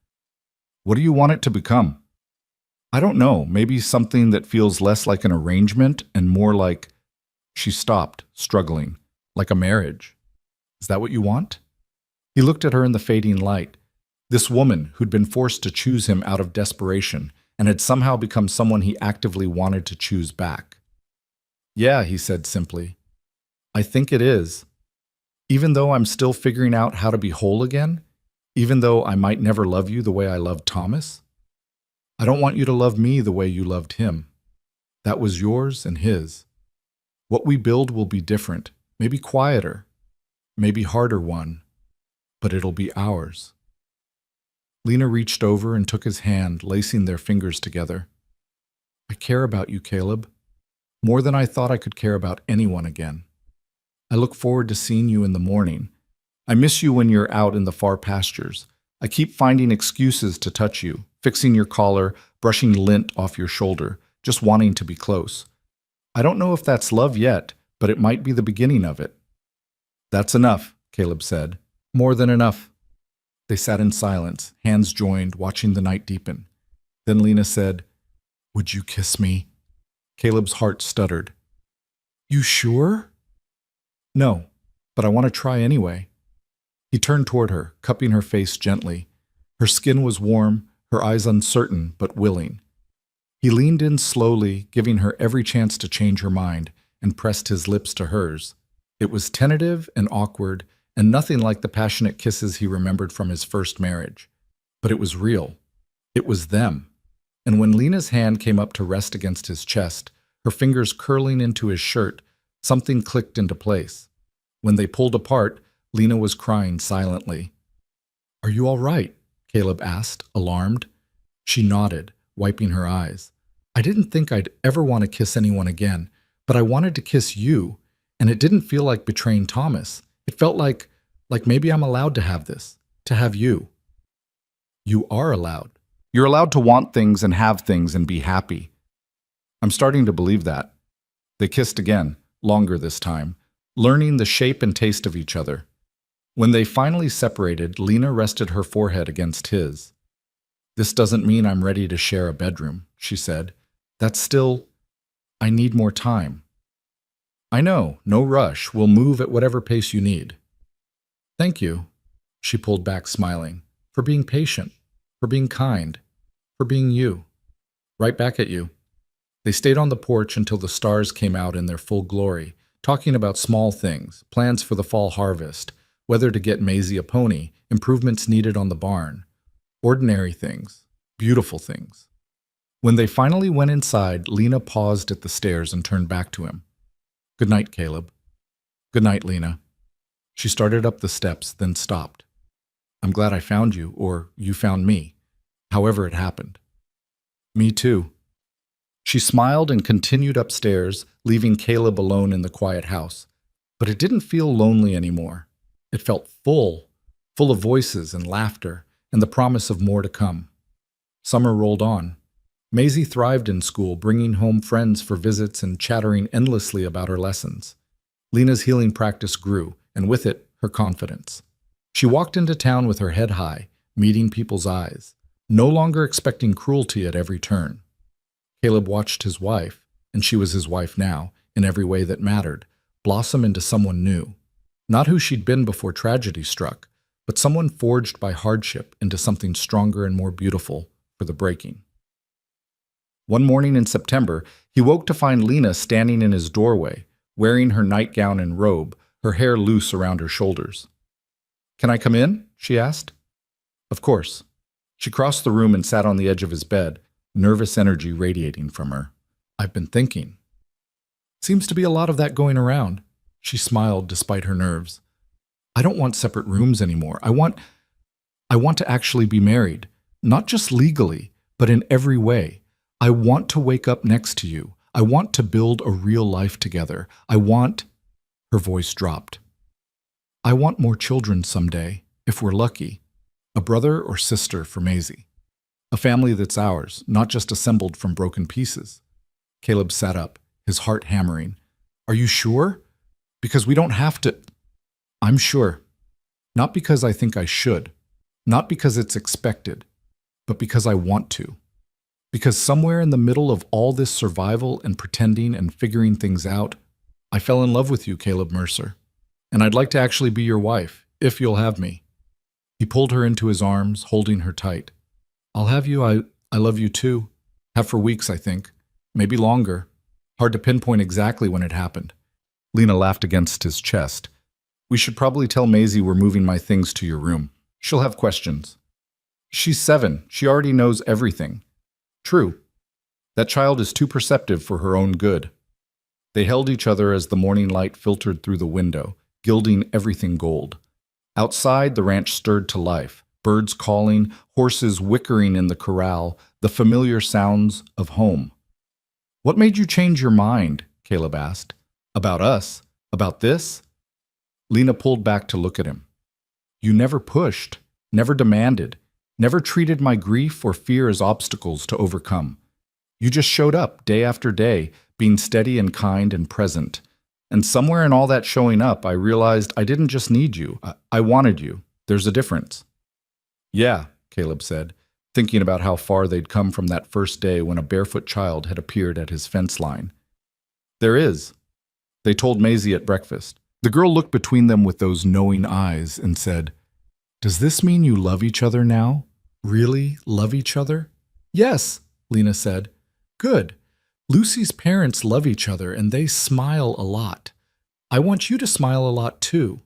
What do you want it to become? I don't know, maybe something that feels less like an arrangement and more like... She stopped, struggling. Like a marriage. Is that what you want? He looked at her in the fading light. This woman who'd been forced to choose him out of desperation and had somehow become someone he actively wanted to choose back. "Yeah," he said simply. "I think it is. Even though I'm still figuring out how to be whole again, even though I might never love you the way I loved Thomas, I don't want you to love me the way you loved him. That was yours and his. What we build will be different, maybe quieter, maybe harder one, but it'll be ours." Lena reached over and took his hand, lacing their fingers together. "I care about you, Caleb, more than I thought I could care about anyone again. I look forward to seeing you in the morning. I miss you when you're out in the far pastures. I keep finding excuses to touch you, fixing your collar, brushing lint off your shoulder, just wanting to be close. I don't know if that's love yet, but it might be the beginning of it." "That's enough," Caleb said. "More than enough." They sat in silence, hands joined, watching the night deepen. Then Lena said, "Would you kiss me?" Caleb's heart stuttered. "You sure?" "No, but I want to try anyway." He turned toward her, cupping her face gently. Her skin was warm, her eyes uncertain but willing. He leaned in slowly, giving her every chance to change her mind, and pressed his lips to hers. It was tentative and awkward, and nothing like the passionate kisses he remembered from his first marriage. But it was real. It was them. And when Lena's hand came up to rest against his chest, her fingers curling into his shirt, something clicked into place. When they pulled apart, Lena was crying silently. "Are you all right?" Caleb asked, alarmed. She nodded, wiping her eyes. "I didn't think I'd ever want to kiss anyone again, but I wanted to kiss you, and it didn't feel like betraying Thomas. It felt like maybe I'm allowed to have this, to have you." "You are allowed. You're allowed to want things and have things and be happy." "I'm starting to believe that." They kissed again, longer this time, learning the shape and taste of each other. When they finally separated, Lena rested her forehead against his. "This doesn't mean I'm ready to share a bedroom," she said. "That's still... I need more time." "I know, no rush. We'll move at whatever pace you need." "Thank you," she pulled back, smiling, "for being patient. for being kind, for being you. Right back at you. They stayed on the porch until the stars came out in their full glory, talking about small things, plans for the fall harvest, whether to get Maisie a pony, improvements needed on the barn. Ordinary things, beautiful things. When they finally went inside, Lena paused at the stairs and turned back to him. "Good night, Caleb." "Good night, Lena." She started up the steps, then stopped. "I'm glad I found you, or you found me, however it happened." "Me too." She smiled and continued upstairs, leaving Caleb alone in the quiet house. But it didn't feel lonely anymore. It felt full of voices and laughter, and the promise of more to come. Summer rolled on. Maisie thrived in school, bringing home friends for visits and chattering endlessly about her lessons. Lena's healing practice grew, and with it, her confidence. She walked into town with her head high, meeting people's eyes, no longer expecting cruelty at every turn. Caleb watched his wife, and she was his wife now, in every way that mattered, blossom into someone new. Not who she'd been before tragedy struck, but someone forged by hardship into something stronger and more beautiful for the breaking. One morning in September, he woke to find Lena standing in his doorway, wearing her nightgown and robe, her hair loose around her shoulders. "Can I come in?" she asked. Of course. She crossed the room and sat on the edge of his bed, nervous energy radiating from her. "I've been thinking. Seems to be a lot of that going around." She smiled despite her nerves. "I don't want separate rooms anymore. I want to actually be married, not just legally, but in every way. I want to wake up next to you. I want to build a real life together. I want—" Her voice dropped. "I want more children someday, if we're lucky. A brother or sister for Maisie. A family that's ours, not just assembled from broken pieces." Caleb sat up, his heart hammering. "Are you sure? Because we don't have to—" "I'm sure. Not because I think I should. Not because it's expected. But because I want to. Because somewhere in the middle of all this survival and pretending and figuring things out, I fell in love with you, Caleb Mercer. And I'd like to actually be your wife, if you'll have me." He pulled her into his arms, holding her tight. "I'll have you. I love you too. Have for weeks, I think. Maybe longer. Hard to pinpoint exactly when it happened." Lena laughed against his chest. "We should probably tell Maisie we're moving my things to your room. She'll have questions. She's 7. She already knows everything." "True. That child is too perceptive for her own good." They held each other as the morning light filtered through the window, gilding everything gold. Outside, the ranch stirred to life, birds calling, horses whickering in the corral, the familiar sounds of home. "What made you change your mind?" Caleb asked. "About us? About this?" Lena pulled back to look at him. "You never pushed, never demanded, never treated my grief or fear as obstacles to overcome. You just showed up day after day, being steady and kind and present. And somewhere in all that showing up, I realized I didn't just need you. I wanted you. There's a difference." "Yeah," Caleb said, thinking about how far they'd come from that first day when a barefoot child had appeared at his fence line. "There is." They told Maisie at breakfast. The girl looked between them with those knowing eyes and said, "Does this mean you love each other now? Really love each other?" "Yes," Lena said. "Good. Lucy's parents love each other and they smile a lot. I want you to smile a lot too."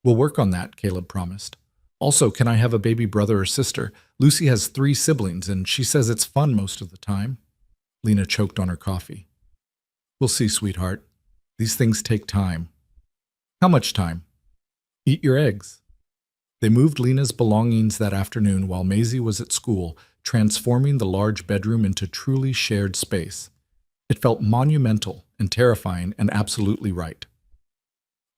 "We'll work on that," Caleb promised. "Also, can I have a baby brother or sister? Lucy has 3 siblings and she says it's fun most of the time." Lena choked on her coffee. "We'll see, sweetheart. These things take time." "How much time?" "Eat your eggs." They moved Lena's belongings that afternoon while Maisie was at school, transforming the large bedroom into truly shared space. It felt monumental and terrifying and absolutely right.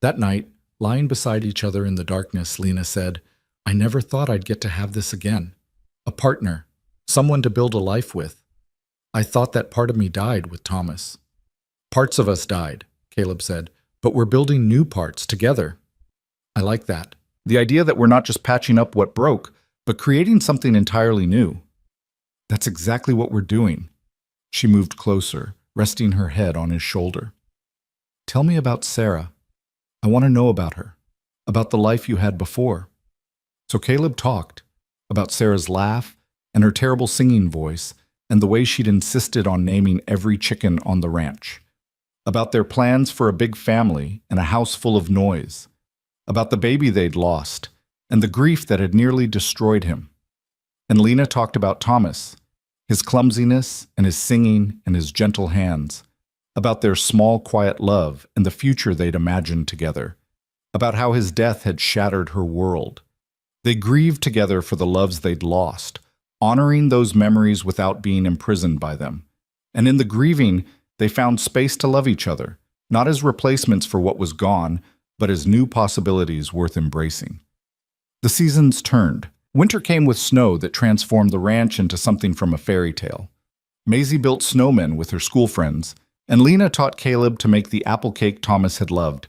That night, lying beside each other in the darkness, Lena said, "I never thought I'd get to have this again. A partner, someone to build a life with. I thought that part of me died with Thomas." "Parts of us died," Caleb said, "but we're building new parts together." "I like that. The idea that we're not just patching up what broke, but creating something entirely new." "That's exactly what we're doing." She moved closer, resting her head on his shoulder. "Tell me about Sarah. I want to know about her, about the life you had before." So Caleb talked, about Sarah's laugh and her terrible singing voice and the way she'd insisted on naming every chicken on the ranch, about their plans for a big family and a house full of noise, about the baby they'd lost and the grief that had nearly destroyed him. And Lena talked about Thomas, his clumsiness and his singing and his gentle hands, about their small, quiet love and the future they'd imagined together, about how his death had shattered her world. They grieved together for the loves they'd lost, honoring those memories without being imprisoned by them. And in the grieving, they found space to love each other, not as replacements for what was gone, but as new possibilities worth embracing. The seasons turned. Winter came with snow that transformed the ranch into something from a fairy tale. Maisie built snowmen with her school friends, and Lena taught Caleb to make the apple cake Thomas had loved.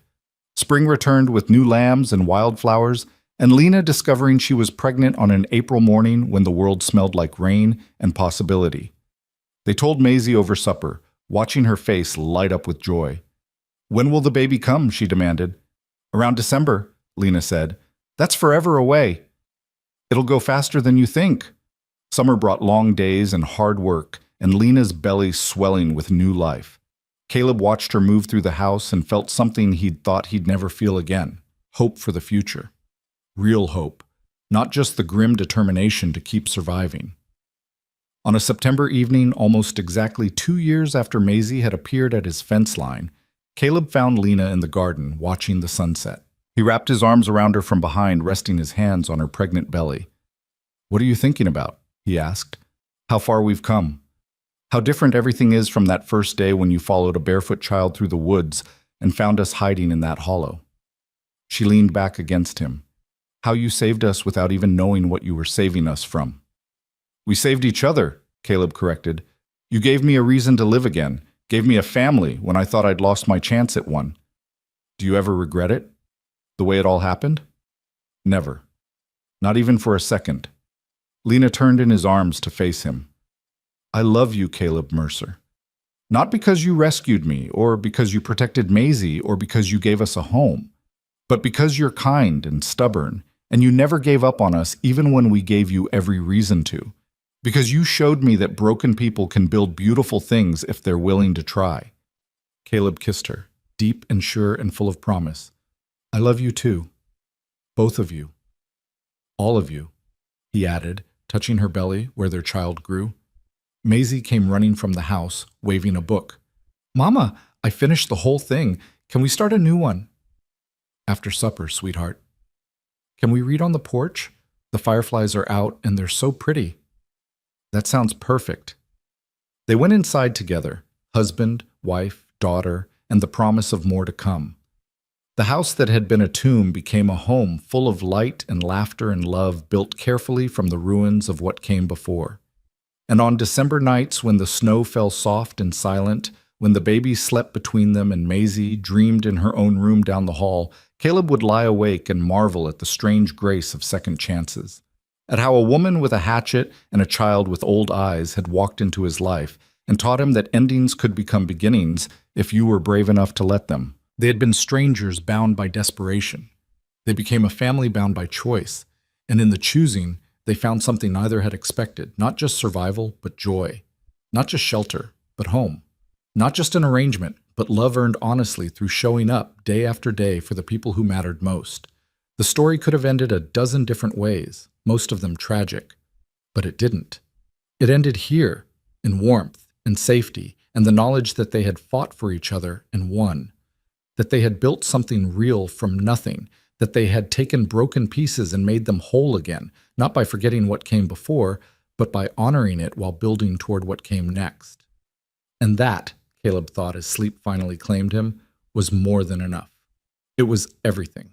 Spring returned with new lambs and wildflowers, and Lena discovering she was pregnant on an April morning when the world smelled like rain and possibility. They told Maisie over supper, watching her face light up with joy. "When will the baby come?" she demanded. "Around December," Lena said. "That's forever away." "It'll go faster than you think." Summer brought long days and hard work, and Lena's belly swelling with new life. Caleb watched her move through the house and felt something he'd thought he'd never feel again: hope for the future. Real hope, not just the grim determination to keep surviving. On a September evening, almost exactly 2 years after Maisie had appeared at his fence line, Caleb found Lena in the garden, watching the sunset. He wrapped his arms around her from behind, resting his hands on her pregnant belly. "What are you thinking about?" he asked. "How far we've come. How different everything is from that first day when you followed a barefoot child through the woods and found us hiding in that hollow." She leaned back against him. "How you saved us without even knowing what you were saving us from." "We saved each other," Caleb corrected. "You gave me a reason to live again, gave me a family when I thought I'd lost my chance at one. Do you ever regret it? The way it all happened?" "Never. Not even for a second." Lena turned in his arms to face him. "I love you, Caleb Mercer. Not because you rescued me, or because you protected Maisie, or because you gave us a home, but because you're kind and stubborn, and you never gave up on us even when we gave you every reason to. Because you showed me that broken people can build beautiful things if they're willing to try." Caleb kissed her, deep and sure and full of promise. "I love you too. Both of you. All of you," he added, touching her belly where their child grew. Maisie came running from the house, waving a book. "Mama, I finished the whole thing. Can we start a new one?" "After supper, sweetheart." "Can we read on the porch? The fireflies are out and they're so pretty." "That sounds perfect." They went inside together, husband, wife, daughter, and the promise of more to come. The house that had been a tomb became a home full of light and laughter and love, built carefully from the ruins of what came before. And on December nights when the snow fell soft and silent, when the babies slept between them and Maisie dreamed in her own room down the hall, Caleb would lie awake and marvel at the strange grace of second chances, at how a woman with a hatchet and a child with old eyes had walked into his life and taught him that endings could become beginnings if you were brave enough to let them. They had been strangers bound by desperation. They became a family bound by choice, and in the choosing, they found something neither had expected, not just survival, but joy, not just shelter, but home, not just an arrangement, but love earned honestly through showing up day after day for the people who mattered most. The story could have ended a dozen different ways, most of them tragic, but it didn't. It ended here, in warmth and safety, and the knowledge that they had fought for each other and won, that they had built something real from nothing, that they had taken broken pieces and made them whole again, not by forgetting what came before, but by honoring it while building toward what came next. And that, Caleb thought as sleep finally claimed him, was more than enough. It was everything.